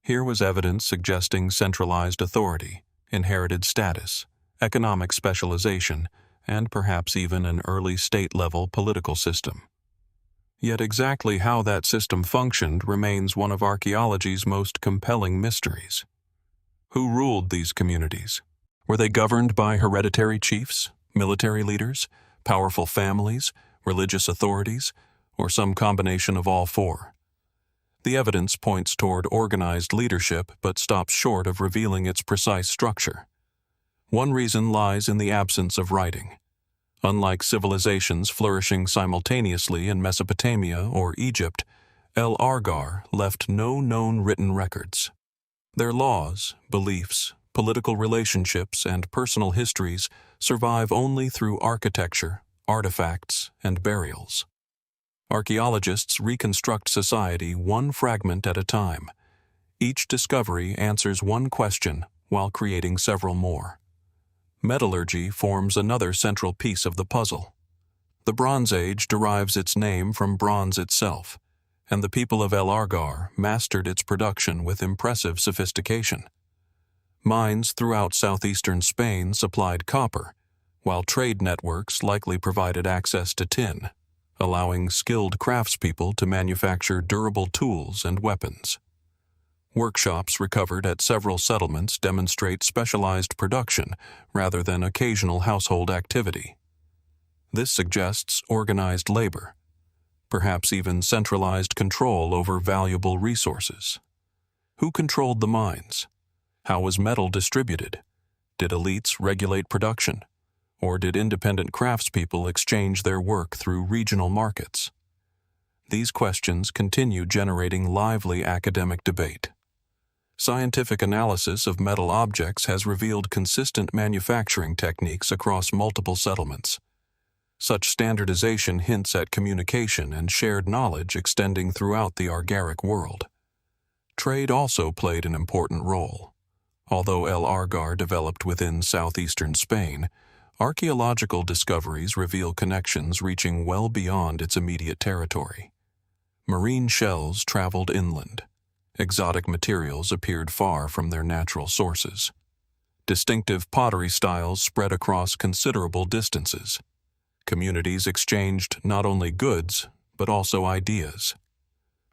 Here was evidence suggesting centralized authority, inherited status, economic specialization, and perhaps even an early state-level political system. Yet exactly how that system functioned remains one of archaeology's most compelling mysteries. Who ruled these communities? Were they governed by hereditary chiefs, military leaders, powerful families, religious authorities, or some combination of all four? The evidence points toward organized leadership but stops short of revealing its precise structure. One reason lies in the absence of writing. Unlike civilizations flourishing simultaneously in Mesopotamia or Egypt, Argar left no known written records. Their laws, beliefs, political relationships, and personal histories survive only through architecture, artifacts, and burials. Archaeologists reconstruct society one fragment at a time. Each discovery answers one question while creating several more. Metallurgy forms another central piece of the puzzle. The Bronze Age derives its name from bronze itself, and the people of Argar mastered its production with impressive sophistication. Mines throughout southeastern Spain supplied copper, while trade networks likely provided access to tin, allowing skilled craftspeople to manufacture durable tools and weapons. Workshops recovered at several settlements demonstrate specialized production rather than occasional household activity. This suggests organized labor, perhaps even centralized control over valuable resources. Who controlled the mines? How was metal distributed? Did elites regulate production? Or did independent craftspeople exchange their work through regional markets? These questions continue generating lively academic debate. Scientific analysis of metal objects has revealed consistent manufacturing techniques across multiple settlements. Such standardization hints at communication and shared knowledge extending throughout the Argaric world. Trade also played an important role. Although Argar developed within southeastern Spain, archaeological discoveries reveal connections reaching well beyond its immediate territory. Marine shells traveled inland. Exotic materials appeared far from their natural sources. Distinctive pottery styles spread across considerable distances. Communities exchanged not only goods, but also ideas.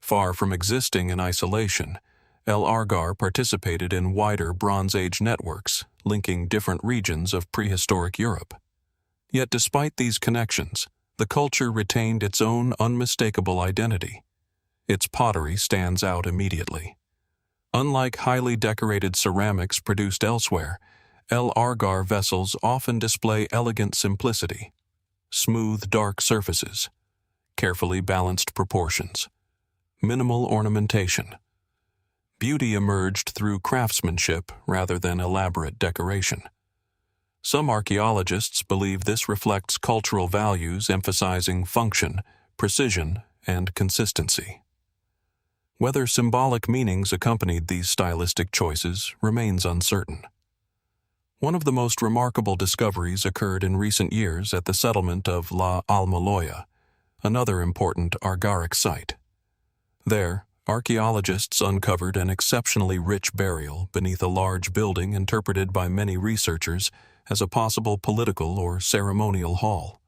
Far from existing in isolation, Argar participated in wider Bronze Age networks, linking different regions of prehistoric Europe. Yet despite these connections, the culture retained its own unmistakable identity. Its pottery stands out immediately. Unlike highly decorated ceramics produced elsewhere, Argar vessels often display elegant simplicity. Smooth, dark surfaces, carefully balanced proportions, minimal ornamentation. Beauty emerged through craftsmanship rather than elaborate decoration. Some archaeologists believe this reflects cultural values emphasizing function, precision, and consistency. Whether symbolic meanings accompanied these stylistic choices remains uncertain. One of the most remarkable discoveries occurred in recent years at the settlement of La Almoloya, another important Argaric site. There, archaeologists uncovered an exceptionally rich burial beneath a large building interpreted by many researchers as a possible political or ceremonial hall.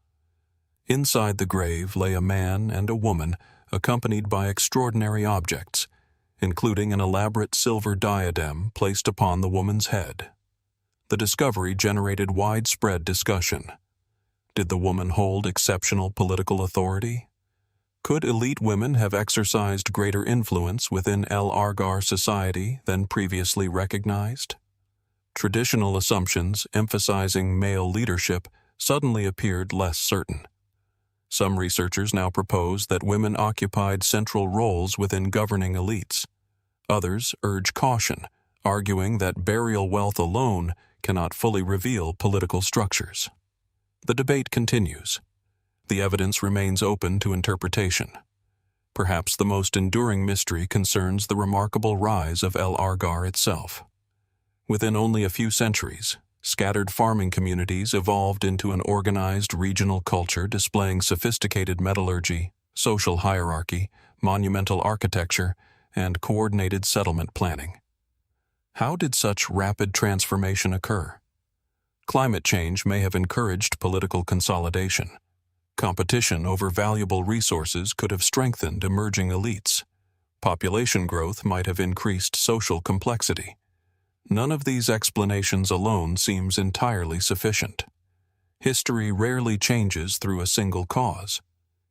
Inside the grave lay a man and a woman accompanied by extraordinary objects, including an elaborate silver diadem placed upon the woman's head. The discovery generated widespread discussion. Did the woman hold exceptional political authority? Could elite women have exercised greater influence within Argar society than previously recognized? Traditional assumptions emphasizing male leadership suddenly appeared less certain. Some researchers now propose that women occupied central roles within governing elites. Others urge caution, arguing that burial wealth alone cannot fully reveal political structures. The debate continues. the evidence remains open to interpretation. Perhaps the most enduring mystery concerns the remarkable rise of El Argar itself. Within only a few centuries, scattered farming communities evolved into an organized regional culture displaying sophisticated metallurgy, social hierarchy, monumental architecture, and coordinated settlement planning. How did such rapid transformation occur? Climate change may have encouraged political consolidation. Competition over valuable resources could have strengthened emerging elites. Population growth might have increased social complexity. None of these explanations alone seems entirely sufficient. History rarely changes through a single cause.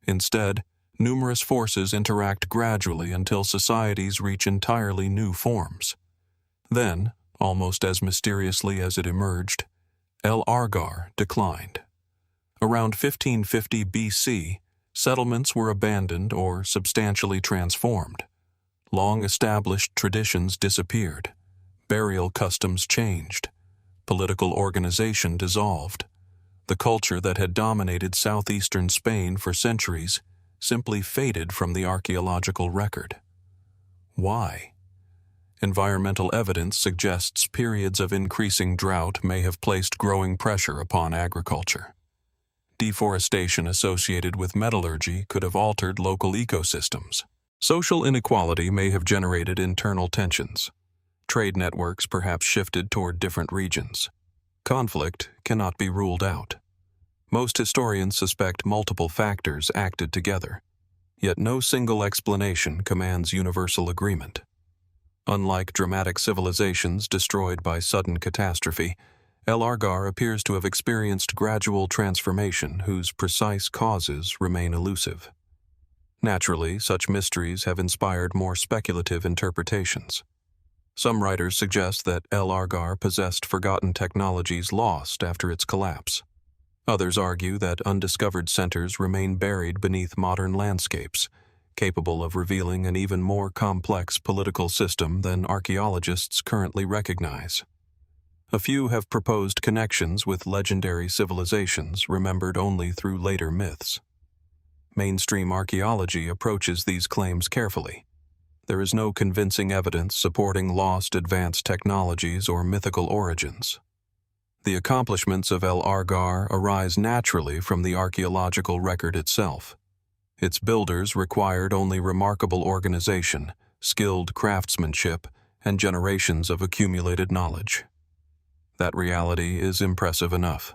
Instead, numerous forces interact gradually until societies reach entirely new forms. Then, almost as mysteriously as it emerged, El Argar declined. Around 1550 BC, settlements were abandoned or substantially transformed. Long-established traditions disappeared. Burial customs changed. Political organization dissolved. The culture that had dominated southeastern Spain for centuries simply faded from the archaeological record. Why? Environmental evidence suggests periods of increasing drought may have placed growing pressure upon agriculture. Deforestation associated with metallurgy could have altered local ecosystems. Social inequality may have generated internal tensions. Trade networks perhaps shifted toward different regions. Conflict cannot be ruled out. Most historians suspect multiple factors acted together, yet no single explanation commands universal agreement. Unlike dramatic civilizations destroyed by sudden catastrophe, El Argar appears to have experienced gradual transformation whose precise causes remain elusive. Naturally, such mysteries have inspired more speculative interpretations. Some writers suggest that El Argar possessed forgotten technologies lost after its collapse. Others argue that undiscovered centers remain buried beneath modern landscapes, capable of revealing an even more complex political system than archaeologists currently recognize. A few have proposed connections with legendary civilizations remembered only through later myths. Mainstream archaeology approaches these claims carefully. There is no convincing evidence supporting lost advanced technologies or mythical origins. The accomplishments of El Argar arise naturally from the archaeological record itself. Its builders required only remarkable organization, skilled craftsmanship, and generations of accumulated knowledge. That reality is impressive enough.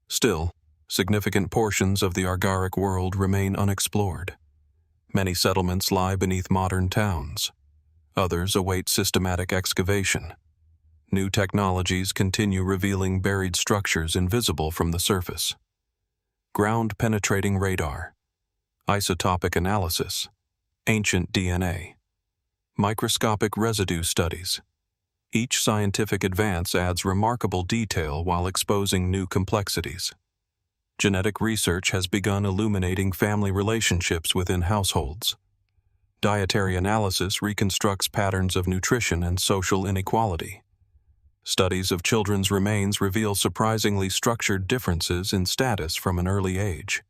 Still, significant portions of the Argaric world remain unexplored. Many settlements lie beneath modern towns. Others await systematic excavation. New technologies continue revealing buried structures invisible from the surface. Ground-penetrating radar, isotopic analysis, ancient DNA, microscopic residue studies. Each scientific advance adds remarkable detail while exposing new complexities. Genetic research has begun illuminating family relationships within households. Dietary analysis reconstructs patterns of nutrition and social inequality. Studies of children's remains reveal surprisingly structured differences in status from an early age.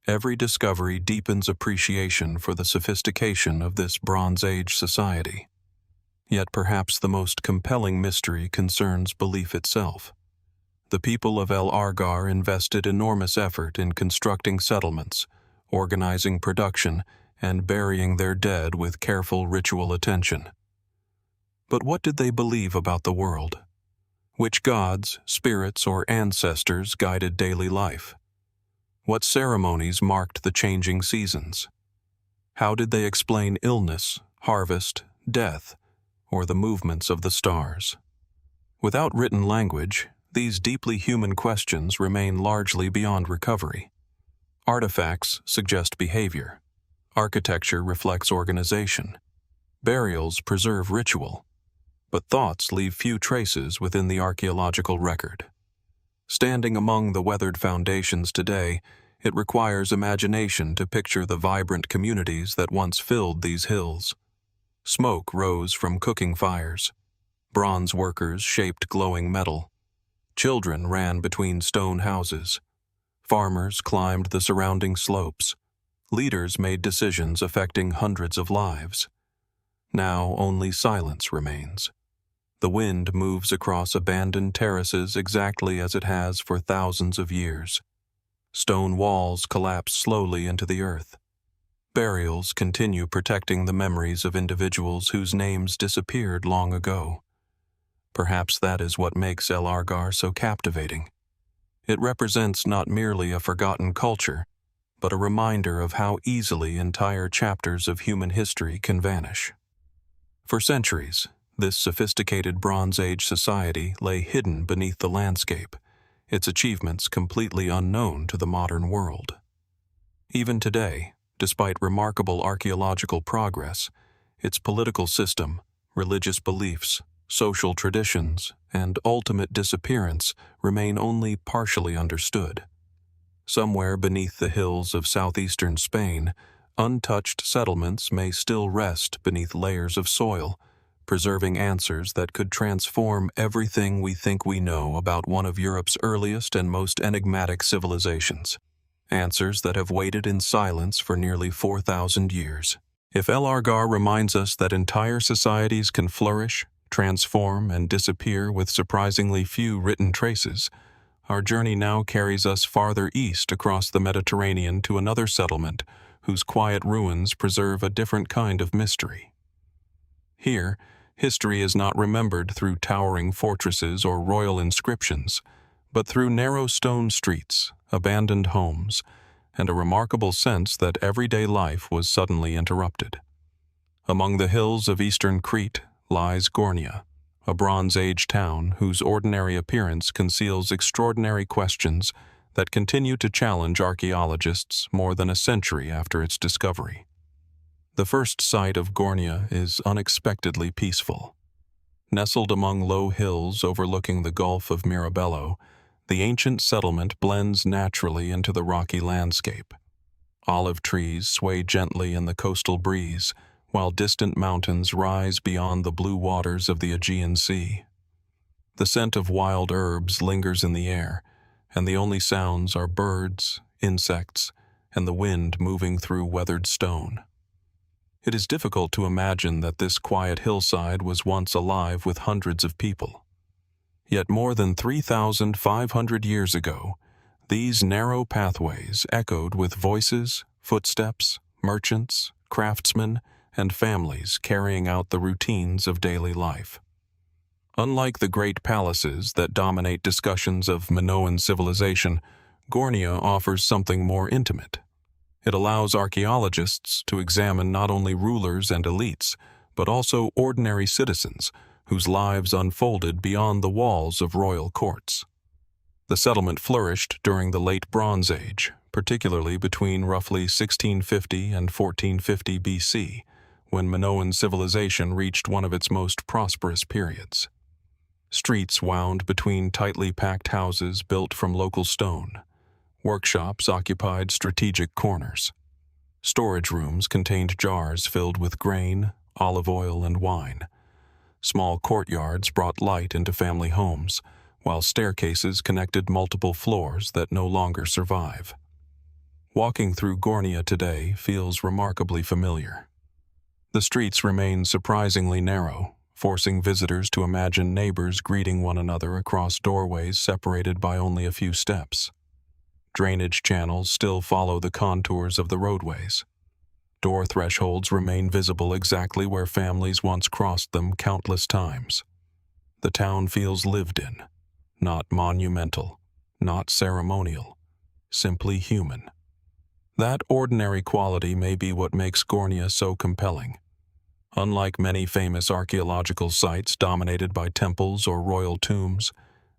Every discovery deepens appreciation for the sophistication of this Bronze Age society. Yet perhaps the most compelling mystery concerns belief itself. The people of El Argar invested enormous effort in constructing settlements, organizing production, and burying their dead with careful ritual attention. But what did they believe about the world? Which gods, spirits, or ancestors guided daily life? What ceremonies marked the changing seasons? How did they explain illness, harvest, death, or the movements of the stars? Without written language, these deeply human questions remain largely beyond recovery. Artifacts suggest behavior. Architecture reflects organization. Burials preserve ritual. But thoughts leave few traces within the archaeological record. Standing among the weathered foundations today, it requires imagination to picture the vibrant communities that once filled these hills. Smoke rose from cooking fires. Bronze workers shaped glowing metal. Children ran between stone houses. Farmers climbed the surrounding slopes. Leaders made decisions affecting hundreds of lives. Now only silence remains. The wind moves across abandoned terraces exactly as it has for thousands of years. Stone walls collapse slowly into the earth. Burials continue protecting the memories of individuals whose names disappeared long ago. Perhaps that is what makes El Argar so captivating. It represents not merely a forgotten culture, but a reminder of how easily entire chapters of human history can vanish. For centuries, this sophisticated Bronze Age society lay hidden beneath the landscape, its achievements completely unknown to the modern world. Even today, despite remarkable archaeological progress, its political system, religious beliefs, social traditions, and ultimate disappearance remain only partially understood. Somewhere beneath the hills of southeastern Spain, untouched settlements may still rest beneath layers of soil, preserving answers that could transform everything we think we know about one of Europe's earliest and most enigmatic civilizations. Answers that have waited in silence for nearly 4,000 years. If El Argar reminds us that entire societies can flourish, transform, and disappear with surprisingly few written traces, our journey now carries us farther east across the Mediterranean to another settlement whose quiet ruins preserve a different kind of mystery. Here, history is not remembered through towering fortresses or royal inscriptions, but through narrow stone streets, abandoned homes, and a remarkable sense that everyday life was suddenly interrupted. Among the hills of eastern Crete lies Gournia, a Bronze Age town whose ordinary appearance conceals extraordinary questions that continue to challenge archaeologists more than a century after its discovery. The first sight of Gournia is unexpectedly peaceful. Nestled among low hills overlooking the Gulf of Mirabello, the ancient settlement blends naturally into the rocky landscape. Olive trees sway gently in the coastal breeze, while distant mountains rise beyond the blue waters of the Aegean Sea. The scent of wild herbs lingers in the air, and the only sounds are birds, insects, and the wind moving through weathered stone. It is difficult to imagine that this quiet hillside was once alive with hundreds of people. Yet more than 3,500 years ago, these narrow pathways echoed with voices, footsteps, merchants, craftsmen, and families carrying out the routines of daily life. Unlike the great palaces that dominate discussions of Minoan civilization, Gournia offers something more intimate. It allows archaeologists to examine not only rulers and elites, but also ordinary citizens whose lives unfolded beyond the walls of royal courts. The settlement flourished during the Late Bronze Age, particularly between roughly 1650 and 1450 BC, when Minoan civilization reached one of its most prosperous periods. Streets wound between tightly packed houses built from local stone. Workshops occupied strategic corners. Storage rooms contained jars filled with grain, olive oil, and wine. Small courtyards brought light into family homes, while staircases connected multiple floors that no longer survive. Walking through Gournia today feels remarkably familiar. The streets remain surprisingly narrow, forcing visitors to imagine neighbors greeting one another across doorways separated by only a few steps. Drainage channels still follow the contours of the roadways. Door thresholds remain visible exactly where families once crossed them countless times. The town feels lived in, not monumental, not ceremonial, simply human. That ordinary quality may be what makes Gournia so compelling. Unlike many famous archaeological sites dominated by temples or royal tombs,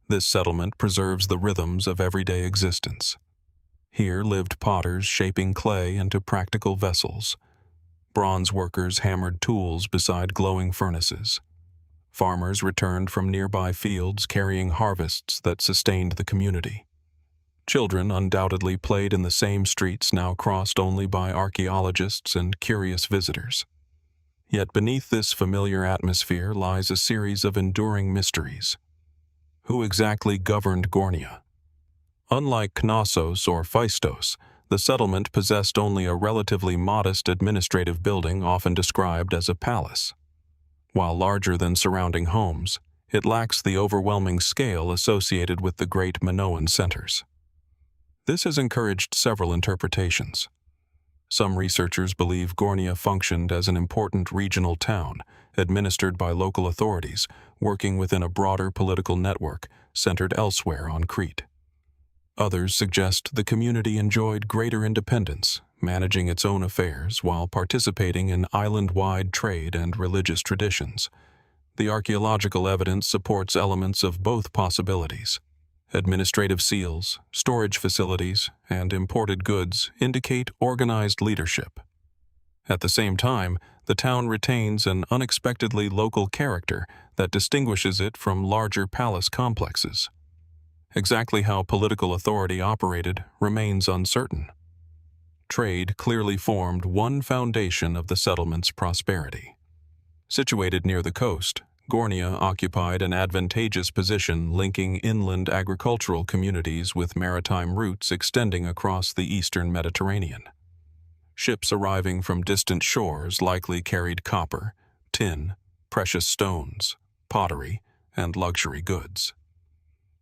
this settlement preserves the rhythms of everyday existence. Here lived potters shaping clay into practical vessels. Bronze workers hammered tools beside glowing furnaces. Farmers returned from nearby fields carrying harvests that sustained the community. Children undoubtedly played in the same streets now crossed only by archaeologists and curious visitors. Yet beneath this familiar atmosphere lies a series of enduring mysteries. Who exactly governed Gournia? Unlike Knossos or Phaistos, the settlement possessed only a relatively modest administrative building often described as a palace. While larger than surrounding homes, it lacks the overwhelming scale associated with the great Minoan centers. This has encouraged several interpretations. Some researchers believe Gournia functioned as an important regional town, administered by local authorities, working within a broader political network centered elsewhere on Crete. Others suggest the community enjoyed greater independence, managing its own affairs while participating in island-wide trade and religious traditions. The archaeological evidence supports elements of both possibilities. Administrative seals, storage facilities, and imported goods indicate organized leadership. At the same time, the town retains an unexpectedly local character that distinguishes it from larger palace complexes. Exactly how political authority operated remains uncertain. Trade clearly formed one foundation of the settlement's prosperity. Situated near the coast, Gournia occupied an advantageous position linking inland agricultural communities with maritime routes extending across the eastern Mediterranean. Ships arriving from distant shores likely carried copper, tin, precious stones, pottery, and luxury goods.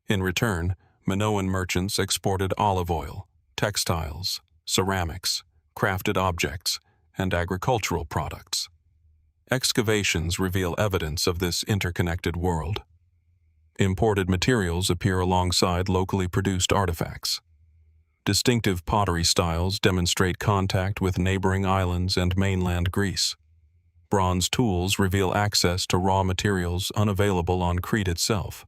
In return, Minoan merchants exported olive oil, textiles, ceramics, crafted objects, and agricultural products. Excavations reveal evidence of this interconnected world. Imported materials appear alongside locally produced artifacts. Distinctive pottery styles demonstrate contact with neighboring islands and mainland Greece. Bronze tools reveal access to raw materials unavailable on Crete itself.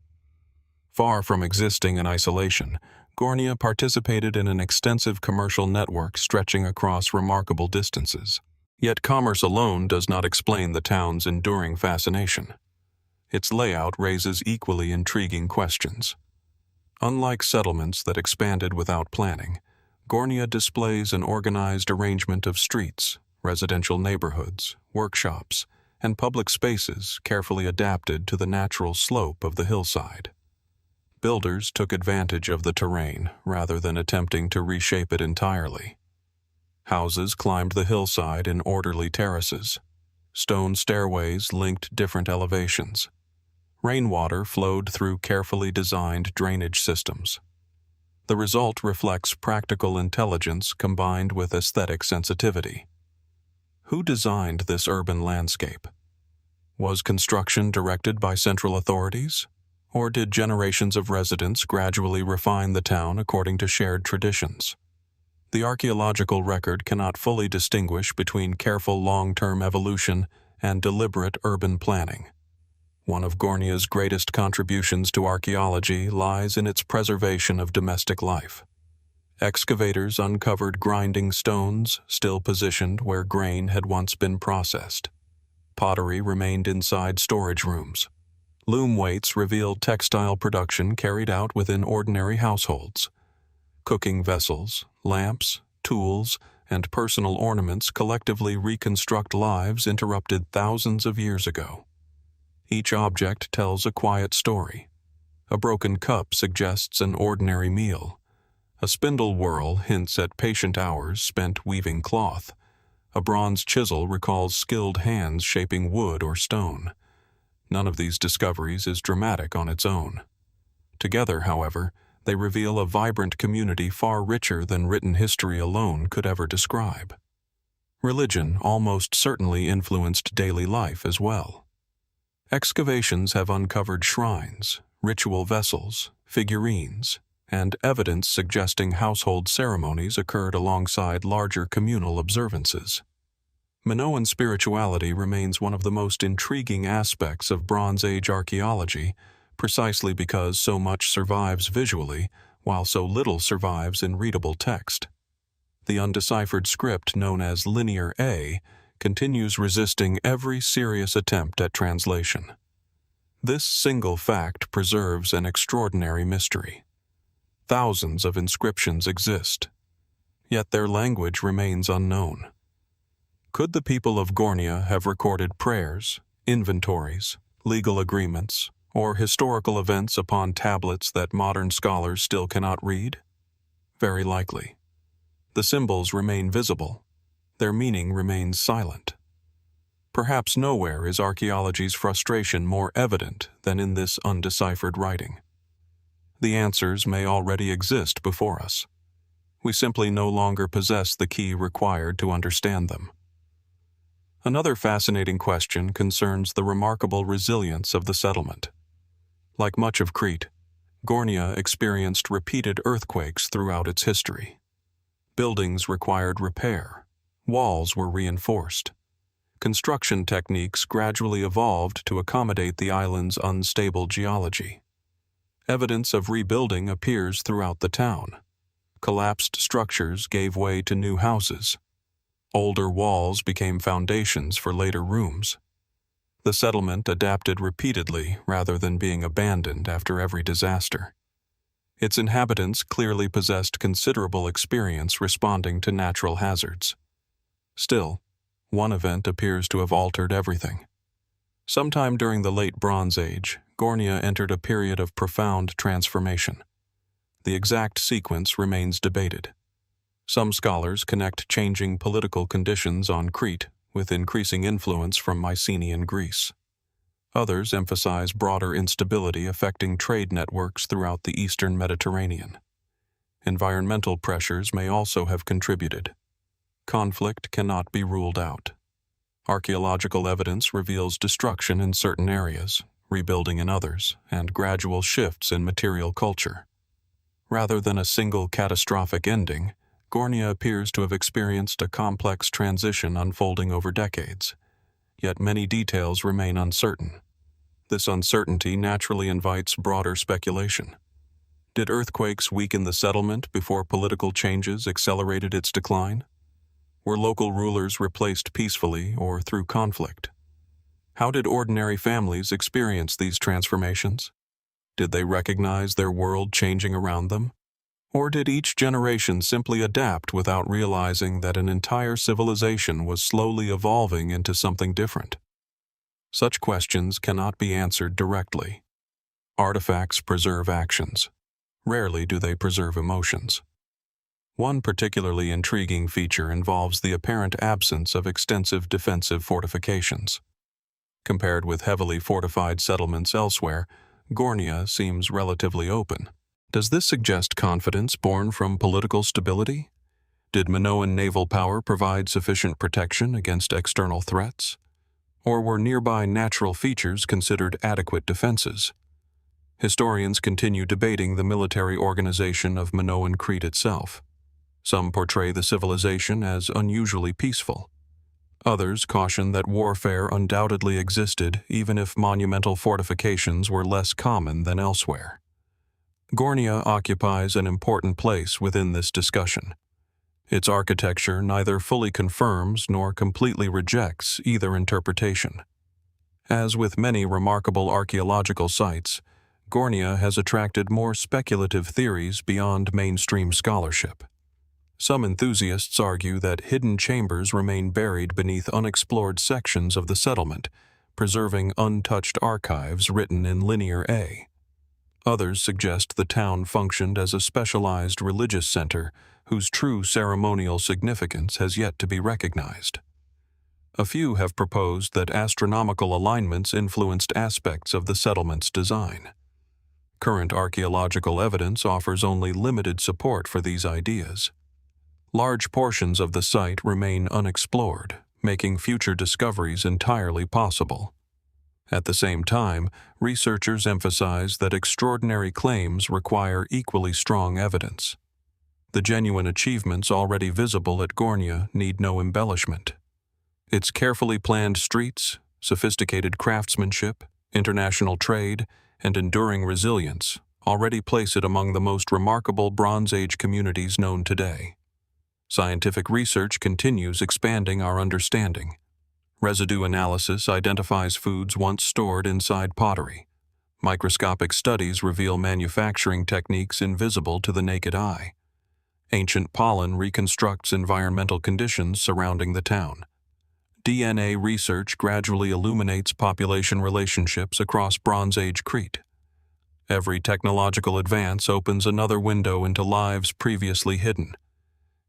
Far from existing in isolation, Gournia participated in an extensive commercial network stretching across remarkable distances. Yet commerce alone does not explain the town's enduring fascination. Its layout raises equally intriguing questions. Unlike settlements that expanded without planning, Gournia displays an organized arrangement of streets, residential neighborhoods, workshops, and public spaces carefully adapted to the natural slope of the hillside. Builders took advantage of the terrain rather than attempting to reshape it entirely. Houses climbed the hillside in orderly terraces. Stone stairways linked different elevations. Rainwater flowed through carefully designed drainage systems. The result reflects practical intelligence combined with aesthetic sensitivity. Who designed this urban landscape? Was construction directed by central authorities? Or did generations of residents gradually refine the town according to shared traditions? The archaeological record cannot fully distinguish between careful long-term evolution and deliberate urban planning. One of Gournia's greatest contributions to archaeology lies in its preservation of domestic life. Excavators uncovered grinding stones still positioned where grain had once been processed. Pottery remained inside storage rooms. Loom weights revealed textile production carried out within ordinary households. Cooking vessels, lamps, tools, and personal ornaments collectively reconstruct lives interrupted thousands of years ago. Each object tells a quiet story. A broken cup suggests an ordinary meal. A spindle whorl hints at patient hours spent weaving cloth. A bronze chisel recalls skilled hands shaping wood or stone. None of these discoveries is dramatic on its own. Together, however, they reveal a vibrant community far richer than written history alone could ever describe. Religion almost certainly influenced daily life as well. Excavations have uncovered shrines, ritual vessels, figurines, and evidence suggesting household ceremonies occurred alongside larger communal observances. Minoan spirituality remains one of the most intriguing aspects of Bronze Age archaeology, precisely because so much survives visually, while so little survives in readable text. The undeciphered script known as Linear A continues resisting every serious attempt at translation. This single fact preserves an extraordinary mystery. Thousands of inscriptions exist, yet their language remains unknown. Could the people of Gournia have recorded prayers, inventories, legal agreements, or historical events upon tablets that modern scholars still cannot read? Very likely. The symbols remain visible. Their meaning remains silent. Perhaps nowhere is archaeology's frustration more evident than in this undeciphered writing. The answers may already exist before us. We simply no longer possess the key required to understand them. Another fascinating question concerns the remarkable resilience of the settlement. Like much of Crete, Gournia experienced repeated earthquakes throughout its history. Buildings required repair. Walls were reinforced. Construction techniques gradually evolved to accommodate the island's unstable geology. Evidence of rebuilding appears throughout the town. Collapsed structures gave way to new houses. Older walls became foundations for later rooms. The settlement adapted repeatedly rather than being abandoned after every disaster. Its inhabitants clearly possessed considerable experience responding to natural hazards. Still, one event appears to have altered everything. Sometime during the late Bronze Age, Gournia entered a period of profound transformation. The exact sequence remains debated. Some scholars connect changing political conditions on Crete with increasing influence from Mycenaean Greece. Others emphasize broader instability affecting trade networks throughout the eastern Mediterranean. Environmental pressures may also have contributed. Conflict cannot be ruled out. Archaeological evidence reveals destruction in certain areas, rebuilding in others, and gradual shifts in material culture. Rather than a single catastrophic ending, Gournia appears to have experienced a complex transition unfolding over decades, yet many details remain uncertain. This uncertainty naturally invites broader speculation. Did earthquakes weaken the settlement before political changes accelerated its decline? Were local rulers replaced peacefully or through conflict? How did ordinary families experience these transformations? Did they recognize their world changing around them? Or did each generation simply adapt without realizing that an entire civilization was slowly evolving into something different? Such questions cannot be answered directly. Artifacts preserve actions. Rarely do they preserve emotions. One particularly intriguing feature involves the apparent absence of extensive defensive fortifications. Compared with heavily fortified settlements elsewhere, Gournia seems relatively open. Does this suggest confidence born from political stability? Did Minoan naval power provide sufficient protection against external threats? Or were nearby natural features considered adequate defenses? Historians continue debating the military organization of Minoan Crete itself. Some portray the civilization as unusually peaceful. Others caution that warfare undoubtedly existed even if monumental fortifications were less common than elsewhere. Gournia occupies an important place within this discussion. Its architecture neither fully confirms nor completely rejects either interpretation. As with many remarkable archaeological sites, Gournia has attracted more speculative theories beyond mainstream scholarship. Some enthusiasts argue that hidden chambers remain buried beneath unexplored sections of the settlement, preserving untouched archives written in Linear A. Others suggest the town functioned as a specialized religious center whose true ceremonial significance has yet to be recognized. A few have proposed that astronomical alignments influenced aspects of the settlement's design. Current archaeological evidence offers only limited support for these ideas. Large portions of the site remain unexplored, making future discoveries entirely possible. At the same time, researchers emphasize that extraordinary claims require equally strong evidence. The genuine achievements already visible at Gournia need no embellishment. Its carefully planned streets, sophisticated craftsmanship, international trade, and enduring resilience already place it among the most remarkable Bronze Age communities known today. Scientific research continues expanding our understanding. Residue analysis identifies foods once stored inside pottery. Microscopic studies reveal manufacturing techniques invisible to the naked eye. Ancient pollen reconstructs environmental conditions surrounding the town. DNA research gradually illuminates population relationships across Bronze Age Crete. Every technological advance opens another window into lives previously hidden.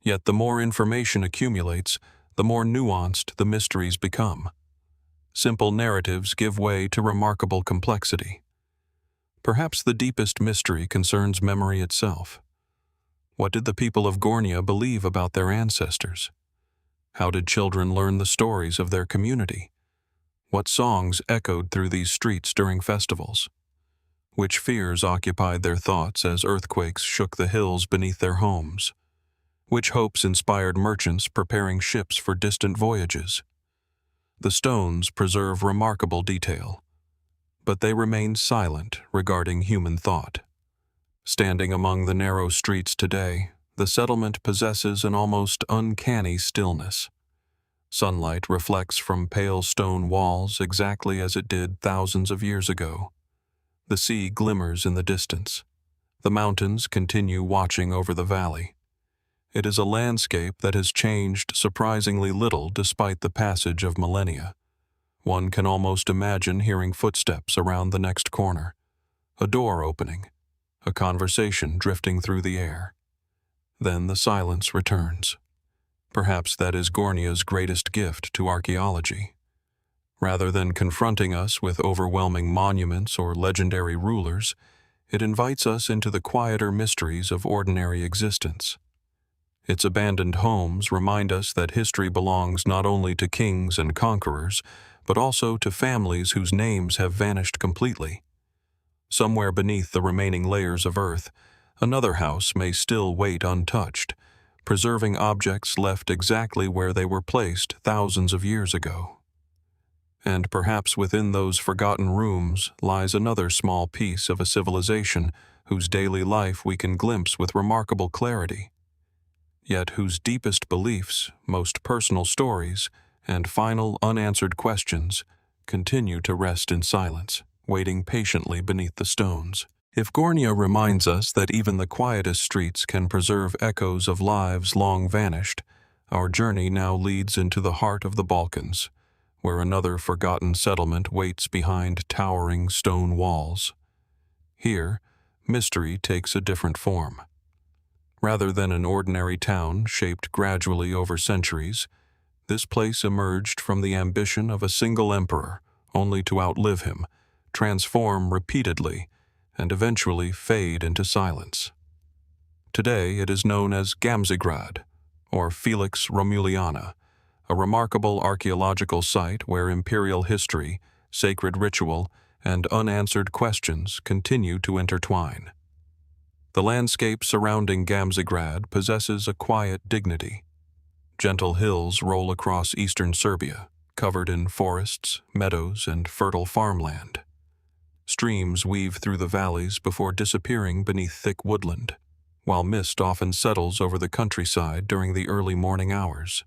Yet the more information accumulates, the more nuanced the mysteries become. Simple narratives give way to remarkable complexity. Perhaps the deepest mystery concerns memory itself. What did the people of Gournia believe about their ancestors? How did children learn the stories of their community? What songs echoed through these streets during festivals? Which fears occupied their thoughts as earthquakes shook the hills beneath their homes? Which hopes inspired merchants preparing ships for distant voyages? The stones preserve remarkable detail, but they remain silent regarding human thought. Standing among the narrow streets today, the settlement possesses an almost uncanny stillness. Sunlight reflects from pale stone walls exactly as it did thousands of years ago. The sea glimmers in the distance. The mountains continue watching over the valley. It is a landscape that has changed surprisingly little despite the passage of millennia. One can almost imagine hearing footsteps around the next corner, a door opening, a conversation drifting through the air. Then the silence returns. Perhaps that is Gournia's greatest gift to archaeology. Rather than confronting us with overwhelming monuments or legendary rulers, it invites us into the quieter mysteries of ordinary existence. Its abandoned homes remind us that history belongs not only to kings and conquerors, but also to families whose names have vanished completely. Somewhere beneath the remaining layers of earth, another house may still wait untouched, preserving objects left exactly where they were placed thousands of years ago. And perhaps within those forgotten rooms lies another small piece of a civilization whose daily life we can glimpse with remarkable clarity, yet whose deepest beliefs, most personal stories, and final unanswered questions continue to rest in silence, waiting patiently beneath the stones. If Gournia reminds us that even the quietest streets can preserve echoes of lives long vanished, our journey now leads into the heart of the Balkans, where another forgotten settlement waits behind towering stone walls. Here, mystery takes a different form. Rather than an ordinary town shaped gradually over centuries, this place emerged from the ambition of a single emperor, only to outlive him, transform repeatedly, and eventually fade into silence. Today it is known as Gamzigrad, or Felix Romuliana, a remarkable archaeological site where imperial history, sacred ritual, and unanswered questions continue to intertwine. The landscape surrounding Gamzigrad possesses a quiet dignity. Gentle hills roll across eastern Serbia, covered in forests, meadows, and fertile farmland. Streams weave through the valleys before disappearing beneath thick woodland, while mist often settles over the countryside during the early morning hours.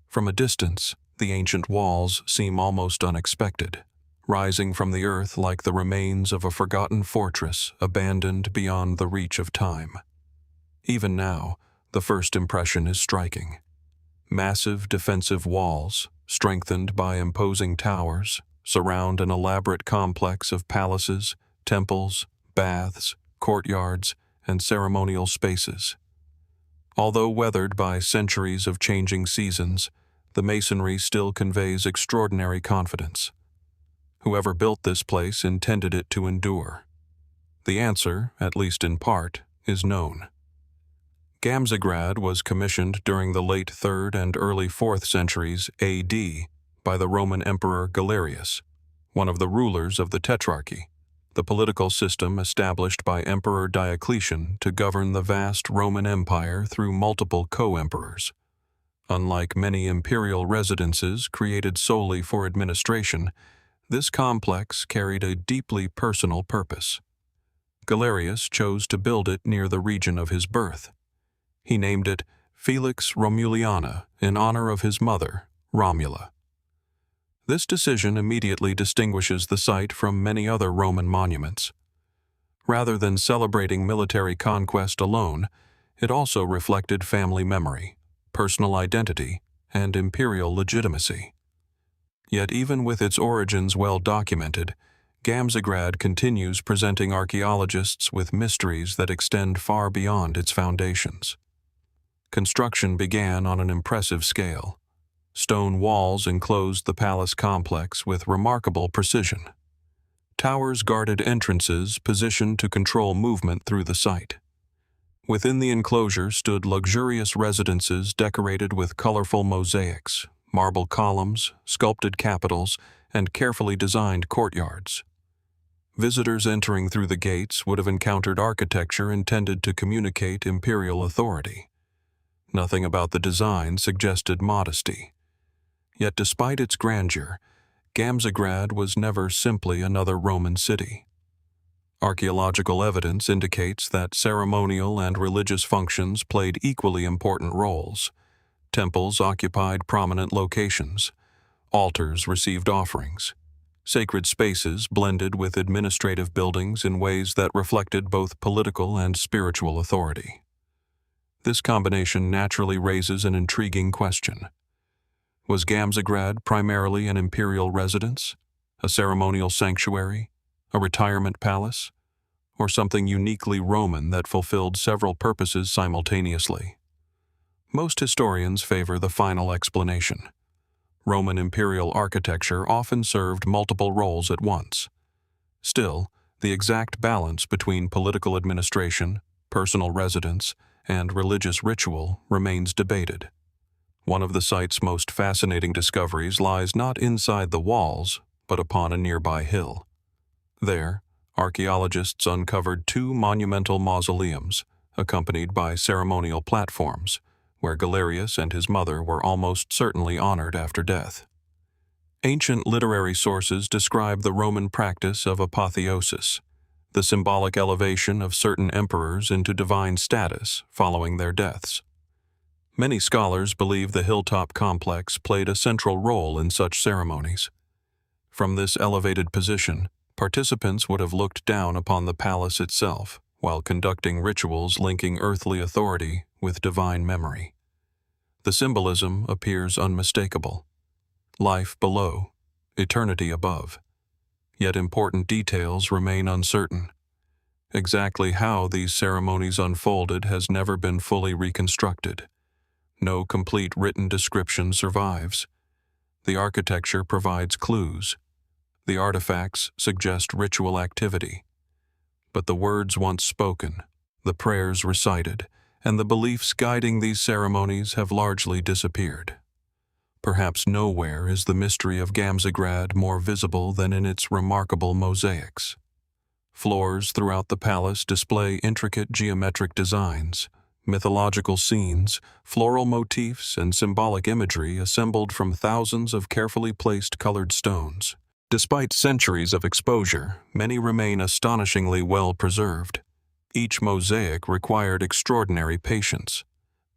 From a distance, the ancient walls seem almost unexpected, rising from the earth like the remains of a forgotten fortress abandoned beyond the reach of time. Even now, the first impression is striking. Massive defensive walls, strengthened by imposing towers, surround an elaborate complex of palaces, temples, baths, courtyards, and ceremonial spaces. Although weathered by centuries of changing seasons, the masonry still conveys extraordinary confidence. Whoever built this place intended it to endure. The answer, at least in part, is known. Gamzigrad was commissioned during the late 3rd and early 4th centuries A.D. by the Roman Emperor Galerius, one of the rulers of the Tetrarchy, the political system established by Emperor Diocletian to govern the vast Roman Empire through multiple co-emperors. Unlike many imperial residences created solely for administration, this complex carried a deeply personal purpose. Galerius chose to build it near the region of his birth. He named it Felix Romuliana in honor of his mother, Romula. This decision immediately distinguishes the site from many other Roman monuments. Rather than celebrating military conquest alone, it also reflected family memory, personal identity, and imperial legitimacy. Yet even with its origins well documented, Gamzigrad continues presenting archaeologists with mysteries that extend far beyond its foundations. Construction began on an impressive scale. Stone walls enclosed the palace complex with remarkable precision. Towers guarded entrances positioned to control movement through the site. Within the enclosure stood luxurious residences decorated with colorful mosaics, marble columns, sculpted capitals, and carefully designed courtyards. Visitors entering through the gates would have encountered architecture intended to communicate imperial authority. Nothing about the design suggested modesty. Yet despite its grandeur, Gamzigrad was never simply another Roman city. Archaeological evidence indicates that ceremonial and religious functions played equally important roles. Temples occupied prominent locations. Altars received offerings. Sacred spaces blended with administrative buildings in ways that reflected both political and spiritual authority. This combination naturally raises an intriguing question. Was Gamzigrad primarily an imperial residence, a ceremonial sanctuary, a retirement palace, or something uniquely Roman that fulfilled several purposes simultaneously? Most historians favor the final explanation. Roman imperial architecture often served multiple roles at once. Still, the exact balance between political administration, personal residence, and religious ritual remains debated. One of the site's most fascinating discoveries lies not inside the walls, but upon a nearby hill. There, archaeologists uncovered two monumental mausoleums, accompanied by ceremonial platforms, where Galerius and his mother were almost certainly honored after death. Ancient literary sources describe the Roman practice of apotheosis, the symbolic elevation of certain emperors into divine status following their deaths. Many scholars believe the hilltop complex played a central role in such ceremonies. From this elevated position, participants would have looked down upon the palace itself while conducting rituals linking earthly authority with divine memory. The symbolism appears unmistakable. Life below, eternity above. Yet important details remain uncertain. Exactly how these ceremonies unfolded has never been fully reconstructed. No complete written description survives. The architecture provides clues. The artifacts suggest ritual activity. But the words once spoken, the prayers recited, and the beliefs guiding these ceremonies have largely disappeared. Perhaps nowhere is the mystery of Gamzigrad more visible than in its remarkable mosaics. Floors throughout the palace display intricate geometric designs, mythological scenes, floral motifs, and symbolic imagery assembled from thousands of carefully placed colored stones. Despite centuries of exposure, many remain astonishingly well preserved. Each mosaic required extraordinary patience.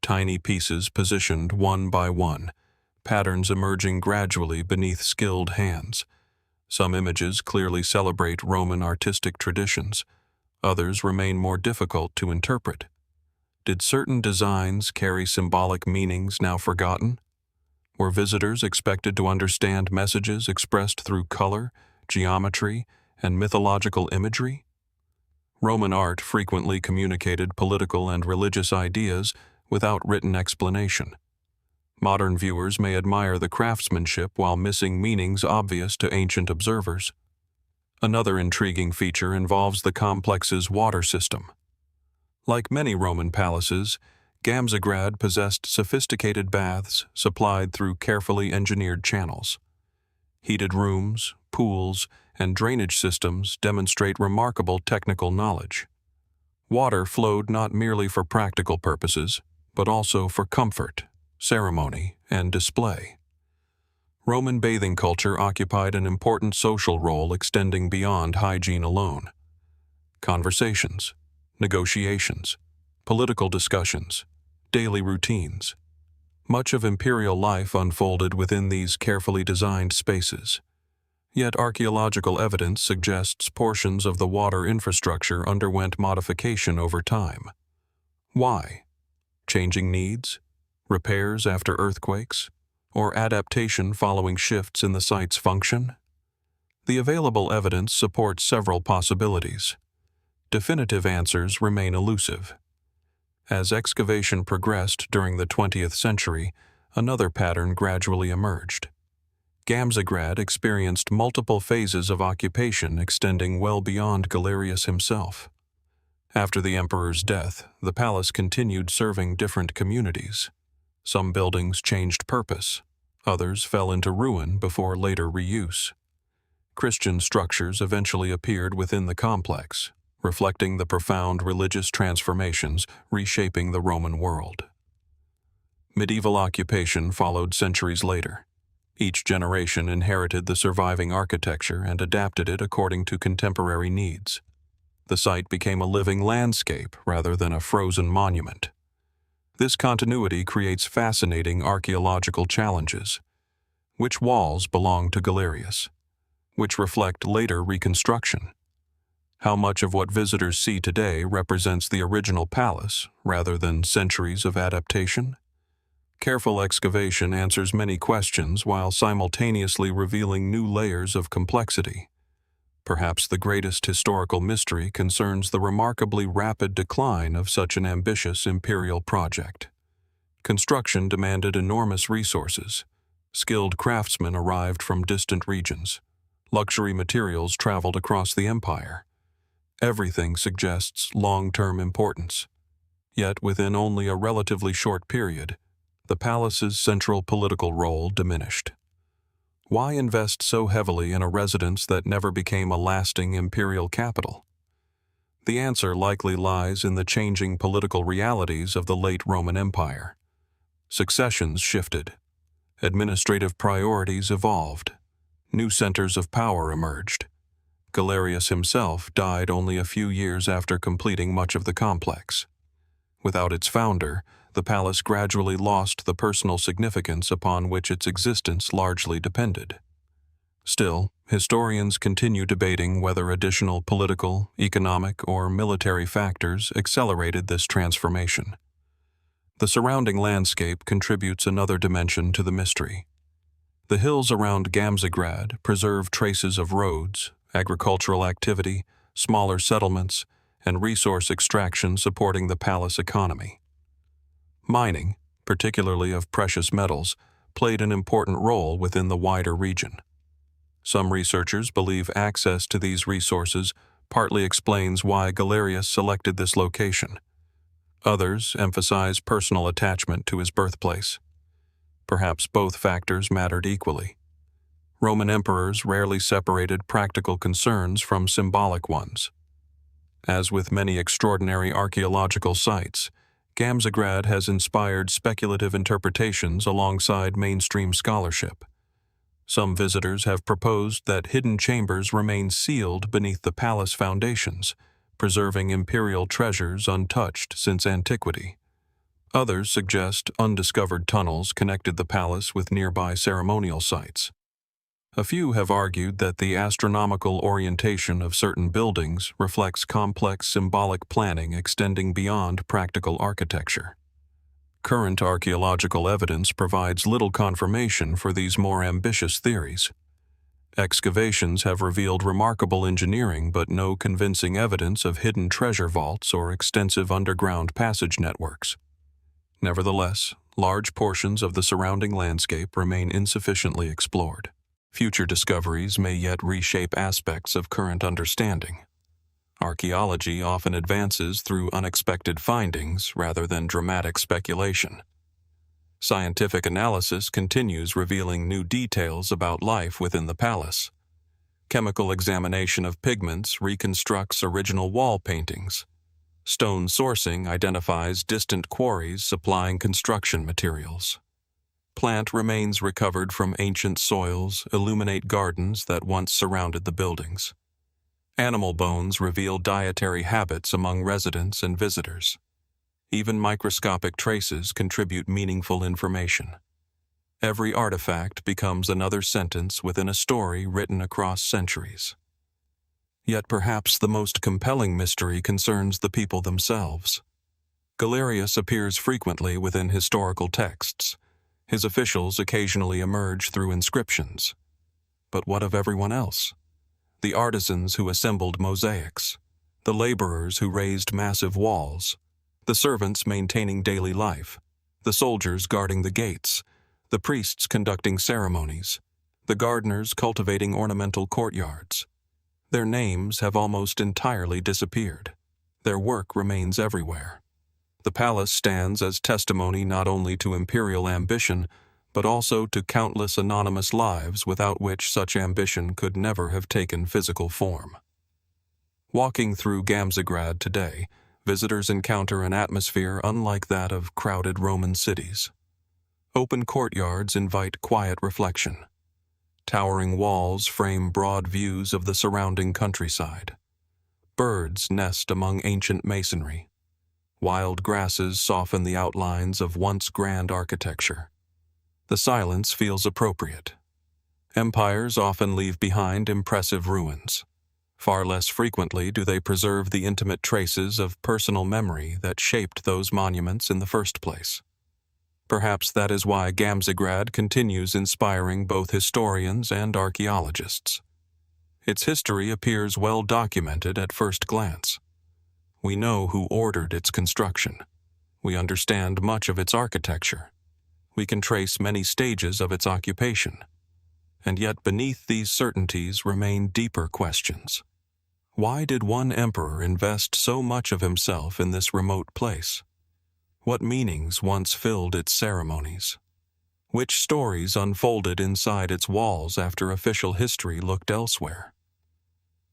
Tiny pieces positioned one by one, patterns emerging gradually beneath skilled hands. Some images clearly celebrate Roman artistic traditions. Others remain more difficult to interpret. Did certain designs carry symbolic meanings now forgotten? Were visitors expected to understand messages expressed through color, geometry, and mythological imagery? Roman art frequently communicated political and religious ideas without written explanation. Modern viewers may admire the craftsmanship while missing meanings obvious to ancient observers. Another intriguing feature involves the complex's water system. Like many Roman palaces, Gamzigrad possessed sophisticated baths supplied through carefully engineered channels. Heated rooms, pools, and drainage systems demonstrate remarkable technical knowledge. Water flowed not merely for practical purposes, but also for comfort, ceremony, and display. Roman bathing culture occupied an important social role extending beyond hygiene alone. Conversations, negotiations, political discussions, daily routines. Much of imperial life unfolded within these carefully designed spaces. Yet archaeological evidence suggests portions of the water infrastructure underwent modification over time. Why? Changing needs? Repairs after earthquakes? Or adaptation following shifts in the site's function? The available evidence supports several possibilities. Definitive answers remain elusive. As excavation progressed during the 20th century, another pattern gradually emerged. Gamzigrad experienced multiple phases of occupation extending well beyond Galerius himself. After the emperor's death, the palace continued serving different communities. Some buildings changed purpose, others fell into ruin before later reuse. Christian structures eventually appeared within the complex, reflecting the profound religious transformations reshaping the Roman world. Medieval occupation followed centuries later. Each generation inherited the surviving architecture and adapted it according to contemporary needs. The site became a living landscape rather than a frozen monument. This continuity creates fascinating archaeological challenges. Which walls belong to Galerius? Which reflect later reconstruction? How much of what visitors see today represents the original palace rather than centuries of adaptation? Careful excavation answers many questions while simultaneously revealing new layers of complexity. Perhaps the greatest historical mystery concerns the remarkably rapid decline of such an ambitious imperial project. Construction demanded enormous resources. Skilled craftsmen arrived from distant regions. Luxury materials traveled across the empire. Everything suggests long-term importance. Yet within only a relatively short period, the palace's central political role diminished. Why invest so heavily in a residence that never became a lasting imperial capital? The answer likely lies in the changing political realities of the late Roman Empire. Successions shifted. Administrative priorities evolved. New centers of power emerged. Galerius himself died only a few years after completing much of the complex. Without its founder, the palace gradually lost the personal significance upon which its existence largely depended. Still, historians continue debating whether additional political, economic, or military factors accelerated this transformation. The surrounding landscape contributes another dimension to the mystery. The hills around Gamzigrad preserve traces of roads, agricultural activity, smaller settlements, and resource extraction supporting the palace economy. Mining, particularly of precious metals, played an important role within the wider region. Some researchers believe access to these resources partly explains why Galerius selected this location. Others emphasize personal attachment to his birthplace. Perhaps both factors mattered equally. Roman emperors rarely separated practical concerns from symbolic ones. As with many extraordinary archaeological sites, Gamzigrad has inspired speculative interpretations alongside mainstream scholarship. Some visitors have proposed that hidden chambers remain sealed beneath the palace foundations, preserving imperial treasures untouched since antiquity. Others suggest undiscovered tunnels connected the palace with nearby ceremonial sites. A few have argued that the astronomical orientation of certain buildings reflects complex symbolic planning extending beyond practical architecture. Current archaeological evidence provides little confirmation for these more ambitious theories. Excavations have revealed remarkable engineering but no convincing evidence of hidden treasure vaults or extensive underground passage networks. Nevertheless, large portions of the surrounding landscape remain insufficiently explored. Future discoveries may yet reshape aspects of current understanding. Archaeology often advances through unexpected findings rather than dramatic speculation. Scientific analysis continues revealing new details about life within the palace. Chemical examination of pigments reconstructs original wall paintings. Stone sourcing identifies distant quarries supplying construction materials. Plant remains recovered from ancient soils illuminate gardens that once surrounded the buildings. Animal bones reveal dietary habits among residents and visitors. Even microscopic traces contribute meaningful information. Every artifact becomes another sentence within a story written across centuries. Yet perhaps the most compelling mystery concerns the people themselves. Galerius appears frequently within historical texts. His officials occasionally emerge through inscriptions. But what of everyone else? the artisans who assembled mosaics, the laborers who raised massive walls, the servants maintaining daily life, the soldiers guarding the gates, the priests conducting ceremonies, the gardeners cultivating ornamental courtyards. Their names have almost entirely disappeared. Their work remains everywhere. The palace stands as testimony not only to imperial ambition, but also to countless anonymous lives without which such ambition could never have taken physical form. Walking through Gamzigrad today, visitors encounter an atmosphere unlike that of crowded Roman cities. Open courtyards invite quiet reflection. Towering walls frame broad views of the surrounding countryside. Birds nest among ancient masonry. Wild grasses soften the outlines of once grand architecture. The silence feels appropriate. Empires often leave behind impressive ruins. Far less frequently do they preserve the intimate traces of personal memory that shaped those monuments in the first place. Perhaps that is why Gamzigrad continues inspiring both historians and archaeologists. Its history appears well documented at first glance. We know who ordered its construction. We understand much of its architecture. We can trace many stages of its occupation. And yet beneath these certainties remain deeper questions. Why did one emperor invest so much of himself in this remote place? What meanings once filled its ceremonies? Which stories unfolded inside its walls after official history looked elsewhere?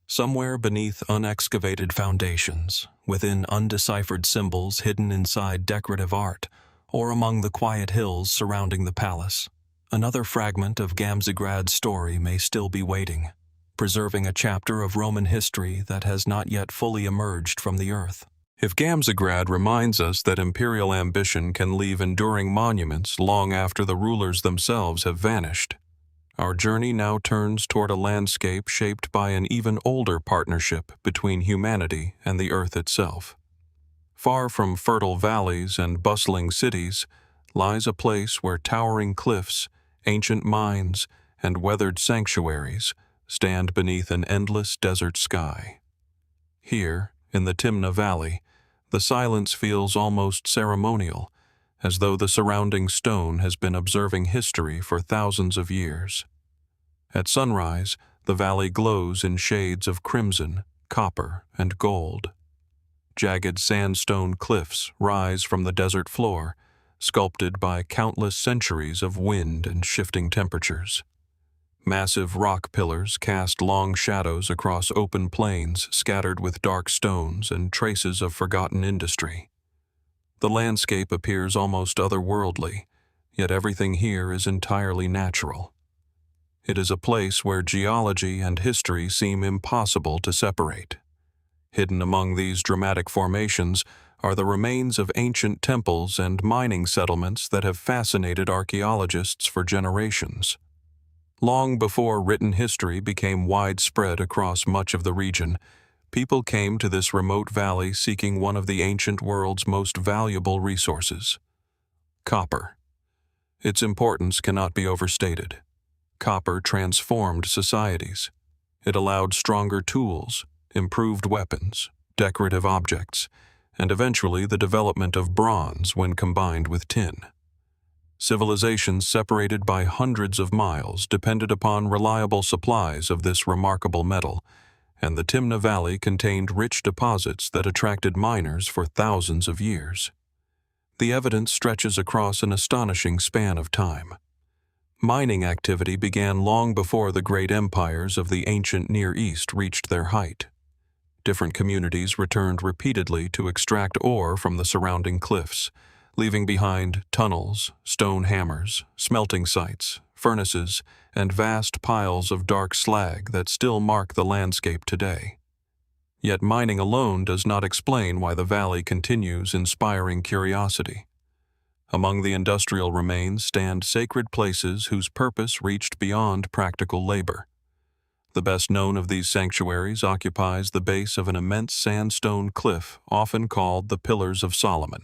Somewhere beneath unexcavated foundations, within undeciphered symbols hidden inside decorative art, or among the quiet hills surrounding the palace, another fragment of Gamzigrad's story may still be waiting, preserving a chapter of Roman history that has not yet fully emerged from the earth. If Gamzigrad reminds us that imperial ambition can leave enduring monuments long after the rulers themselves have vanished, our journey now turns toward a landscape shaped by an even older partnership between humanity and the earth itself. Far from fertile valleys and bustling cities lies a place where towering cliffs, ancient mines, and weathered sanctuaries stand beneath an endless desert sky. Here, in the Timna Valley, the silence feels almost ceremonial, as though the surrounding stone has been observing history for thousands of years. At sunrise, the valley glows in shades of crimson, copper, and gold. Jagged sandstone cliffs rise from the desert floor, sculpted by countless centuries of wind and shifting temperatures. Massive rock pillars cast long shadows across open plains scattered with dark stones and traces of forgotten industry. The landscape appears almost otherworldly, yet everything here is entirely natural. It is a place where geology and history seem impossible to separate. Hidden among these dramatic formations are the remains of ancient temples and mining settlements that have fascinated archaeologists for generations. Long before written history became widespread across much of the region, people came to this remote valley seeking one of the ancient world's most valuable resources: copper. Its importance cannot be overstated. Copper transformed societies. It allowed stronger tools, improved weapons, decorative objects, and eventually the development of bronze when combined with tin. Civilizations separated by hundreds of miles depended upon reliable supplies of this remarkable metal, and the Timna Valley contained rich deposits that attracted miners for thousands of years. The evidence stretches across an astonishing span of time. Mining activity began long before the great empires of the ancient Near East reached their height. Different communities returned repeatedly to extract ore from the surrounding cliffs, leaving behind tunnels, stone hammers, smelting sites, furnaces, and vast piles of dark slag that still mark the landscape today. Yet mining alone does not explain why the valley continues inspiring curiosity. Among the industrial remains stand sacred places whose purpose reached beyond practical labor. The best known of these sanctuaries occupies the base of an immense sandstone cliff often called the Pillars of Solomon,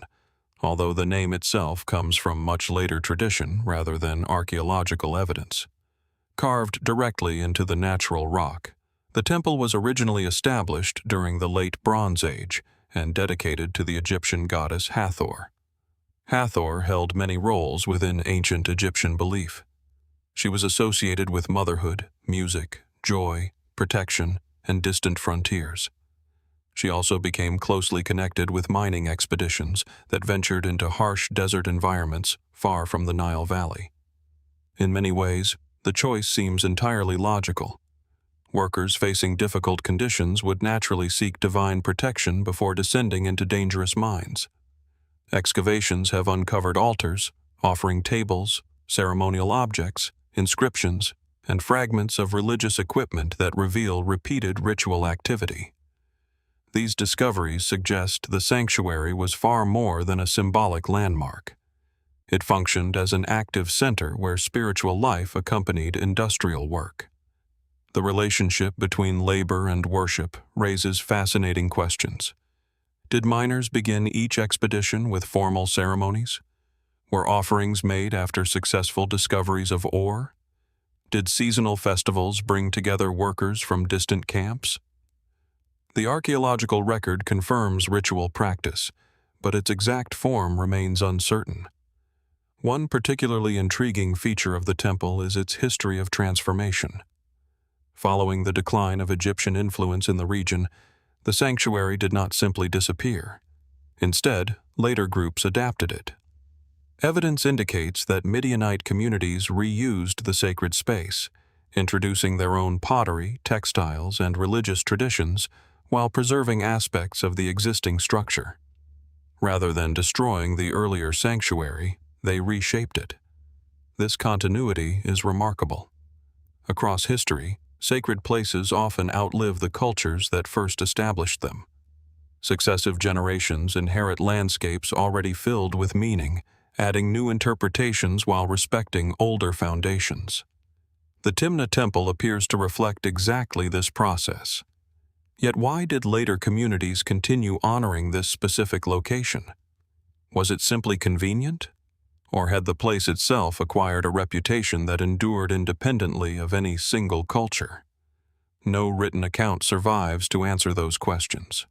although the name itself comes from much later tradition rather than archaeological evidence. Carved directly into the natural rock, The temple was originally established during the Late Bronze Age and dedicated to the Egyptian goddess Hathor. Hathor held many roles within ancient Egyptian belief. She was associated with motherhood, music, joy, protection, and distant frontiers. She also became closely connected with mining expeditions that ventured into harsh desert environments far from the Nile Valley. In many ways, the choice seems entirely logical. Workers facing difficult conditions would naturally seek divine protection before descending into dangerous mines. Excavations have uncovered altars, offering tables, ceremonial objects, inscriptions, and fragments of religious equipment that reveal repeated ritual activity. These discoveries suggest the sanctuary was far more than a symbolic landmark. It functioned as an active center where spiritual life accompanied industrial work. The relationship between labor and worship raises fascinating questions. Did miners begin each expedition with formal ceremonies? Were offerings made after successful discoveries of ore? Did seasonal festivals bring together workers from distant camps? The archaeological record confirms ritual practice, but its exact form remains uncertain. One particularly intriguing feature of the temple is its history of transformation. Following the decline of Egyptian influence in the region, the sanctuary did not simply disappear. Instead, later groups adapted it. Evidence indicates that Midianite communities reused the sacred space, introducing their own pottery, textiles, and religious traditions while preserving aspects of the existing structure. Rather than destroying the earlier sanctuary, they reshaped it. This continuity is remarkable. Across history, sacred places often outlive the cultures that first established them. Successive generations inherit landscapes already filled with meaning, adding new interpretations while respecting older foundations. The Timna temple appears to reflect exactly this process. Yet why did later communities continue honoring this specific location? Was it simply convenient? Or had the place itself acquired a reputation that endured independently of any single culture? No written account survives to answer those questions.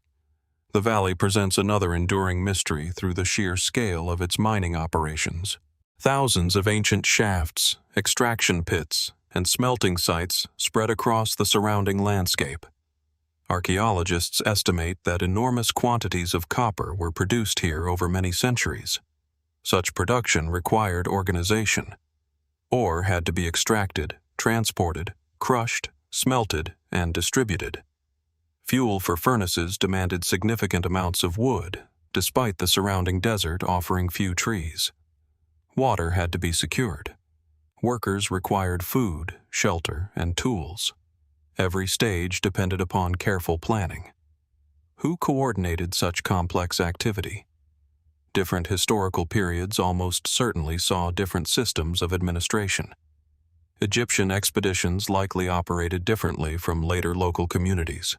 The valley presents another enduring mystery through the sheer scale of its mining operations. Thousands of ancient shafts, extraction pits, and smelting sites spread across the surrounding landscape. Archaeologists estimate that enormous quantities of copper were produced here over many centuries. Such production required organization. Ore had to be extracted, transported, crushed, smelted, and distributed. Fuel for furnaces demanded significant amounts of wood, despite the surrounding desert offering few trees. Water had to be secured. Workers required food, shelter, and tools. Every stage depended upon careful planning. Who coordinated such complex activity? Different historical periods almost certainly saw different systems of administration. Egyptian expeditions likely operated differently from later local communities.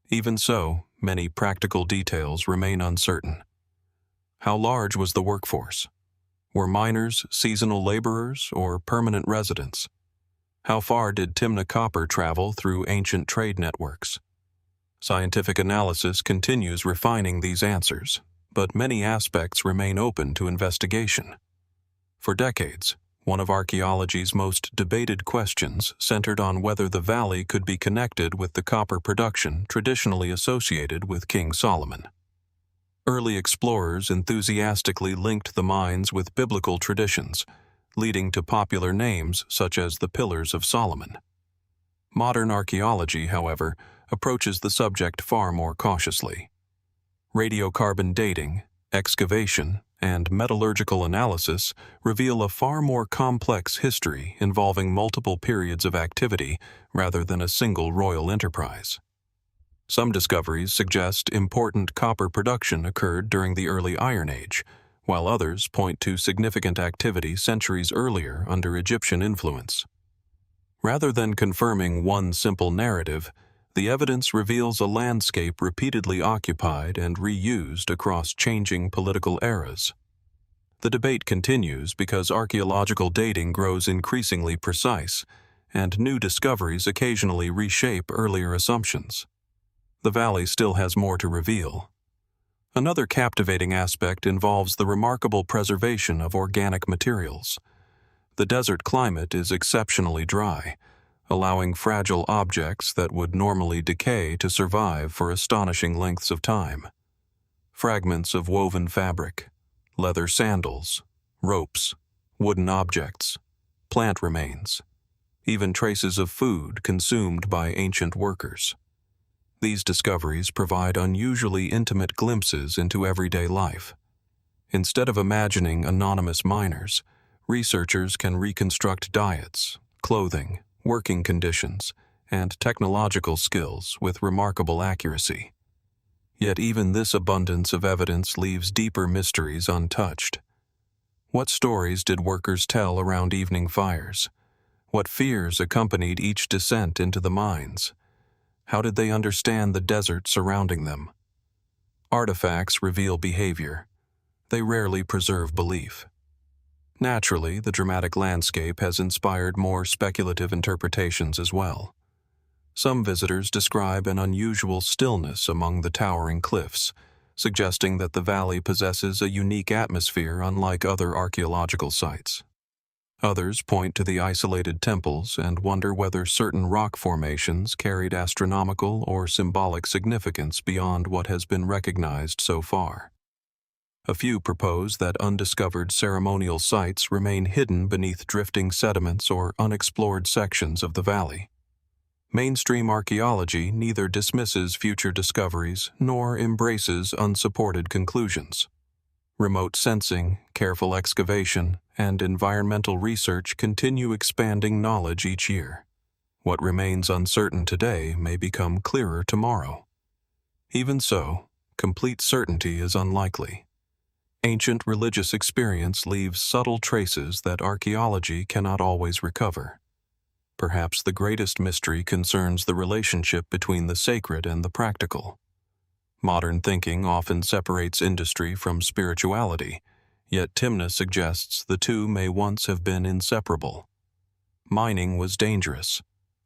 Even so, many practical details remain uncertain. How large was the workforce? Were miners seasonal laborers or permanent residents? How far did Timna copper travel through ancient trade networks? Scientific analysis continues refining these answers, but many aspects remain open to investigation. For decades, one of archaeology's most debated questions centered on whether the valley could be connected with the copper production traditionally associated with King Solomon. Early explorers enthusiastically linked the mines with biblical traditions, leading to popular names such as the Pillars of Solomon. Modern archaeology, however, approaches the subject far more cautiously. Radiocarbon dating, excavation, and metallurgical analysis reveal a far more complex history involving multiple periods of activity rather than a single royal enterprise. Some discoveries suggest important copper production occurred during the early Iron Age, while others point to significant activity centuries earlier under Egyptian influence. Rather than confirming one simple narrative, the evidence reveals a landscape repeatedly occupied and reused across changing political eras. The debate continues because archaeological dating grows increasingly precise, and new discoveries occasionally reshape earlier assumptions. The valley still has more to reveal. Another captivating aspect involves the remarkable preservation of organic materials. The desert climate is exceptionally dry, allowing fragile objects that would normally decay to survive for astonishing lengths of time. Fragments of woven fabric, leather sandals, ropes, wooden objects, plant remains, even traces of food consumed by ancient workers. These discoveries provide unusually intimate glimpses into everyday life. Instead of imagining anonymous miners, researchers can reconstruct diets, clothing, working conditions, and technological skills with remarkable accuracy. Yet even this abundance of evidence leaves deeper mysteries untouched. What stories did workers tell around evening fires? What fears accompanied each descent into the mines? How did they understand the desert surrounding them? Artifacts reveal behavior. They rarely preserve belief. Naturally, the dramatic landscape has inspired more speculative interpretations as well. Some visitors describe an unusual stillness among the towering cliffs, suggesting that the valley possesses a unique atmosphere unlike other archaeological sites. Others point to the isolated temples and wonder whether certain rock formations carried astronomical or symbolic significance beyond what has been recognized so far. A few propose that undiscovered ceremonial sites remain hidden beneath drifting sediments or unexplored sections of the valley. Mainstream archaeology neither dismisses future discoveries nor embraces unsupported conclusions. Remote sensing, careful excavation, and environmental research continue expanding knowledge each year. What remains uncertain today may become clearer tomorrow. Even so, complete certainty is unlikely. Ancient religious experience leaves subtle traces that archaeology cannot always recover. Perhaps the greatest mystery concerns the relationship between the sacred and the practical. Modern thinking often separates industry from spirituality, yet Timna suggests the two may once have been inseparable. Mining was dangerous.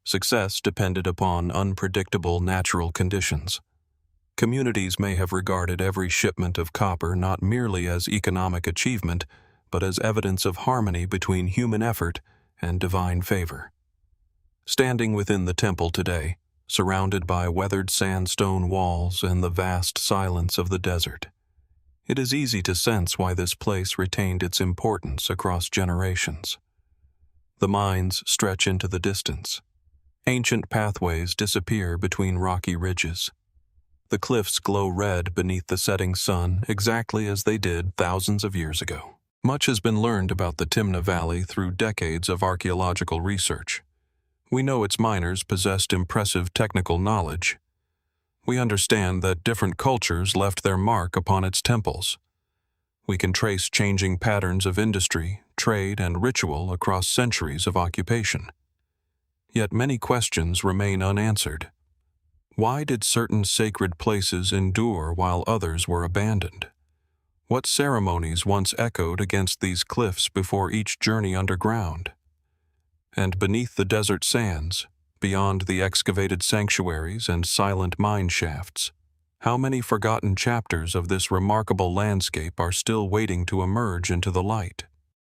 Success depended upon unpredictable natural conditions. Communities may have regarded every shipment of copper not merely as economic achievement, but as evidence of harmony between human effort and divine favor. Standing within the temple today, surrounded by weathered sandstone walls and the vast silence of the desert, it is easy to sense why this place retained its importance across generations. The mines stretch into the distance. Ancient pathways disappear between rocky ridges. The cliffs glow red beneath the setting sun exactly as they did thousands of years ago. Much has been learned about the Timna Valley through decades of archaeological research. We know its miners possessed impressive technical knowledge. We understand that different cultures left their mark upon its temples. We can trace changing patterns of industry, trade, and ritual across centuries of occupation. Yet many questions remain unanswered. Why did certain sacred places endure while others were abandoned? What ceremonies once echoed against these cliffs before each journey underground? And beneath the desert sands, beyond the excavated sanctuaries and silent mine shafts, how many forgotten chapters of this remarkable landscape are still waiting to emerge into the light?